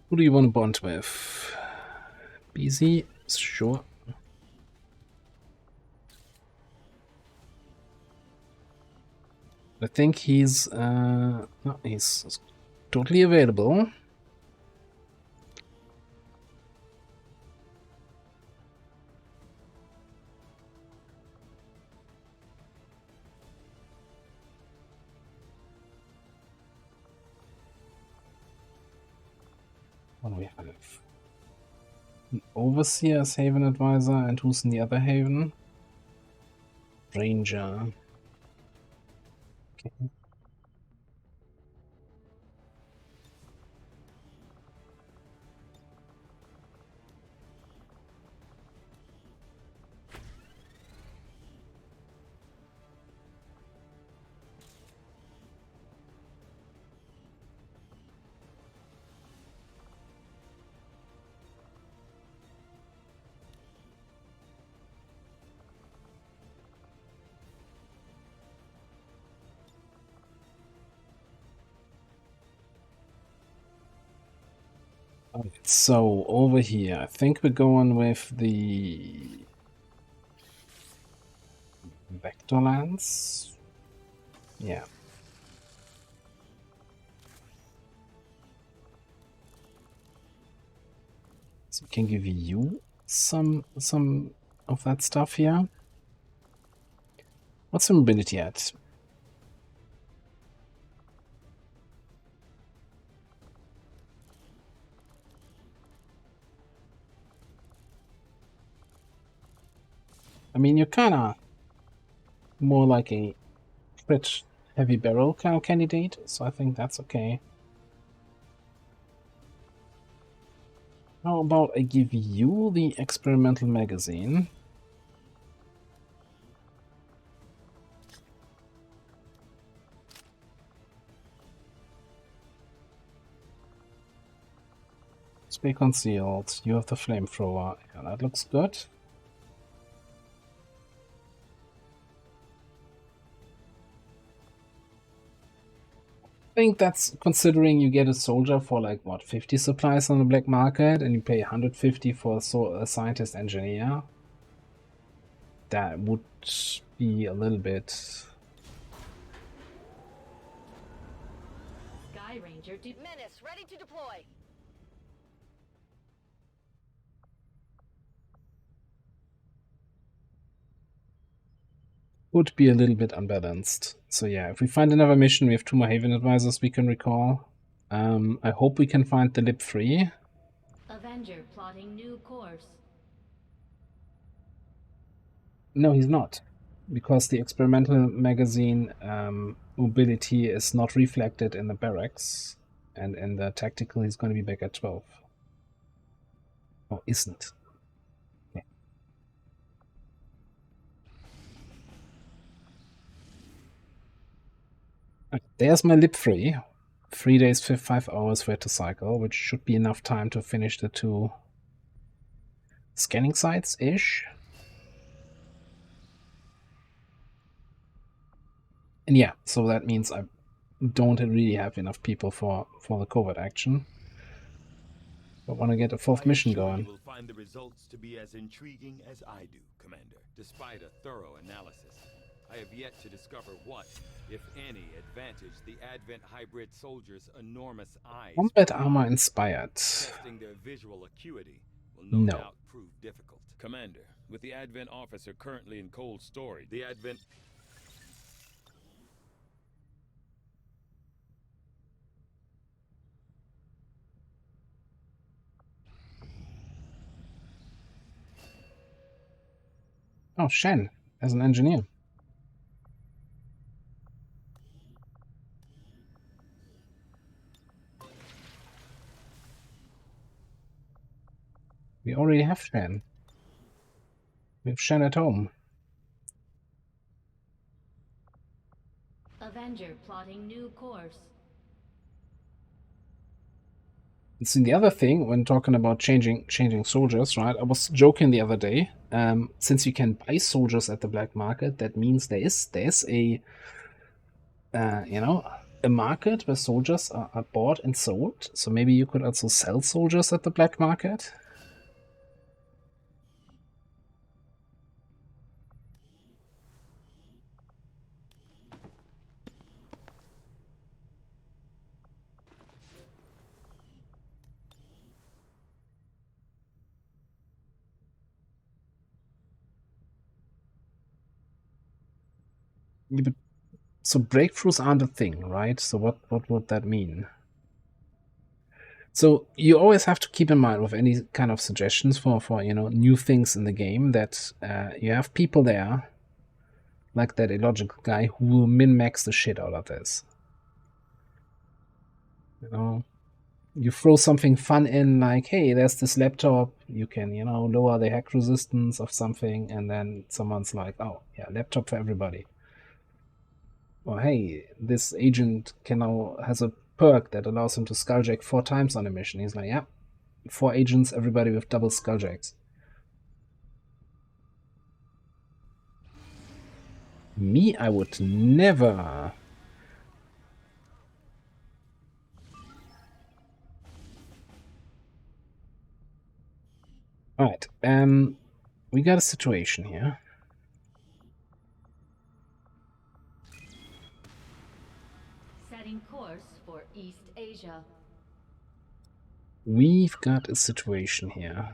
Who do you want to bond with? BZ? Sure. I think he's totally available. What do we have? An overseer as Haven advisor, and who's in the other Haven? Ranger. Okay. Alright, so over here, I think we're going with the vector lance. Yeah. So we can give you some of that stuff here. What's the mobility at? I mean, you're kinda more like a crit heavy barrel kind of candidate, so I think that's okay. How about I give you the experimental magazine? Stay concealed. You have the flamethrower. Yeah, that looks good. I think that's considering you get a soldier for like what, 50 supplies on the black market, and you pay 150 for a scientist engineer. That would be a little bit. Sky Ranger Menace, ready to deploy. Would be a little bit unbalanced. So yeah, if we find another mission, we have 2 more Haven advisors we can recall. I hope we can find the lip free. Avenger plotting new course. No, he's not. Because the experimental magazine mobility is not reflected in the barracks. And in the tactical, he's going to be back at 12. Oh, isn't. Yeah. There's my lip free. 3 days, 5 hours for it to cycle, which should be enough time to finish the 2 scanning sites-ish. And yeah, so that means I don't really have enough people for the covert action. I want to get a 4th mission going. You will find the results to be as intriguing as I do, Commander. Despite a thorough analysis, I have yet to discover what, if any, advantage the Advent hybrid soldiers' enormous eyes. Combat armor inspired. Testing their visual acuity will no doubt prove difficult. Commander, with the Advent officer currently in cold storage, the Advent... Oh, Shen, as an engineer. We already have Shen. We have Shen at home. Avenger plotting new course. It's in the other thing when talking about changing soldiers, right? I was joking the other day. Since you can buy soldiers at the black market, that means there's a a market where soldiers are bought and sold. So maybe you could also sell soldiers at the black market. Yeah, but so breakthroughs aren't a thing, right? So what would that mean? So you always have to keep in mind with any kind of suggestions for new things in the game that you have people there, like that illogical guy, who will min-max the shit out of this. You throw something fun in, like, hey, there's this laptop, you can, lower the hack resistance of something, and then someone's like, oh, yeah, laptop for everybody. Or hey, this agent has a perk that allows him to skulljack 4 times on a mission. He's like, yeah, 4 agents, everybody with double skulljacks. Me, I would never. Alright, we got a situation here. Setting course for East Asia. We've got a situation here.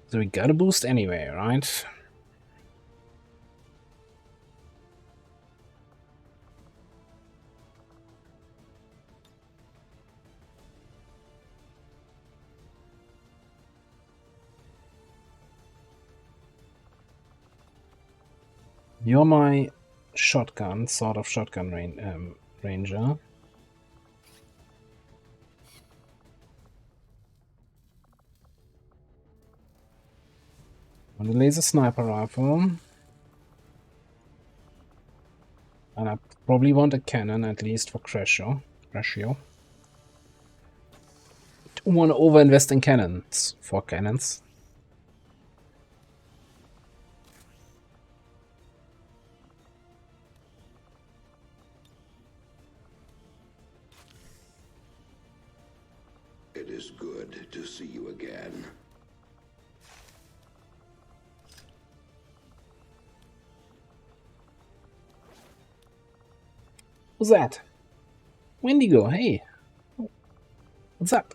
So we got a boost anyway, right? You're my shotgun, sort of shotgun ranger. On the laser sniper rifle. And I probably want a cannon, at least for Crescio. Don't want to overinvest in cannons. 4 cannons. It is good to see you again. Who's that? Wendigo, hey. What's up?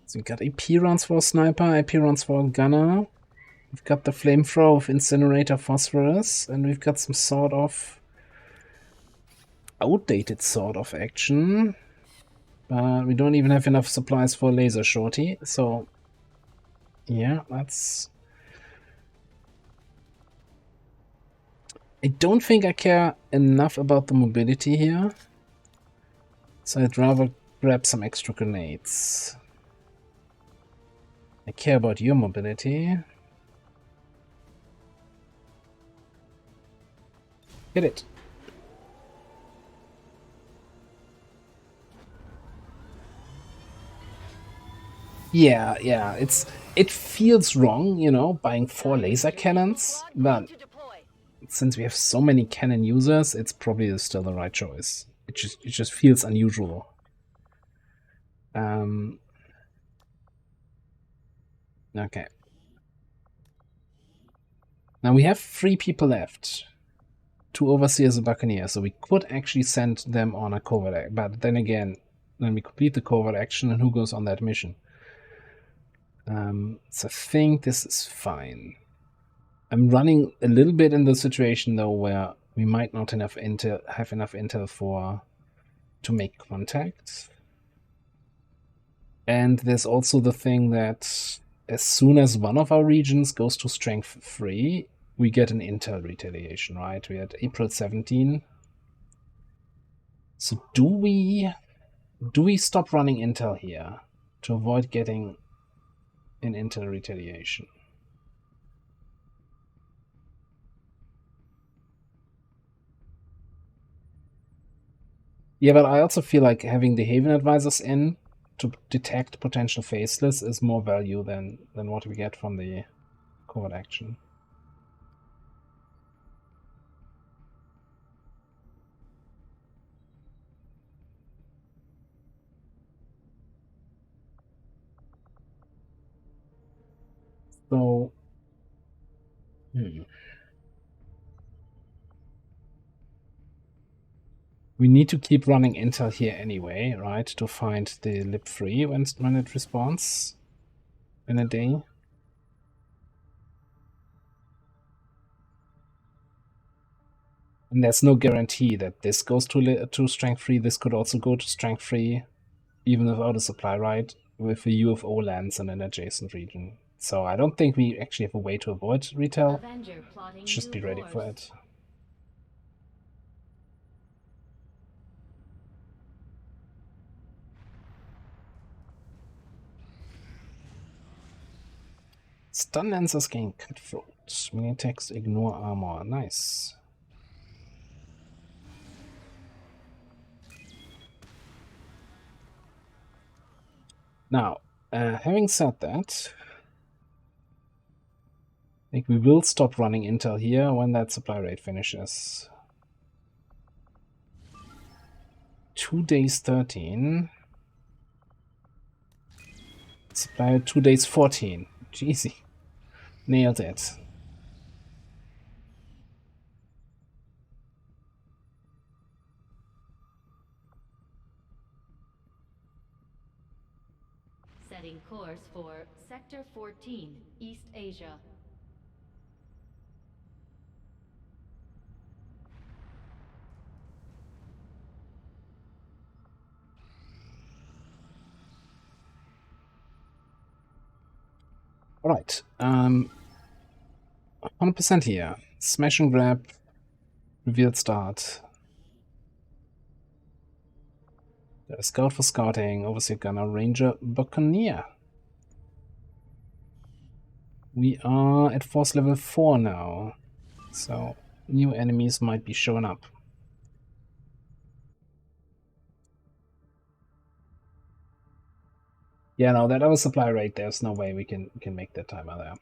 So we got AP rounds for a sniper, AP rounds for a gunner. We've got the flamethrower with incinerator phosphorus, and we've got some sort of outdated sort of action. But we don't even have enough supplies for a laser shorty, so yeah, that's... I don't think I care enough about the mobility here, so I'd rather grab some extra grenades. I care about your mobility. Hit it. Yeah, it feels wrong, you know, buying 4 laser cannons, but since we have so many cannon users, it's probably still the right choice. It just feels unusual. Okay. Now we have 3 people left. 2 overseers and buccaneers, so we could actually send them on a covert action. But then again, when we complete the covert action, and who goes on that mission? So I think this is fine. I'm running a little bit in the situation though where we might not have enough intel to make contact. And there's also the thing that as soon as one of our regions goes to strength 3, we get an intel retaliation, right? We had April 17. So do we stop running intel here to avoid getting an intel retaliation? Yeah, but I also feel like having the Haven advisors in to detect potential faceless is more value than what we get from the covert action. So, we need to keep running intel here anyway, right? To find the lib3 when it responds in a day. And there's no guarantee that this goes to strength 3. This could also go to strength 3, even without a supply, right? With a UFO lands in an adjacent region. So I don't think we actually have a way to avoid retail. Just be ready for it. Stun Lancers gain cutthroat. Melee attacks ignore armor. Nice. Now, having said that, I think we will stop running intel here when that supply rate finishes. 2 days 13. Supply 2 days 14. Jeezy. Nailed it. Setting course for Sector 14, East Asia. Alright. 100% here. Smash and grab. Reveal start. Scout for scouting. Overseer gunner. Ranger buccaneer. We are at force level 4 now. So new enemies might be showing up. Yeah, no, that other supply rate, there's no way we can make that timer there.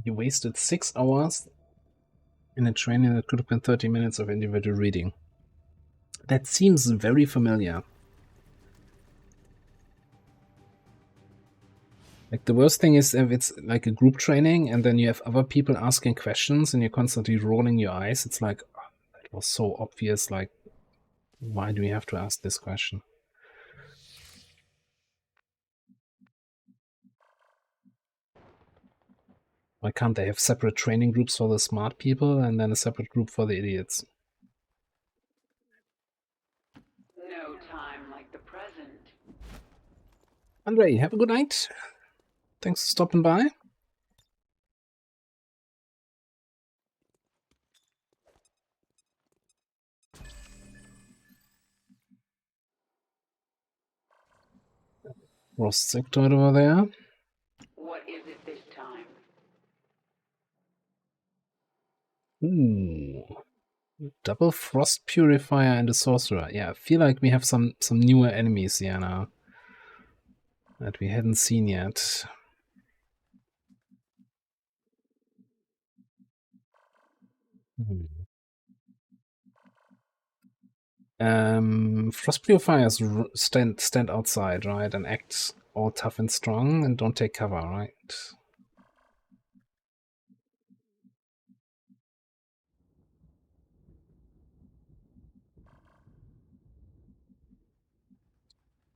You wasted 6 hours in a training that could have been 30 minutes of individual reading. That seems very familiar. Like, the worst thing is if it's like a group training and then you have other people asking questions and you're constantly rolling your eyes. It's like, oh, that was so obvious. Like, why do we have to ask this question? Why can't they have separate training groups for the smart people and then a separate group for the idiots? No time like the present. Andre, have a good night. Thanks for stopping by. Frost sector over there. What is it this time? Ooh. Double Frost Purifier and a Sorcerer. Yeah, I feel like we have some newer enemies here now that we hadn't seen yet. Frost Purifiers stand outside, right, and act all tough and strong and don't take cover, right?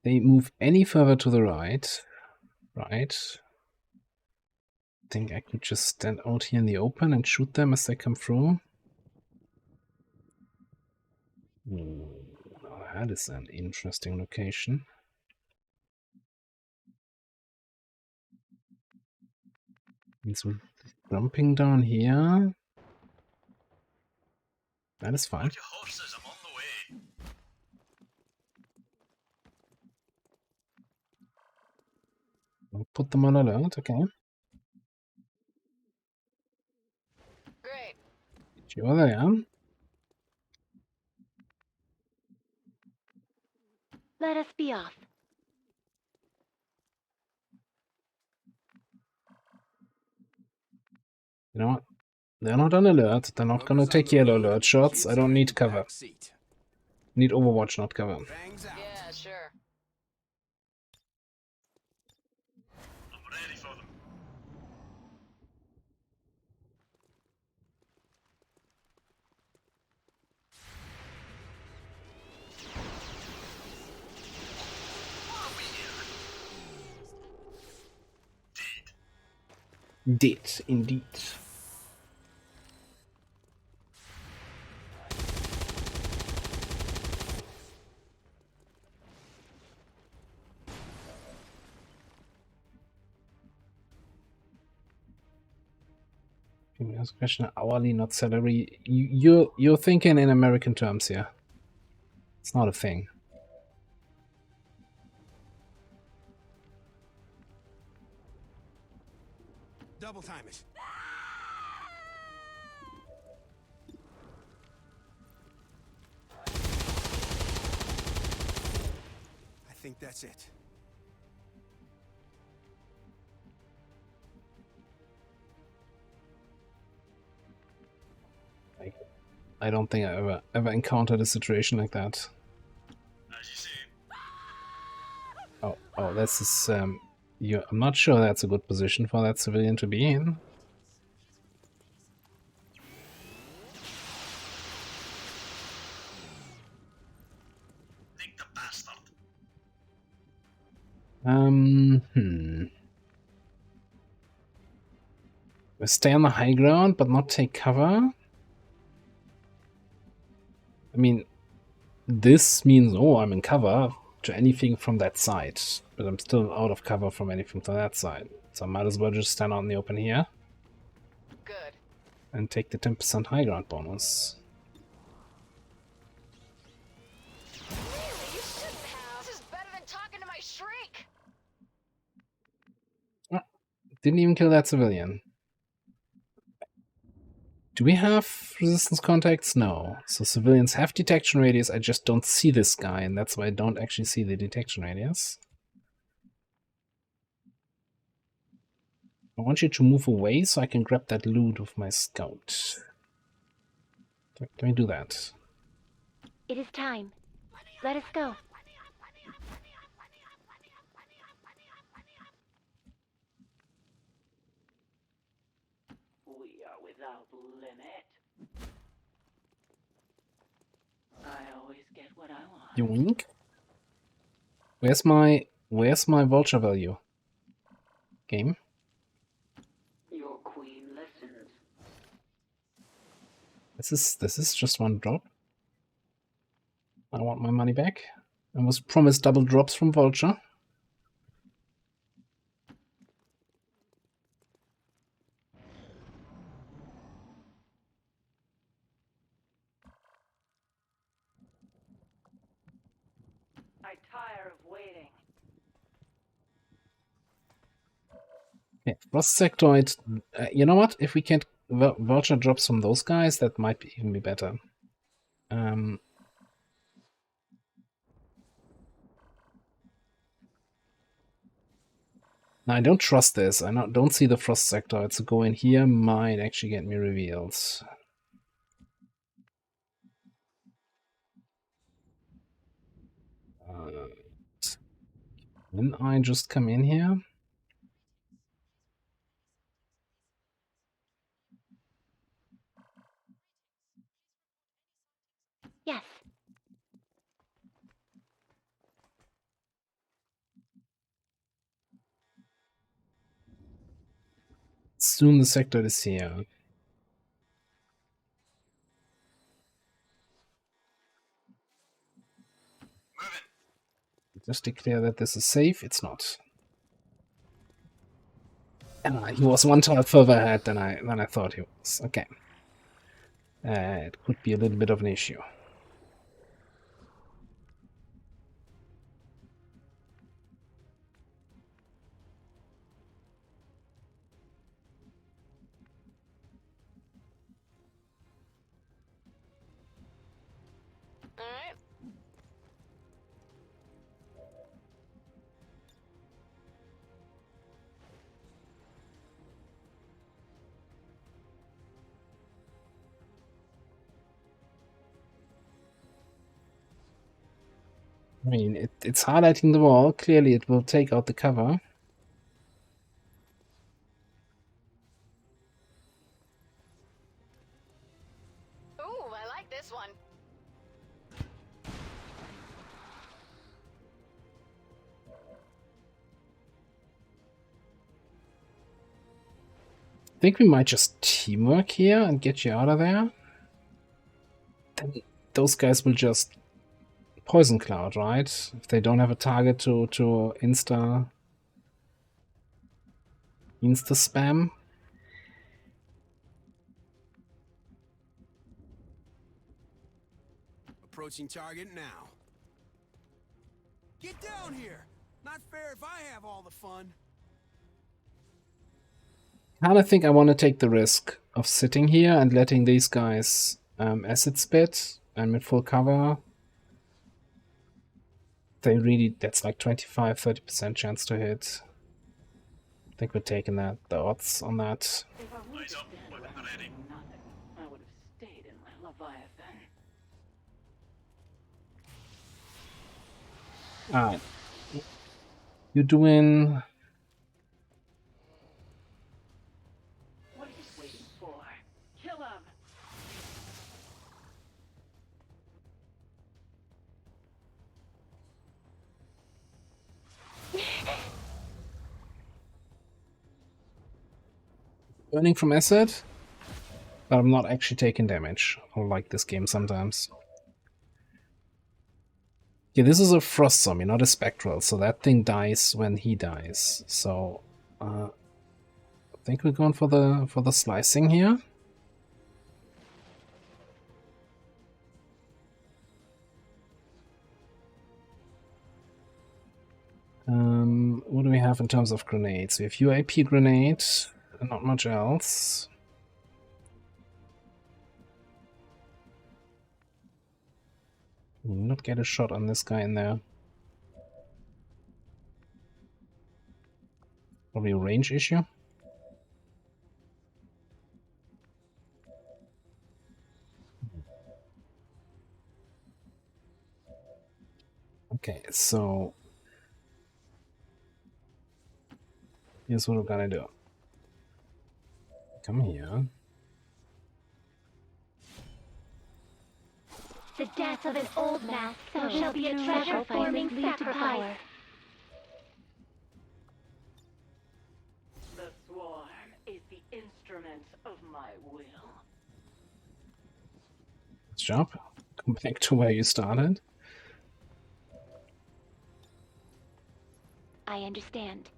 They move any further to the right, right? I think I could just stand out here in the open and shoot them as they come through. Ooh, that is an interesting location. He's jumping down here. That is fine. I'll put them on alert, okay. Great. You're there. Let us be off. You know what? They're not on alert. They're not gonna take yellow alert shots. I don't need cover. Need Overwatch, not cover. Yeah, sure. I'm ready for them. Dead, indeed. Ask question hourly, not salary. You're thinking in American terms here. It's not a thing. Double time it. I think that's it. I don't think I ever encountered a situation like that. Oh, this is I'm not sure that's a good position for that civilian to be in. We stay on the high ground, but not take cover. I mean, this means, oh, I'm in cover to anything from that side, but I'm still out of cover from anything from that side. So I might as well just stand out in the open here. Good. And take the 10% high ground bonus. Really? You shouldn't have. This is better than talking to my shrink. Didn't even kill that civilian. Do we have resistance contacts? No. So civilians have detection radius. I just don't see this guy, and that's why I don't actually see the detection radius. I want you to move away so I can grab that loot with my scout. Can we do that? It is time. Let us go. We are without limit. I always get what I want. Yoink. Where's my vulture value? Game? Your queen listens. This is just one drop. I want my money back. I was promised double drops from Vulture. I tire of waiting. Okay, Frost Sectoid. You know what? If we can Vulture drops from those guys, that might even be better. I don't trust this. I don't see the Frost Sectoid, so go in here might actually get me reveals. Then I just come in here. Yes. Soon the sector is here. Just declare that this is safe. It's not. He was one tile further ahead than I thought he was. Okay. It could be a little bit of an issue. Alright. I mean, it's highlighting the wall. Clearly, it will take out the cover. Ooh, I like this one. I think we might just teamwork here and get you out of there. Then those guys will just Poison Cloud, right? If they don't have a target to insta spam. Approaching target now. Get down here! Not fair if I have all the fun. I think I want to take the risk of sitting here and letting these guys acid spit. I'm in full cover. That's like 25-30% chance to hit. I think we're taking that, the odds on that. If I would have ready. Nothing, I would have stayed in my Leviathan. Alright. You're doing... What are you waiting for? Kill him! Burning from acid, but I'm not actually taking damage. I like this game sometimes. Yeah, this is a frost zombie, not a spectral, so that thing dies when he dies. So I think we're going for the slicing here. What do we have in terms of grenades? We have UAP grenade, and not much else. Not get a shot on this guy in there. Probably a range issue. Okay, so here's what we're gonna do. Come here. The death of an old mask, so shall be a treasure-forming sacrifice. The swarm is the instrument of my will. Let's jump. Go back to where you started. I understand.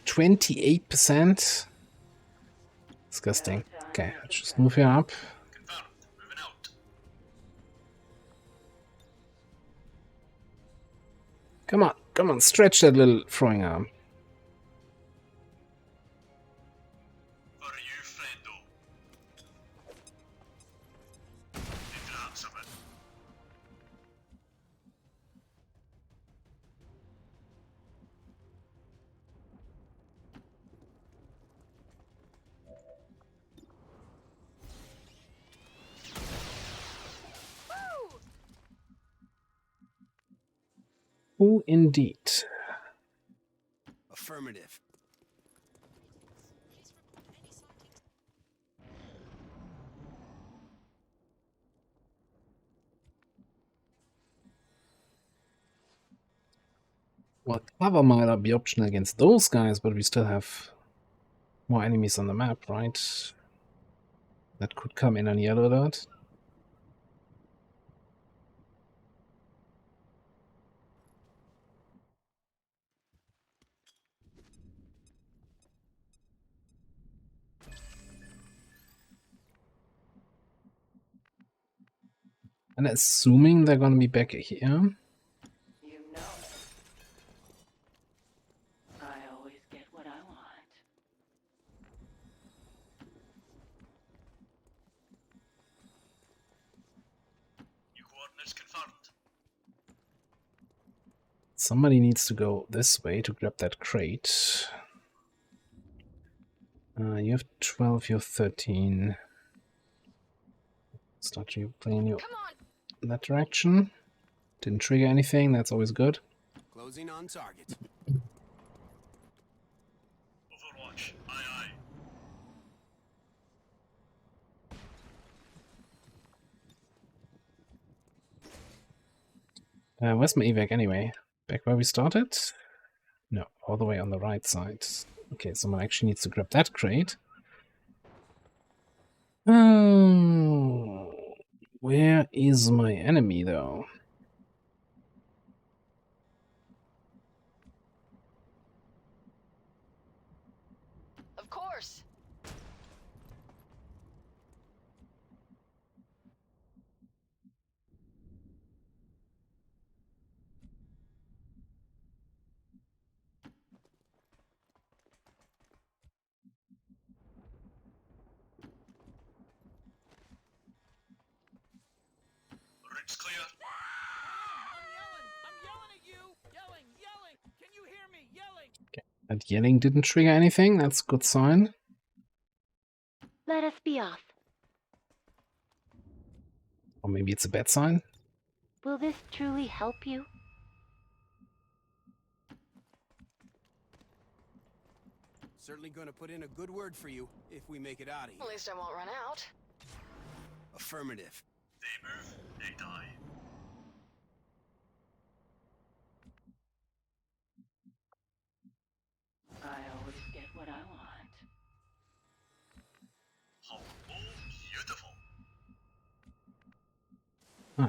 %28%. Disgusting. Okay, let's just move here up. Come on, stretch that little throwing arm. Oh, indeed. Affirmative. Well, cover might not be optional against those guys, but we still have more enemies on the map, right? That could come in on yellow alert. And assuming they're gonna be back here. You know, I always get what I want. New coordinates confirmed. Somebody needs to go this way to grab that crate. You have 12, you have 13. Start you playing you in that direction. Didn't trigger anything, that's always good. Closing on target. Overwatch, aye. Where's my evac anyway? Back where we started? No, all the way on the right side. Okay, someone actually needs to grab that crate. Where is my enemy, though? Of course. Ridge clear. I'm yelling at you! Yelling! Can you hear me? Yelling! That yelling didn't trigger anything. That's a good sign. Let us be off. Or maybe it's a bad sign. Will this truly help you? Certainly gonna put in a good word for you if we make it out of here. At least I won't run out. Affirmative. They move, they die. I always get what I want. How beautiful.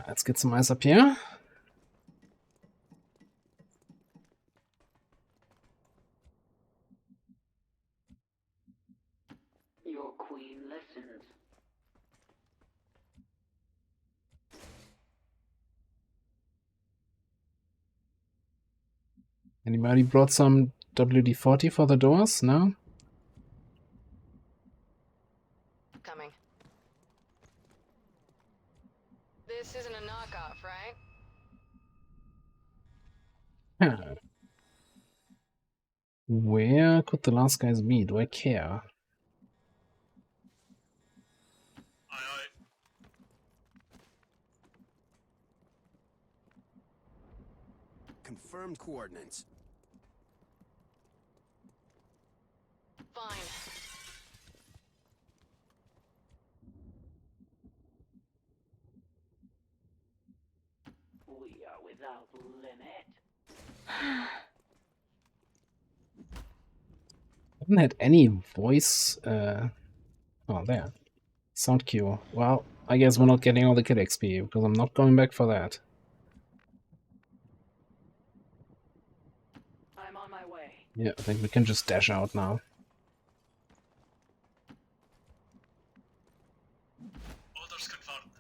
Let's get some eyes up here. Your queen listens. Anybody brought some WD-40 for the doors? No? Coming. This isn't a knockoff, right? Huh. Where could the last guys be? Do I care? Confirmed coordinates. Fine. We are without limit. Haven't had any voice. Oh, there. Sound cue. Well, I guess we're not getting all the kid XP because I'm not going back for that. I'm on my way. Yeah, I think we can just dash out now. Orders confirmed.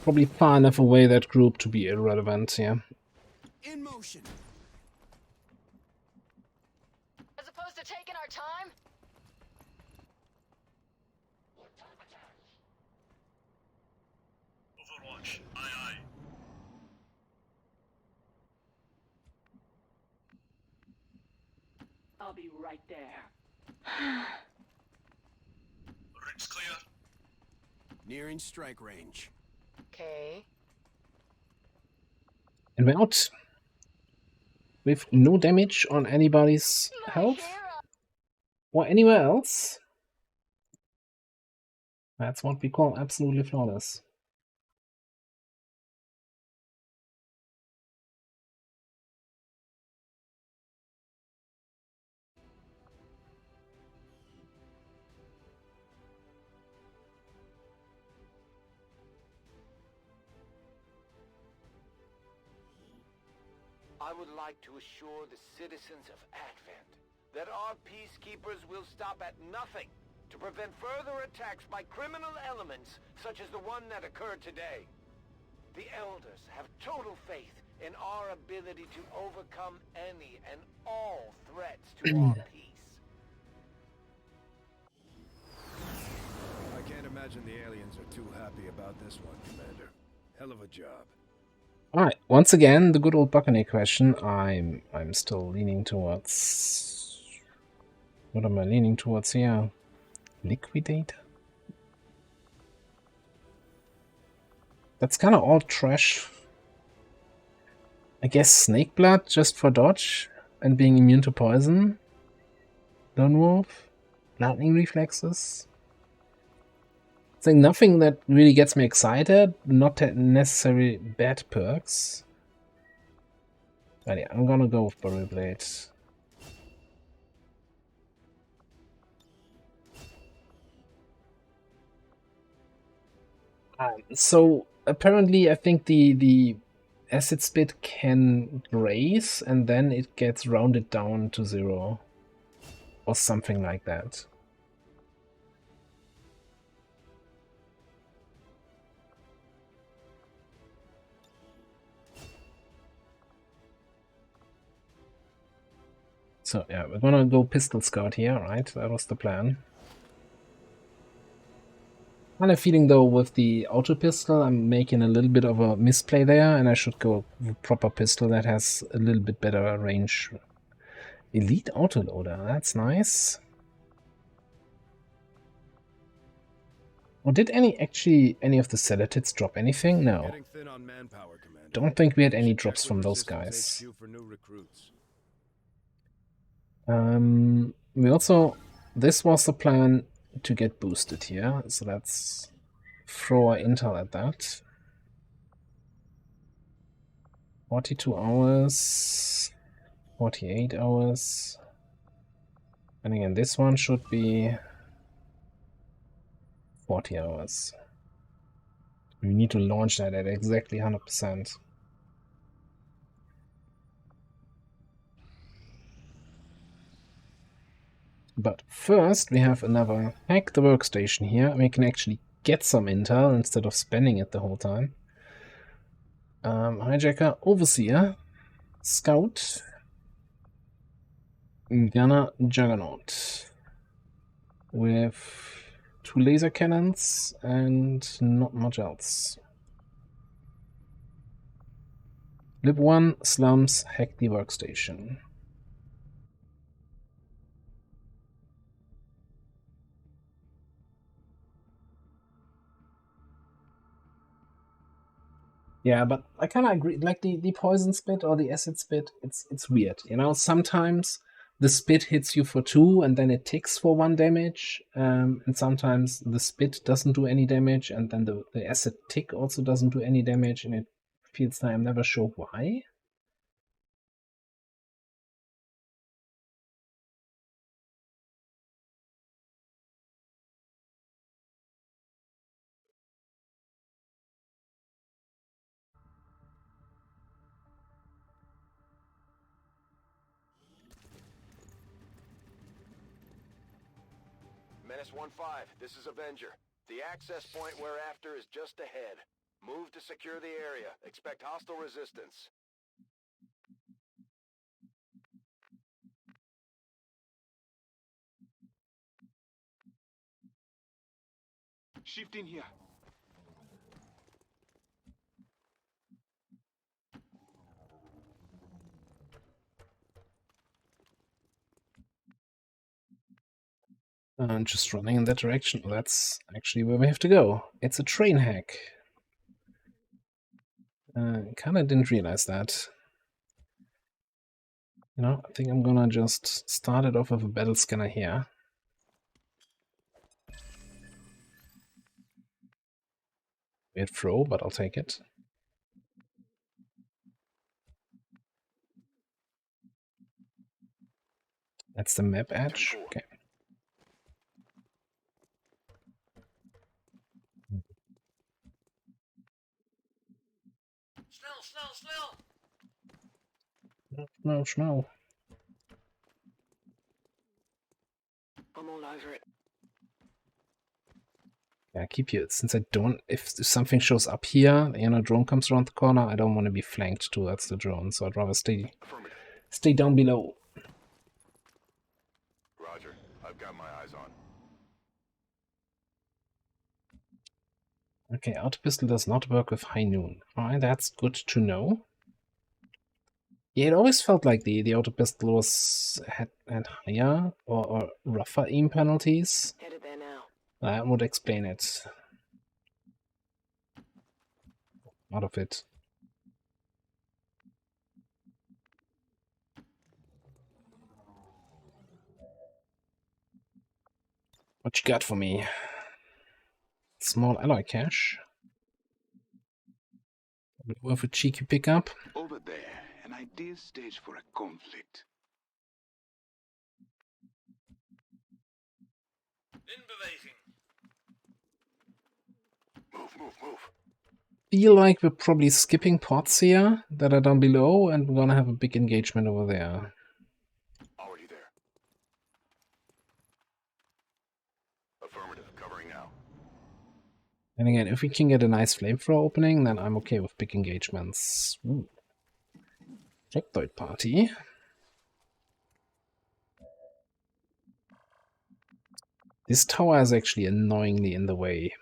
Probably far enough away that group to be irrelevant, yeah. In motion. As opposed to taking our time? Overwatch. Aye. I'll be right there. Ridge clear. Nearing strike range. Okay. And we're out. With no damage on anybody's health. Or anywhere else. That's what we call absolutely flawless. I would like to assure the citizens of Advent that our peacekeepers will stop at nothing to prevent further attacks by criminal elements such as the one that occurred today. The Elders have total faith in our ability to overcome any and all threats to our peace. I can't imagine the aliens are too happy about this one, Commander. Hell of a job. Alright, once again, the good old Buccaneer question. I'm still leaning towards... What am I leaning towards here? Liquidate? That's kind of all trash. I guess Snake Blood just for dodge and being immune to poison. Lone Wolf? Lightning Reflexes? It's like nothing that really gets me excited, not necessarily bad perks. But yeah, I'm gonna go with Barrel Blade. So apparently, I think the acid spit can graze, and then it gets rounded down to 0, or something like that. So yeah, we're gonna go pistol scout here, right? That was the plan. I'm feeling though with the auto pistol I'm making a little bit of a misplay there, and I should go with a proper pistol that has a little bit better range. Elite autoloader, that's nice. Or did any of the Seletids drop anything? No. Don't think we had any drops from those guys. We also, this was the plan to get boosted here, so let's throw our intel at that. 42 hours, 48 hours, and again this one should be 40 hours. We need to launch that at exactly 100%. But first we have another hack the workstation here. We can actually get some intel instead of spending it the whole time. Hijacker, Overseer, Scout, Gunner, Juggernaut. With 2 laser cannons and not much else. Lib 1, slums, hack the workstation. Yeah, but I kind of agree. Like the poison spit or the acid spit, it's weird. You know, sometimes the spit hits you for 2 and then it ticks for 1 damage, and sometimes the spit doesn't do any damage, and then the acid tick also doesn't do any damage, and it feels like I'm never sure why. Menace 1-5, this is Avenger. The access point we're after is just ahead. Move to secure the area. Expect hostile resistance. Shift in here. Just running in that direction. That's actually where we have to go. It's a train hack. Kinda didn't realize that. You know, I think I'm gonna just start it off with a battle scanner here. Weird throw, but I'll take it. That's the map edge. Okay. Snel! No. I'm all over it. Yeah, keep you. Since I don't, if something shows up here, you know, drone comes around the corner, I don't want to be flanked towards the drone, so I'd rather stay down below. Roger. I've got my eyes on. Okay, auto pistol does not work with high noon. Alright, that's good to know. Yeah, it always felt like the auto pistol had higher or rougher aim penalties. Headed there now. That would explain it. Out of it. What you got for me? Small alloy cache. Worth a cheeky pickup. Over there, an ideal stage for a conflict. In beweging. Feel like we're probably skipping pods here that are down below, and we're gonna have a big engagement over there. Already there. Affirmative. Covering now. And again, if we can get a nice flamethrower opening, then I'm okay with big engagements. Ooh. Factoid party. This tower is actually annoyingly in the way.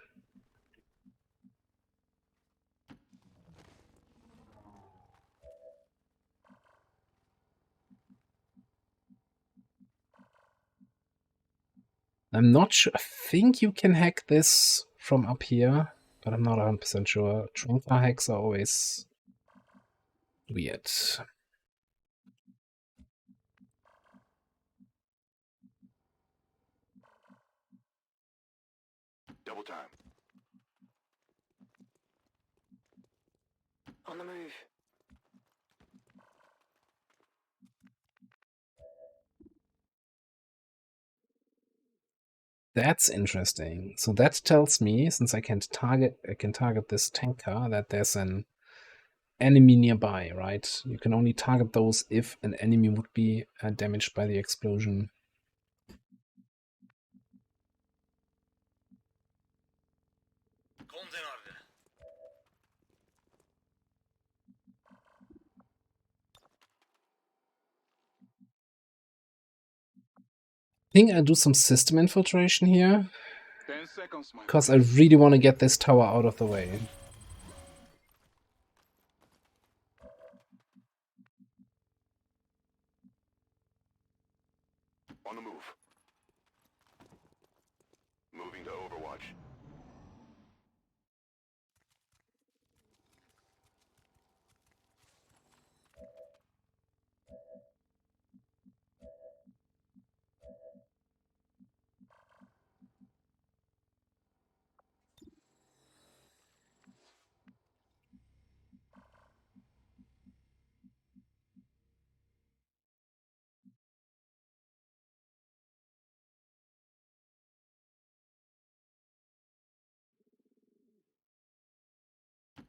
I'm not sure. I think you can hack this from up here, but I'm not 100% sure. Train car hacks are always weird. Double time. On the move. That's interesting. So that tells me, since I can target this tank car, that there's an enemy nearby, right? You can only target those if an enemy would be damaged by the explosion. I think I'll do some system infiltration here, 10 seconds, my because I really want to get this tower out of the way. On the move. Moving to Overwatch.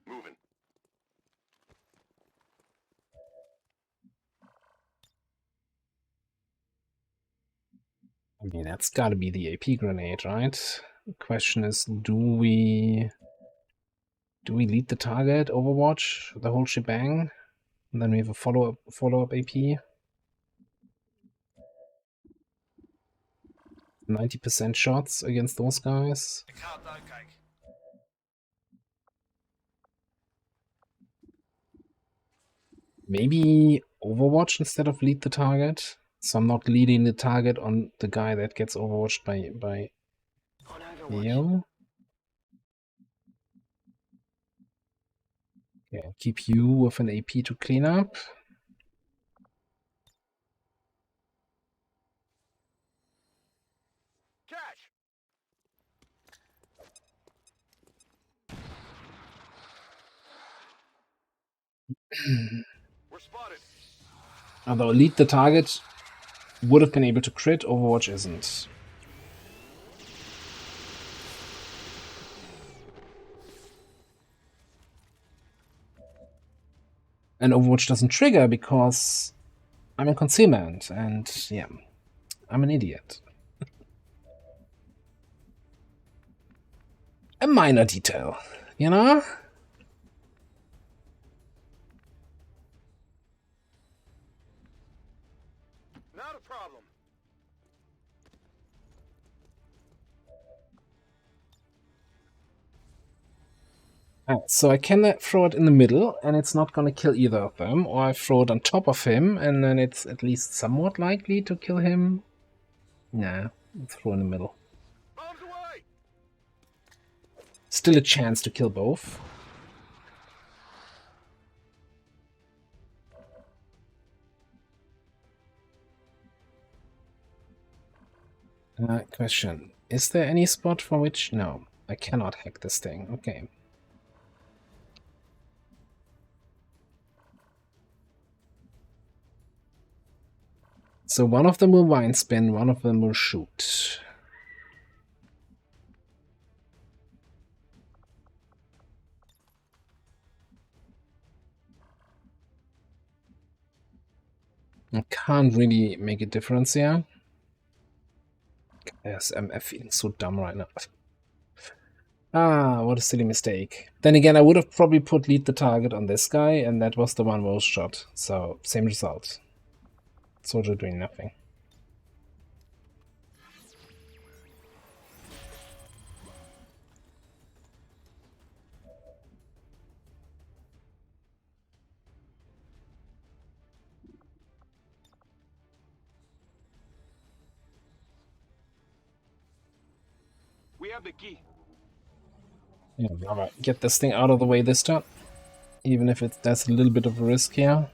Moving. I mean, that's got to be the AP grenade, right? The question is, do we lead the target, Overwatch, the whole shebang, and then we have a follow-up AP? 90% shots against those guys. Maybe Overwatch instead of lead the target. So I'm not leading the target on the guy that gets overwatched by you. Yeah, keep you with an AP to clean up. We're spotted. Although lead the target would have been able to crit, Overwatch isn't. And Overwatch doesn't trigger because I'm in concealment, and yeah, I'm an idiot. A minor detail, you know? Not a problem. So I can throw it in the middle, and it's not going to kill either of them, or I throw it on top of him, and then it's at least somewhat likely to kill him. Nah, let's throw in the middle. Bombs away. Still a chance to kill both. Question. Is there any spot for which... No, I cannot hack this thing. Okay. So one of them will vine spin, one of them will shoot. I can't really make a difference here. Yes, I'm feeling so dumb right now. Ah, what a silly mistake. Then again, I would have probably put lead the target on this guy, and that was the one was shot. So, same result. Soldier doing nothing. We have the key. Yeah, I'll get this thing out of the way this turn. Even if there's a little bit of a risk here.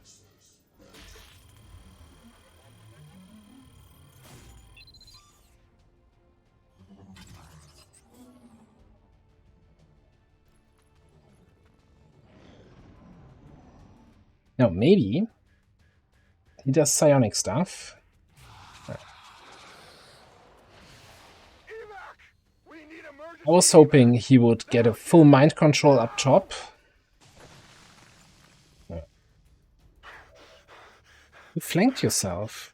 Now, maybe he does psionic stuff. I was hoping he would get a full mind control up top. You flanked yourself.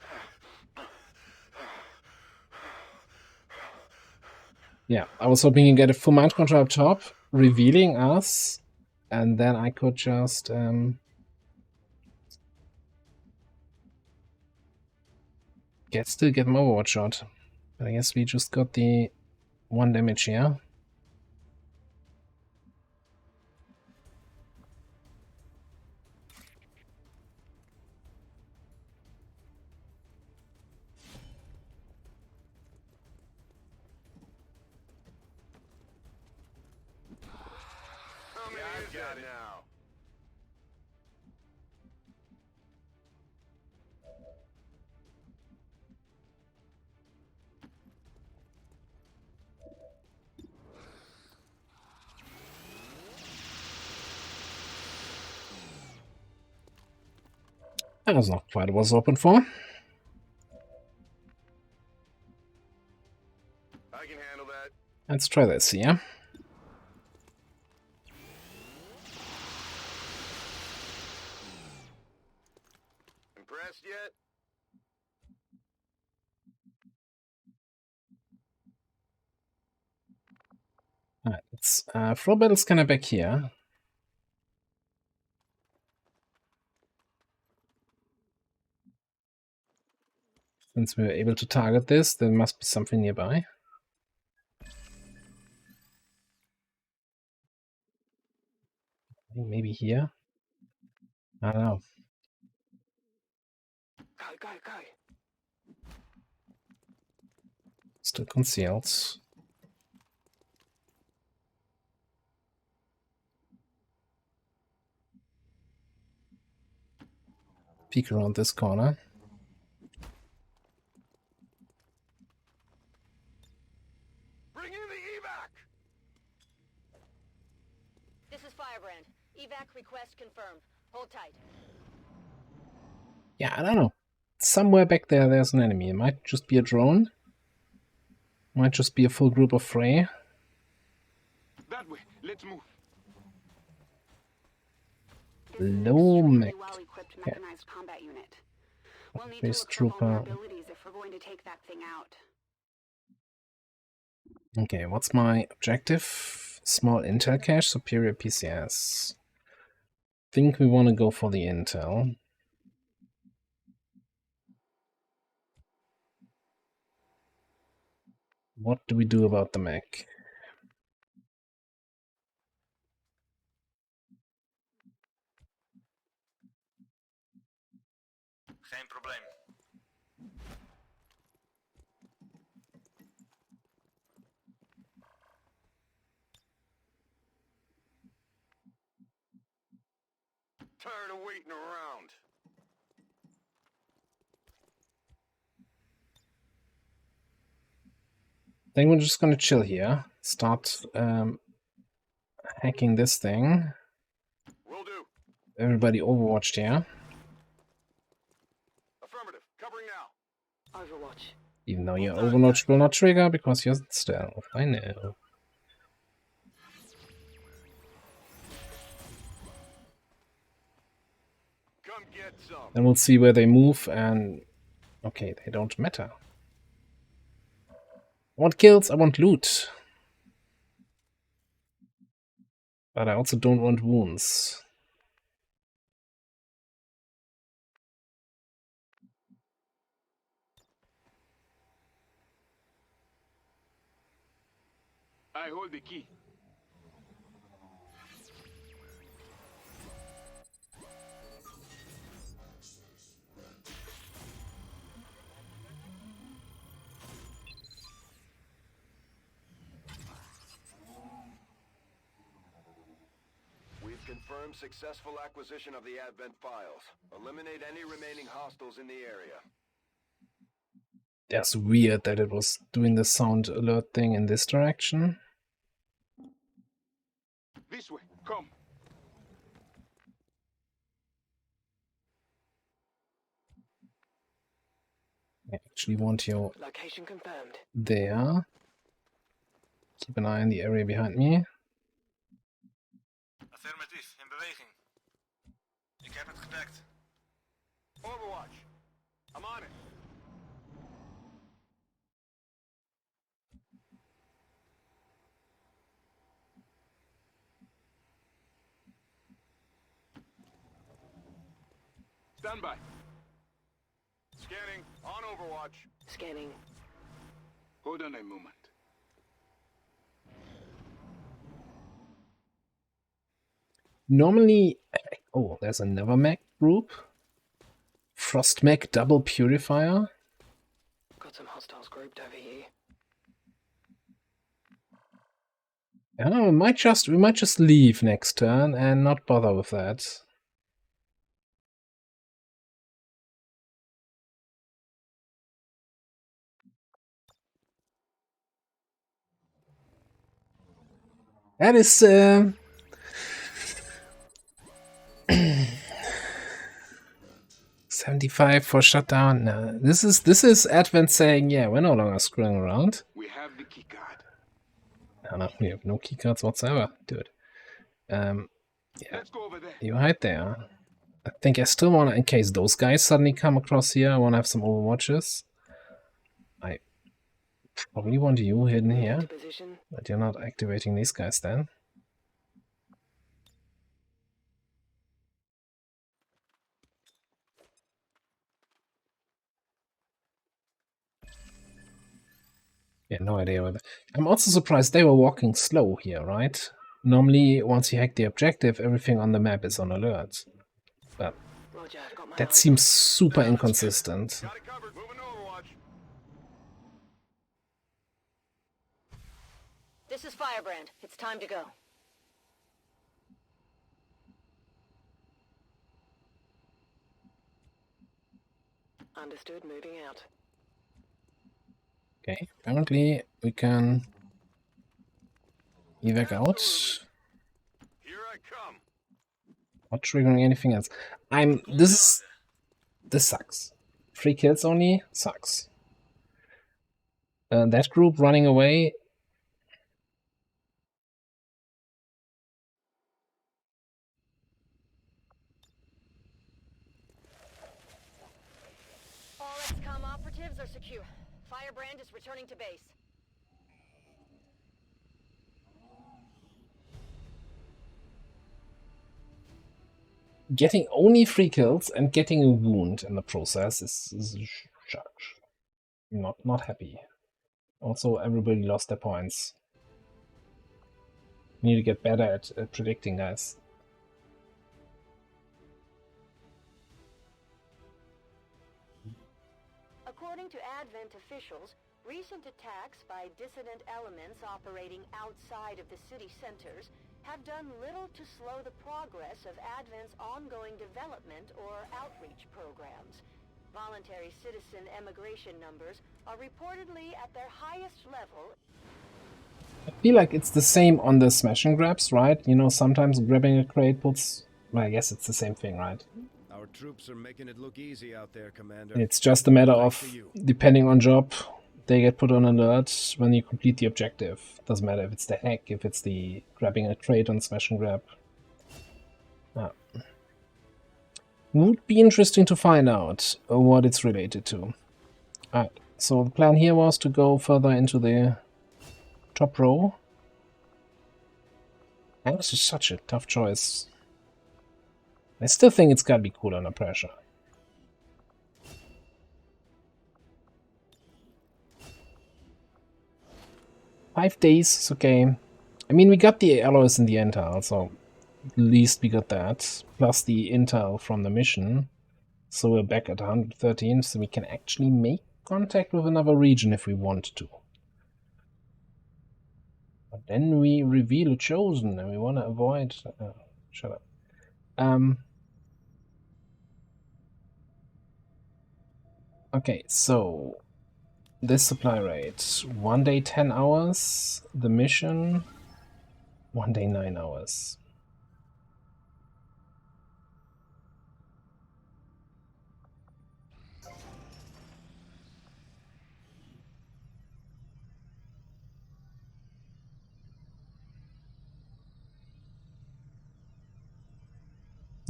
Yeah, I was hoping you get a full mind control up top, revealing us, and then I could just still get an Overwatch shot. But I guess we just got the 1 damage here. I've got it now. That was not quite what I was hoping for. I can handle that. Let's try this, yeah? Impressed yet? Alright, let's throw battle scanner back here. Since we were able to target this, there must be something nearby. Maybe here? I don't know. Guy. Still concealed. Peek around this corner. Bring in the evac! This is Firebrand. Evac request confirmed. Hold tight. Yeah, I don't know. Somewhere back there, there's an enemy. It might just be a drone. Might just be a full group of Frey. That way. Let's move. Low mech. well-equipped mechanized combat unit. We'll need Space to look for trooper. vulnerabilities if we're going to take that thing out. Okay, what's my objective? Small intel cache, superior PCS. Think we want to go for the intel. What do we do about the mech? Geen probleem. Tired of waiting around. I think we're just gonna chill here. Start hacking this thing. Will do. Everybody overwatched here. Affirmative. Covering now. Overwatch. Even though your overwatch will not trigger because you're stealth. I know. Come get some. Then we'll see where they move, and okay, they don't matter. I want kills, I want loot. But I also don't want wounds. I hold the key. We've confirmed successful acquisition of the Advent files. Eliminate any remaining hostiles in the area. That's weird that it was doing the sound alert thing in this direction. This way, come. I actually want you Location confirmed. there. Keep an eye on the area behind me. Affirmative, in beweging. Ik heb het gedekt. Overwatch. I'm on it. Stand by. Scanning. On Overwatch. Scanning. Hold on a moment. Normally, oh, there's another mech group. Frost mech double purifier. Got some hostiles grouped over here. Yeah, we might just leave next turn and not bother with that. That is 75 for shutdown. No, this is Advent saying, yeah, we're no longer screwing around. We have the keycard. No, we have no keycards whatsoever, dude. Yeah, Let's go over there. you hide there. I think I still want to, in case those guys suddenly come across here, I want to have some overwatches. I probably want you hidden here, but you're not activating these guys then. Yeah, no idea whether. I'm also surprised they were walking slow here, right? Normally, once you hack the objective, everything on the map is on alert. But that seems super inconsistent. This is Firebrand. It's time to go. Understood, moving out. Okay, apparently we can evac out. Here I come. Not triggering anything else. This sucks. 3 kills only sucks. That group running away. All XCOM operatives are secure. Firebrand is returning to base. Getting only 3 kills and getting a wound in the process is not happy. Also, everybody lost their points. Need to get better at predicting, guys. According to Advent officials, recent attacks by dissident elements operating outside of the city centers have done little to slow the progress of Advent's ongoing development or outreach programs. Voluntary citizen emigration numbers are reportedly at their highest level. I feel like it's the same on the smash and grabs, right? You know, sometimes grabbing a crate puts... Well, I guess it's the same thing, right? Our troops are making it look easy out there, Commander. It's just a matter of, depending on job, they get put on alert when you complete the objective. Doesn't matter if it's the hack, if it's the grabbing a crate on smash and grab. Would be interesting to find out what it's related to. Alright, so the plan here was to go further into the top row. And this is such a tough choice. I still think it's gotta be cool under pressure. "5 days is okay. I mean, we got the alloys in the intel, so at least we got that. Plus the intel from the mission. So we're back at 113, so we can actually make contact with another region if we want to. But then we reveal a chosen, and we want to avoid... shut up. Okay, so... this supply rate. 1 day 10 hours. The mission... 1 day 9 hours.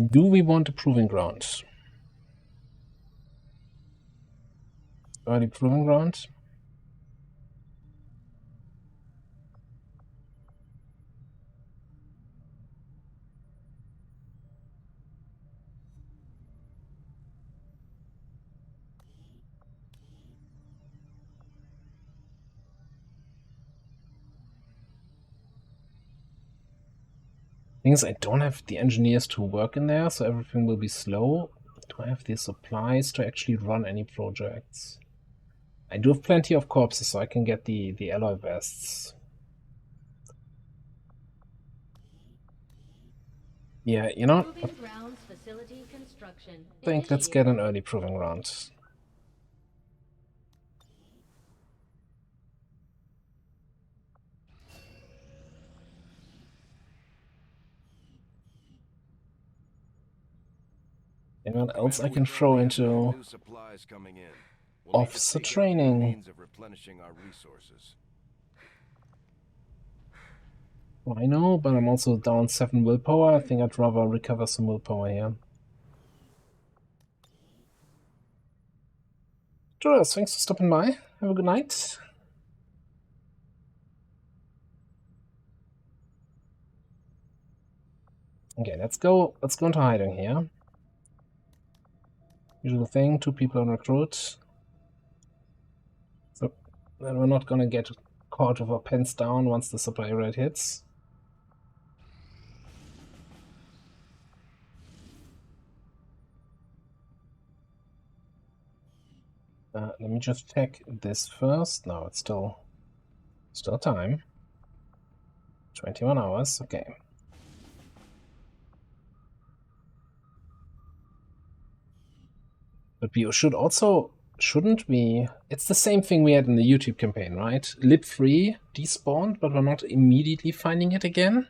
Do we want a proving ground? Early proving ground? Thing is, I don't have the engineers to work in there, so everything will be slow. Do I have the supplies to actually run any projects? I do have plenty of corpses, so I can get the alloy vests. Yeah, you know, I think let's get an early proving ground. Anyone else I can throw into officer training? Well, I know, but I'm also down 7 willpower. I think I'd rather recover some willpower here. Julius, thanks for stopping by. Have a good night. Okay, let's go into hiding here. Usual thing, 2 people on recruit. So then we're not gonna get caught with our pants down once the supply rate hits. Let me just check this first. No, it's still time. 21 hours, okay. But we should also, shouldn't we? It's the same thing we had in the YouTube campaign, right? Lib 3 despawned, but we're not immediately finding it again?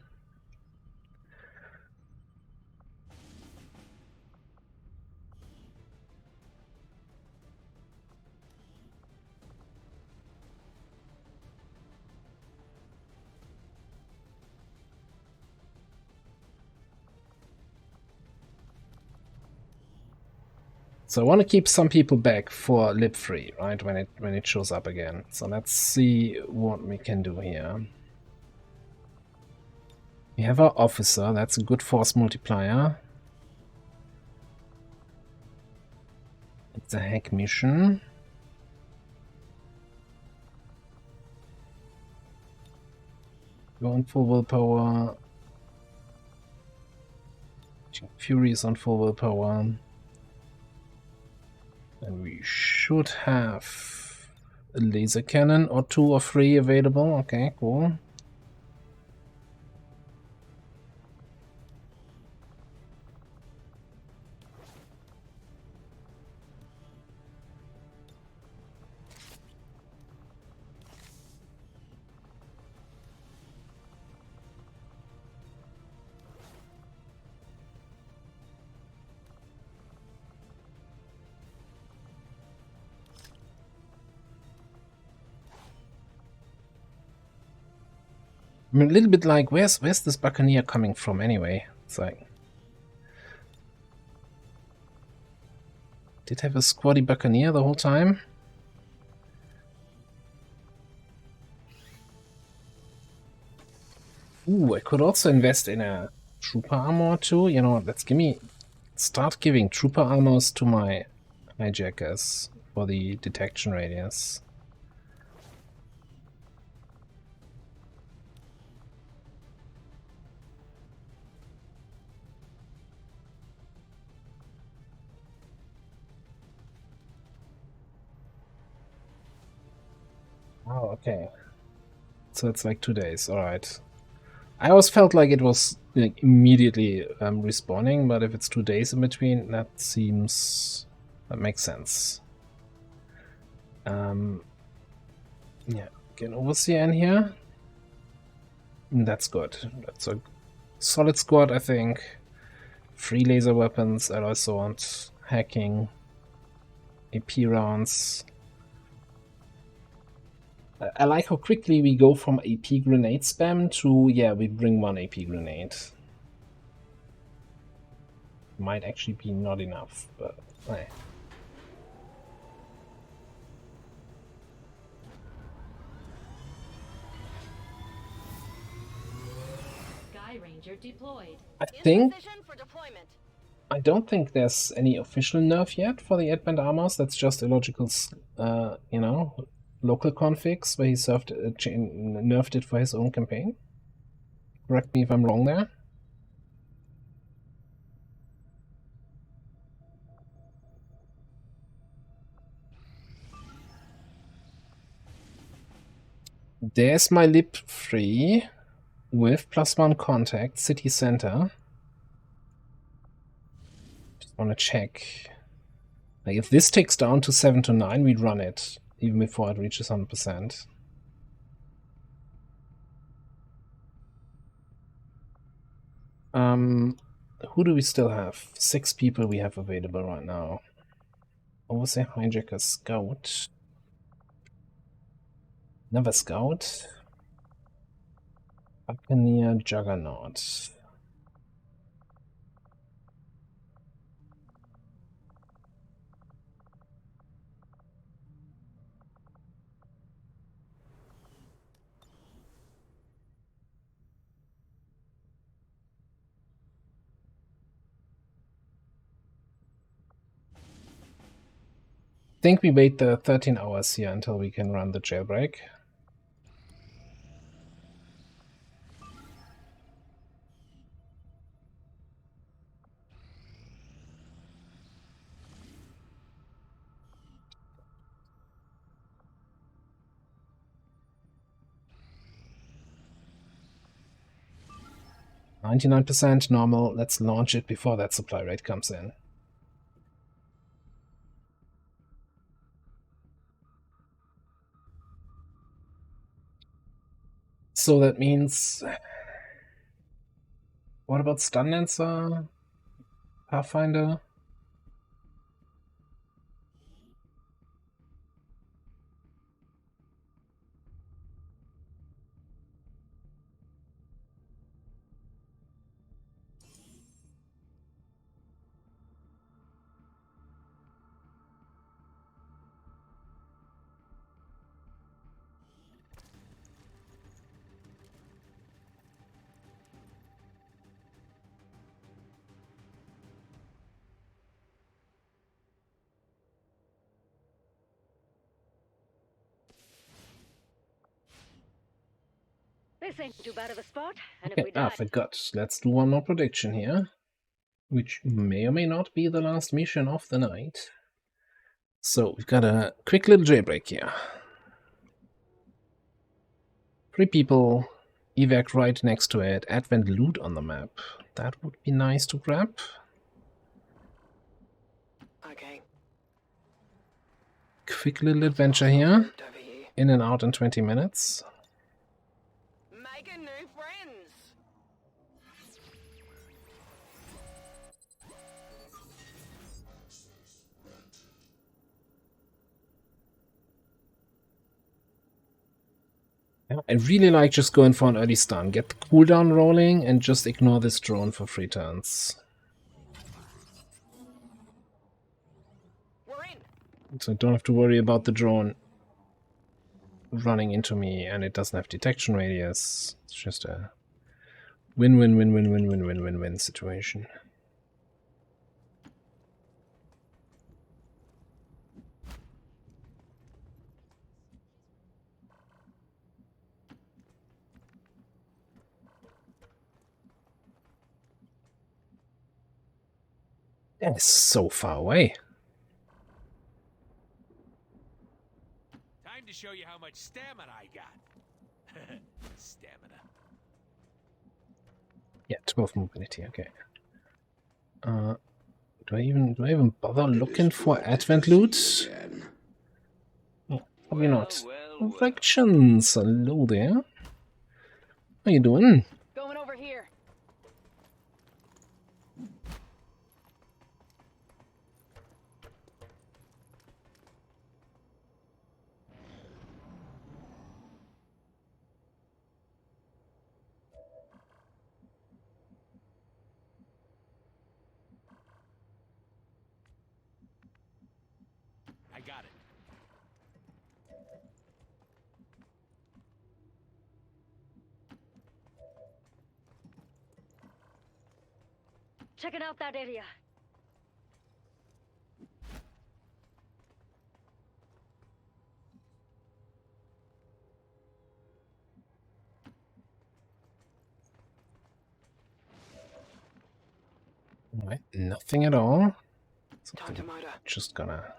So I want to keep some people back for Lib 3, right, when it shows up again. So let's see what we can do here. We have our officer, that's a good force multiplier. It's a hack mission. Go on full willpower. Fury is on full willpower. And we should have a laser cannon or 2 or 3 available. Okay, cool. I'm a little bit like, where's this Buccaneer coming from anyway? It's like... Did have a squatty buccaneer the whole time. Ooh, I could also invest in a trooper armor too. You know what, let's start giving trooper armors to my hijackers for the detection radius. Oh, okay. So it's like 2 days, alright. I always felt like it was like immediately respawning, but if it's 2 days in between, that makes sense. Yeah, get an overseer in here. That's good. That's a solid squad, I think. 3 laser weapons, alloy sword, hacking, AP rounds. I like how quickly we go from AP grenade spam to, yeah, we bring 1 AP grenade. Might actually be not enough, but eh. Sky Ranger deployed. I don't think there's any official nerf yet for the Advent armors. That's just illogical, you know, local configs where he nerfed it for his own campaign. Correct me if I'm wrong there. There's my lib 3 with +1 contact, city center. Just want to check. Like if this ticks down to 7 to 9, we'd run it even before it reaches 100%. Who do we still have? 6 people we have available right now. Overseer, hijacker, scout. Another scout. Buccaneer, juggernaut. I think we wait the 13 hours here until we can run the jailbreak. %, normal. Let's launch it before that supply rate comes in. So that means... What about Stun Lancer? Pathfinder? This ain't too bad of a spot, and Okay, if we die... forgot. Let's do one more prediction here, which may or may not be the last mission of the night. So, we've got a quick little jailbreak here. 3 people, evac right next to it, Advent loot on the map. That would be nice to grab. Okay. Quick little adventure here. In and out in 20 minutes. Making new friends. I really like just going for an early stun. Get the cooldown rolling and just ignore this drone for 3 turns. So I don't have to worry about the drone running into me, and it doesn't have detection radius. It's just a win-win-win-win-win-win-win-win-win situation. That is so far away. Time to show you how much stamina I got. Stamina. Yeah, 12 mobility, okay. Do I even bother looking for advent loot? Oh, probably not. Reflections, hello there. How you doing? Going over here. I got it. Checking out that area. Right, nothing at all. Something just gonna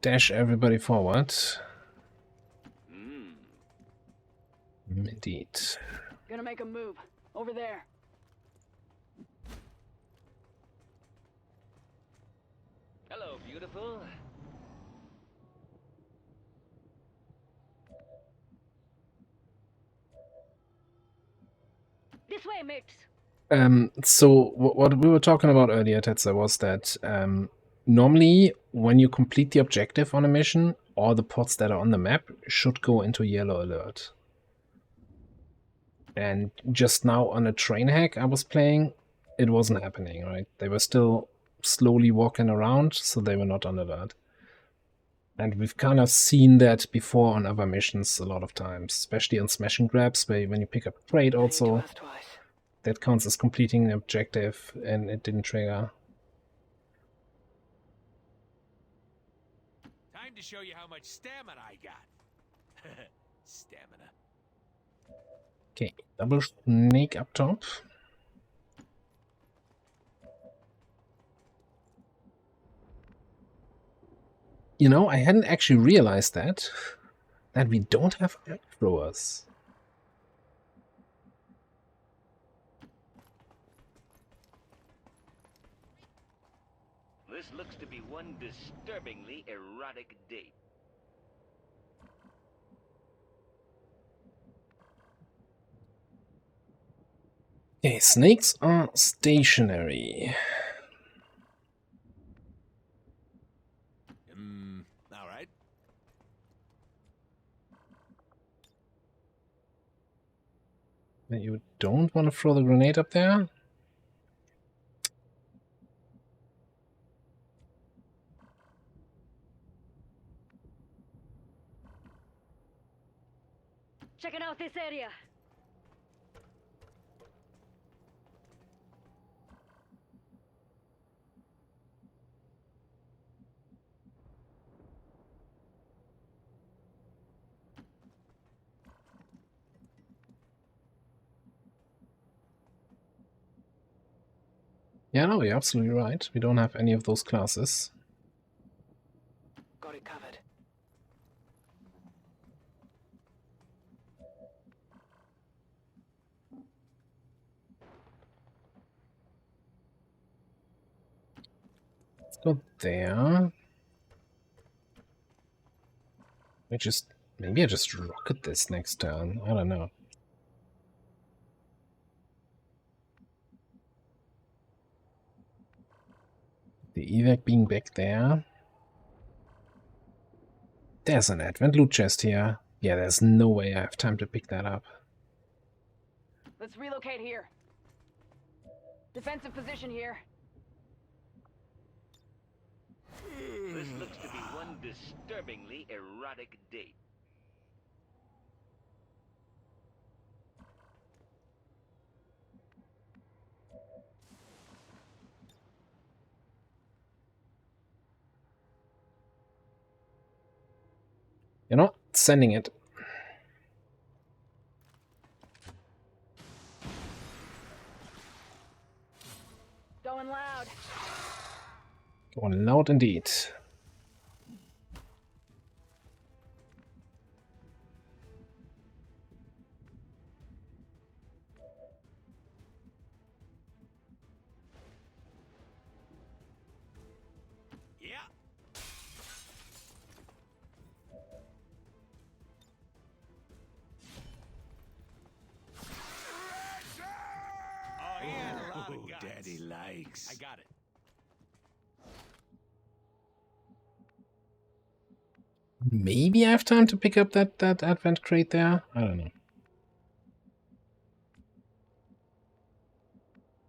dash everybody forward. Indeed. Gonna make a move. Over there. Hello, beautiful. This way, mates. So what we were talking about earlier, Tetsa, was that normally when you complete the objective on a mission, all the pods that are on the map should go into yellow alert. And just now on a train hack I was playing, it wasn't happening, right? They were still slowly walking around, so they were not on alert. And we've kind of seen that before on other missions a lot of times, especially on smash and grabs, where when you pick up a crate also, that counts as completing the objective and it didn't trigger. Time to show you how much stamina I got. Stamina. Okay, double snake up top. You know, I hadn't actually realized that we don't have arc throwers. This looks to be one disturbingly erotic date. Okay, snakes are stationary. All right. You don't want to throw the grenade up there? Checking out this area. Yeah, no, you're absolutely right. We don't have any of those classes. Got it covered. Let's go there. Maybe I just rocket this next turn. I don't know. The evac being back there. There's an advent loot chest here. Yeah, there's no way I have time to pick that up. Let's relocate here. Defensive position here. This looks to be one disturbingly erotic date. You're not sending it. Going loud. Going loud indeed. Daddy likes. I got it. Maybe I have time to pick up that advent crate there. I don't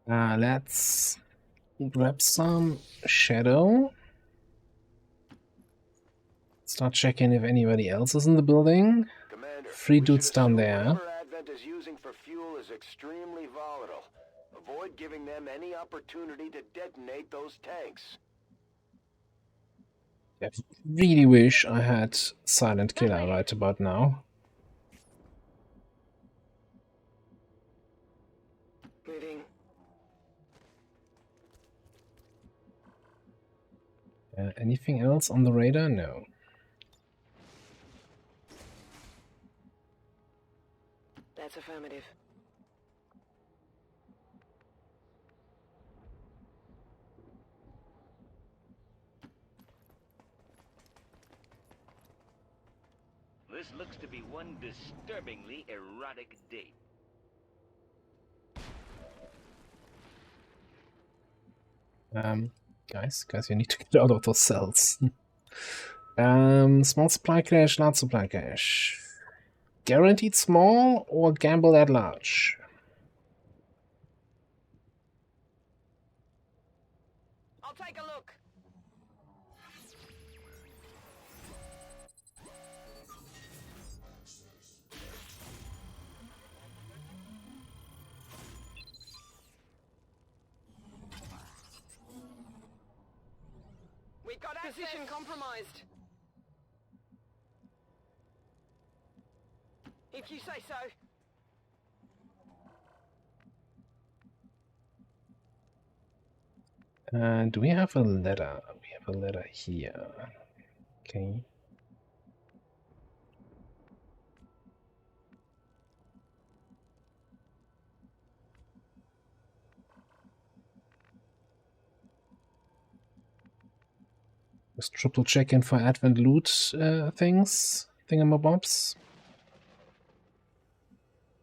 know. Let's grab some shadow. Start checking if anybody else is in the building. Commander, 3 dudes down there. whatever Advent is using for fuel is extremely volatile. Avoid giving them any opportunity to detonate those tanks. I really wish I had Silent Killer right about now. Moving. Anything else on the radar? No. That's affirmative. This looks to be one disturbingly erotic date. Guys, you need to get out of those cells. Small supply cache, large supply cache. Guaranteed small or gamble at large? I'll take a look. We got position compromised. If you say so. Do we have a letter? We have a letter here. Okay. Just triple checking for Advent loot things, thingamabobs.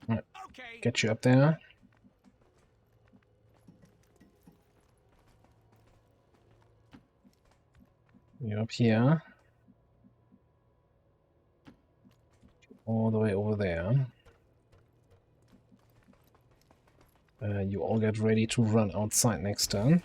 Right. Get you up there. You're up here. All the way over there. You all get ready to run outside next turn.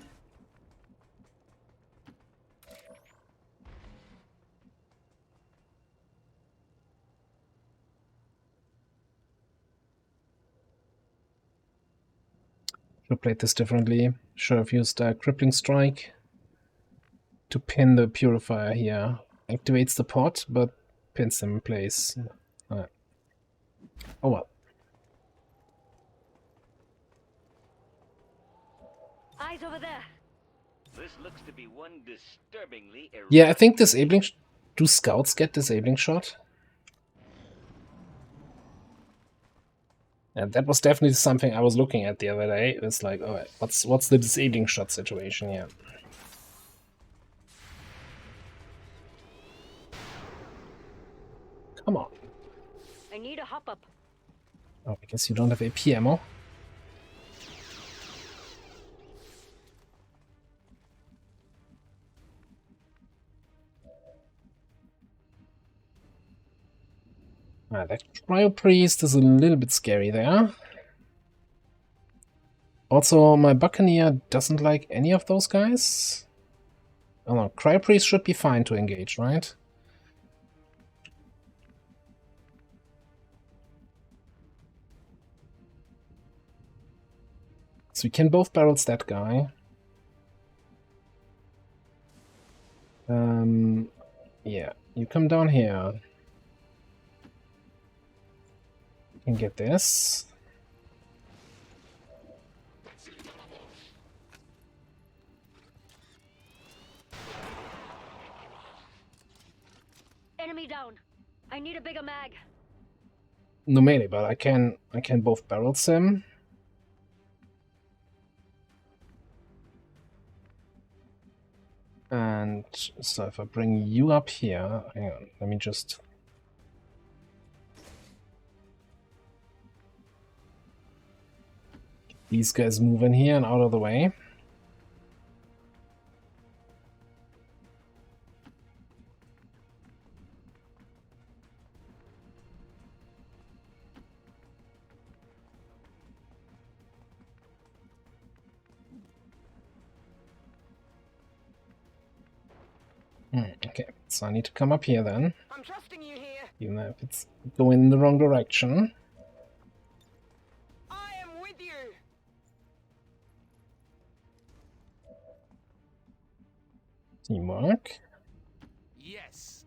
Should have played this differently. Should have used a Crippling Strike to pin the Purifier here. Activates the pot, but pins them in place. Oh well. Eyes over there. This looks to be one disturbingly erotic. Yeah, I think disabling... Do scouts get disabling shot? And that was definitely something I was looking at the other day. It was like, alright, what's the disabling shot situation here? Come on. I need a hop up. Oh, I guess you don't have AP ammo. That Cryo Priest is a little bit scary there. Also, my Buccaneer doesn't like any of those guys. Oh no, Cryo Priest should be fine to engage, right? So we can both barrels that guy. Yeah, you come down here. You can get this. Enemy down. I need a bigger mag. No melee, but I can both barrels him. And so if I bring you up here, hang on, let me just... get these guys moving here and out of the way. Okay, so I need to come up here then. I'm trusting you here. Even if it's going in the wrong direction. I am with you. Teamwork. Yes.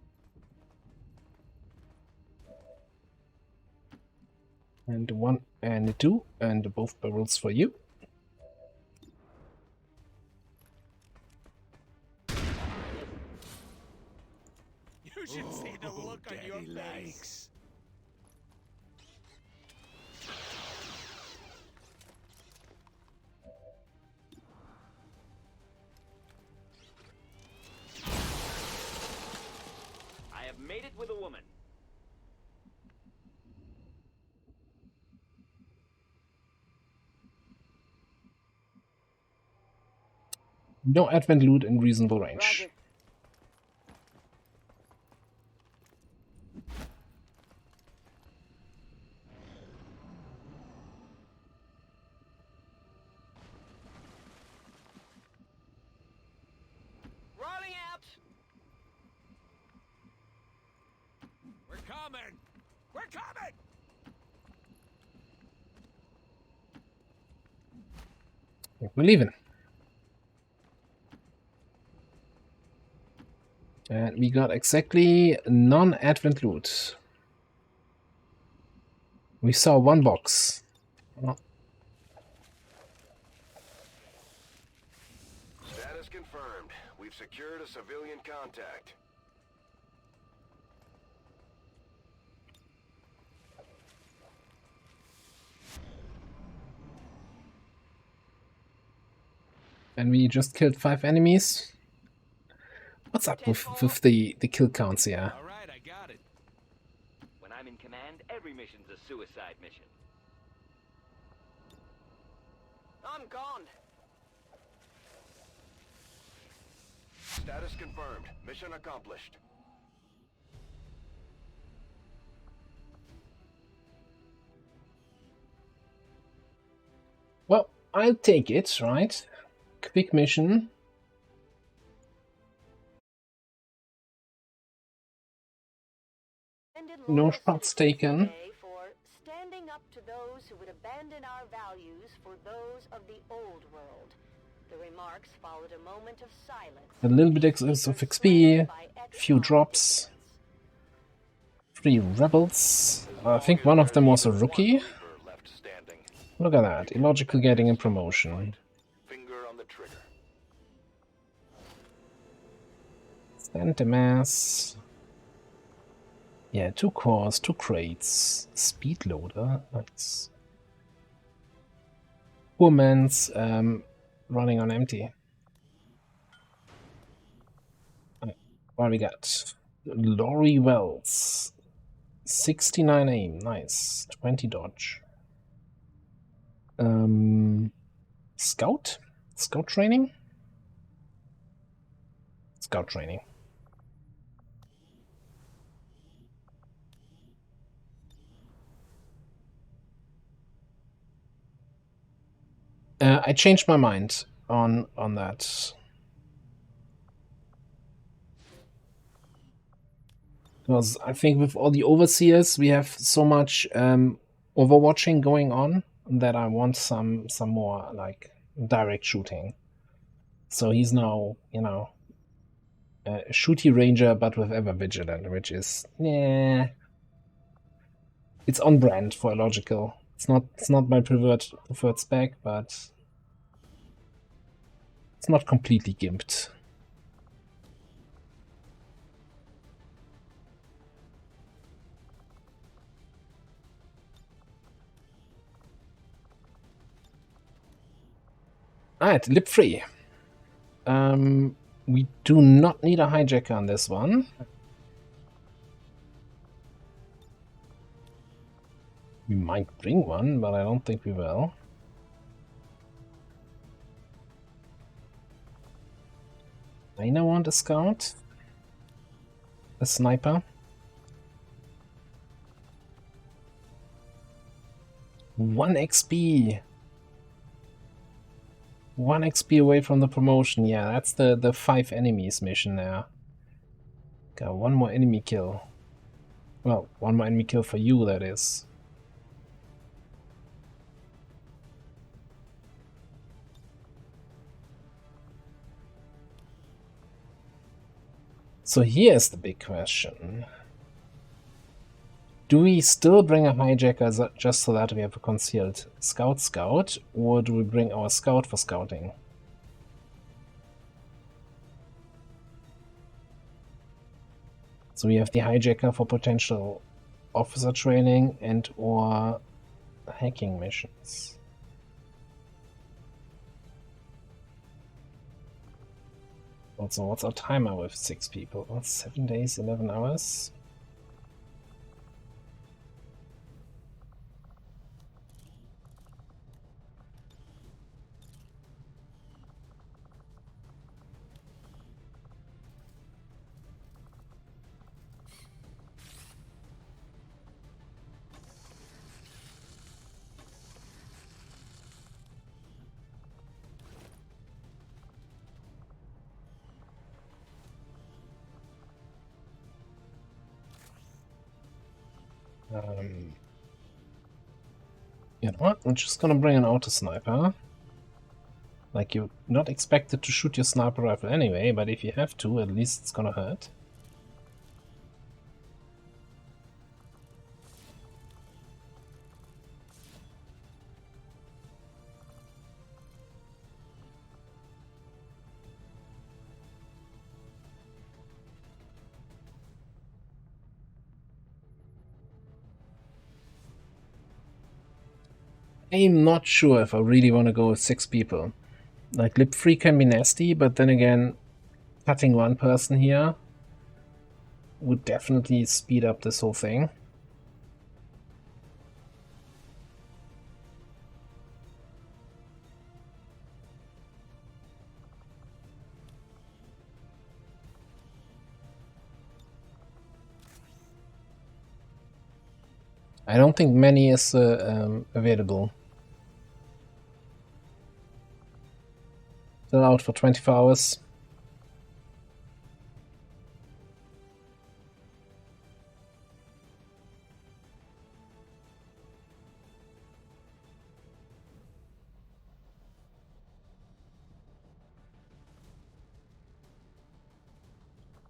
And one and two, and both barrels for you. You should see the look on your face. I have made it with a woman. No advent loot in reasonable range. Roger. Rolling out. We're coming. We're coming. I think we're leaving. And we got exactly non-advent loot. We saw one box. Oh. Status confirmed. We've secured a civilian contact. And we just killed 5 enemies. What's up with the kill counts here? All right, I got it. When I'm in command, every mission's a suicide mission. I'm gone. Status confirmed. Mission accomplished. Well, I'll take it, right? Quick mission. No shots taken. For standing up to those who would abandon our values for those of the old world. The remarks followed a moment of silence. A little bit of XP, few drops, 3 rebels. I think one of them was a rookie. Look at that, illogical getting a promotion. Finger on the trigger. Stand mass. Yeah, 2 cores, 2 crates, speed loader. That's poor man's running on empty. What we got? Laurie Wells, 69 aim, nice, 20 dodge. Scout training. Scout training. I changed my mind on that. Because I think with all the overseers, we have so much overwatching going on that I want some more like direct shooting. So he's now, you know, a shooty ranger, but with ever vigilant, which is it's on brand for illogical. It's not my preferred spec, but it's not completely gimped. Alright, lip free. We do not need a hijacker on this one. We might bring one, but I don't think we will. I now want a scout. A sniper. 1 XP. 1 XP away from the promotion. Yeah, that's the 5 enemies mission there. Got 1 more enemy kill. Well, 1 more enemy kill for you, that is. So here's the big question. Do we still bring a hijacker just so that we have a concealed scout, or do we bring our scout for scouting? So we have the hijacker for potential officer training and or hacking missions. Also, what's our timer with 6 people? 7 days, 11 hours? You know what? I'm just gonna bring an auto sniper. Like, you're not expected to shoot your sniper rifle anyway, but if you have to, at least it's gonna hurt. I'm not sure if I really want to go with 6 people. Like, lip free can be nasty, but then again, cutting 1 person here would definitely speed up this whole thing. I don't think many is available. Still out for 24 hours.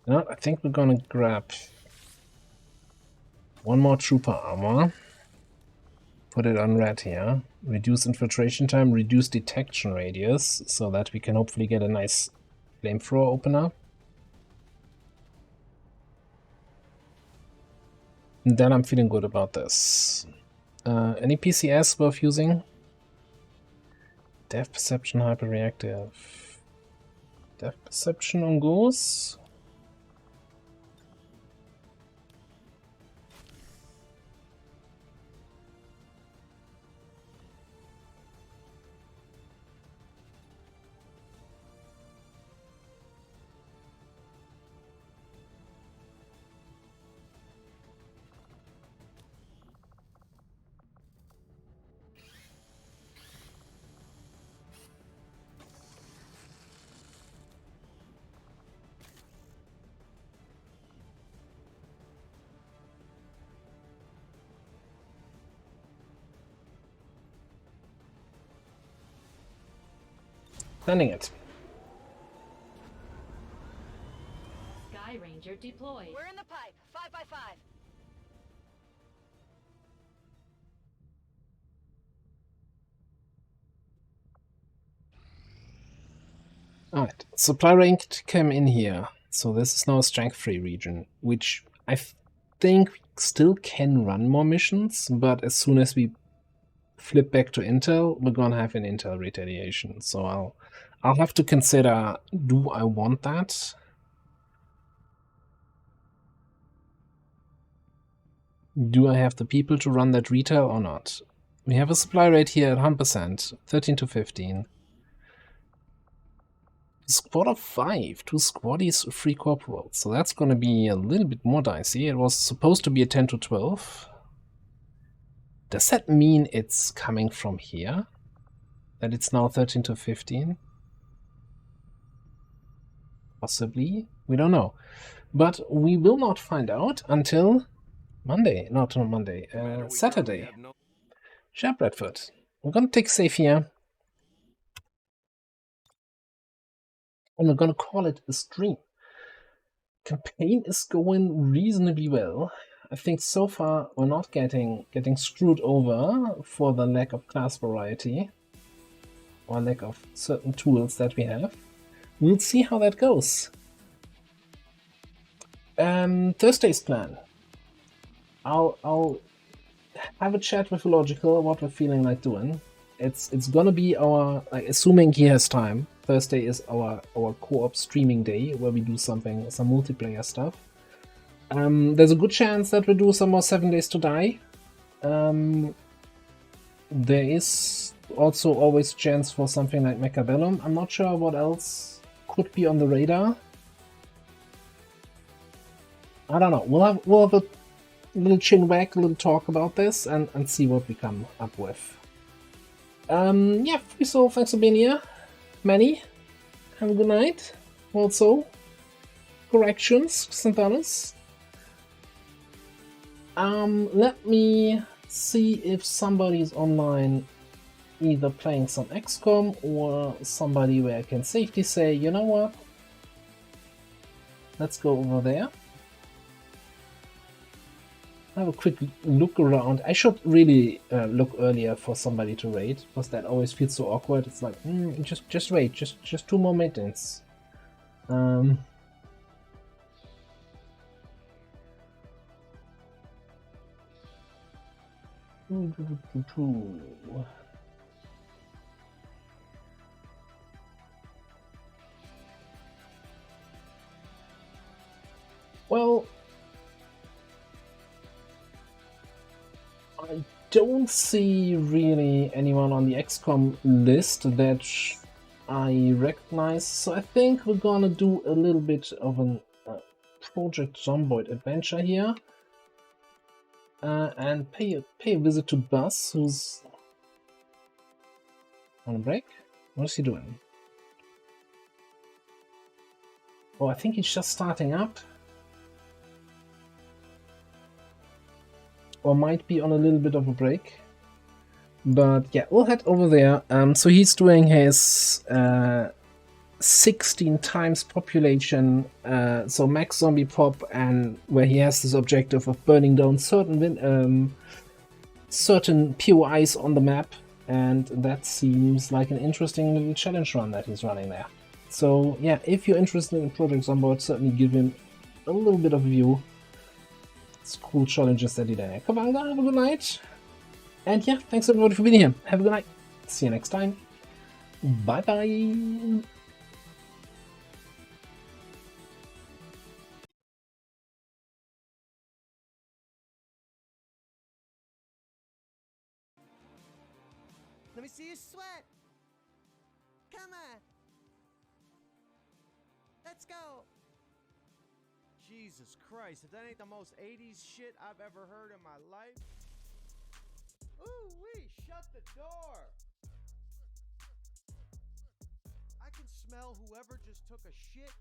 No, I think we're gonna grab 1 more trooper armor. Put it on red here. Reduce infiltration time, reduce detection radius, so that we can hopefully get a nice flamethrower opener. And then I'm feeling good about this. Any PCS worth using? Depth Perception Hyperreactive. Depth Perception on Goose? Sending it. Sky Ranger deployed. We're in the pipe. 5x5. Alright, supply rank came in here. So this is now a strength 3 region, which I think we still can run more missions, but as soon as we flip back to Intel, we're gonna have an Intel retaliation. So I'll have to consider, do I want that? Do I have the people to run that retail or not? We have a supply rate here at 100%, 13 to 15. Squad of 5, 2 squaddies, 3 corporals. So that's going to be a little bit more dicey. It was supposed to be a 10 to 12. Does that mean it's coming from here? That it's now 13 to 15? Possibly. We don't know. But we will not find out until Monday. Not Monday. Saturday. Shep Bradford. We're going to take safe here. And we're going to call it a stream. Campaign is going reasonably well. I think so far we're not getting screwed over for the lack of class variety or lack of certain tools that we have. We'll see how that goes. Thursday's plan. I'll have a chat with Logical what we're feeling like doing. It's gonna be our, like, assuming he has time. Thursday is our co-op streaming day where we do some multiplayer stuff. There's a good chance that we do some more 7 Days to Die. There is also always a chance for something like Mechabellum. I'm not sure what else could be on the radar. I don't know. We'll have a little chin wag, a little talk about this and see what we come up with. Yeah, so thanks for being here. Manny, have a good night. Also, corrections, St. Thomas. Let me see if somebody's online either playing some XCOM or somebody where I can safely say, you know what? Let's go over there. Have a quick look around. I should really look earlier for somebody to raid, because that always feels so awkward. It's like, just wait, just 2 more maintenance. Well, I don't see really anyone on the XCOM list that I recognize, so I think we're gonna do a little bit of a Project Zomboid adventure here, and pay a visit to Buzz, who's on a break. What is he doing? Oh, I think he's just starting up. Or might be on a little bit of a break. But yeah, we'll head over there. So he's doing his 16 times population, so max zombie pop, and where he has this objective of burning down certain POIs on the map, and that seems like an interesting little challenge run that he's running there. So yeah, if you're interested in Project Zomboid, certainly give him a little bit of a view. It's cool challenges that he did. Come on, have a good night. And yeah, thanks everybody for being here. Have a good night. See you next time. Bye bye. Let me see you sweat. Come on. Let's go. Jesus Christ, if that ain't the most 80s shit I've ever heard in my life. Ooh-wee, shut the door. I can smell whoever just took a shit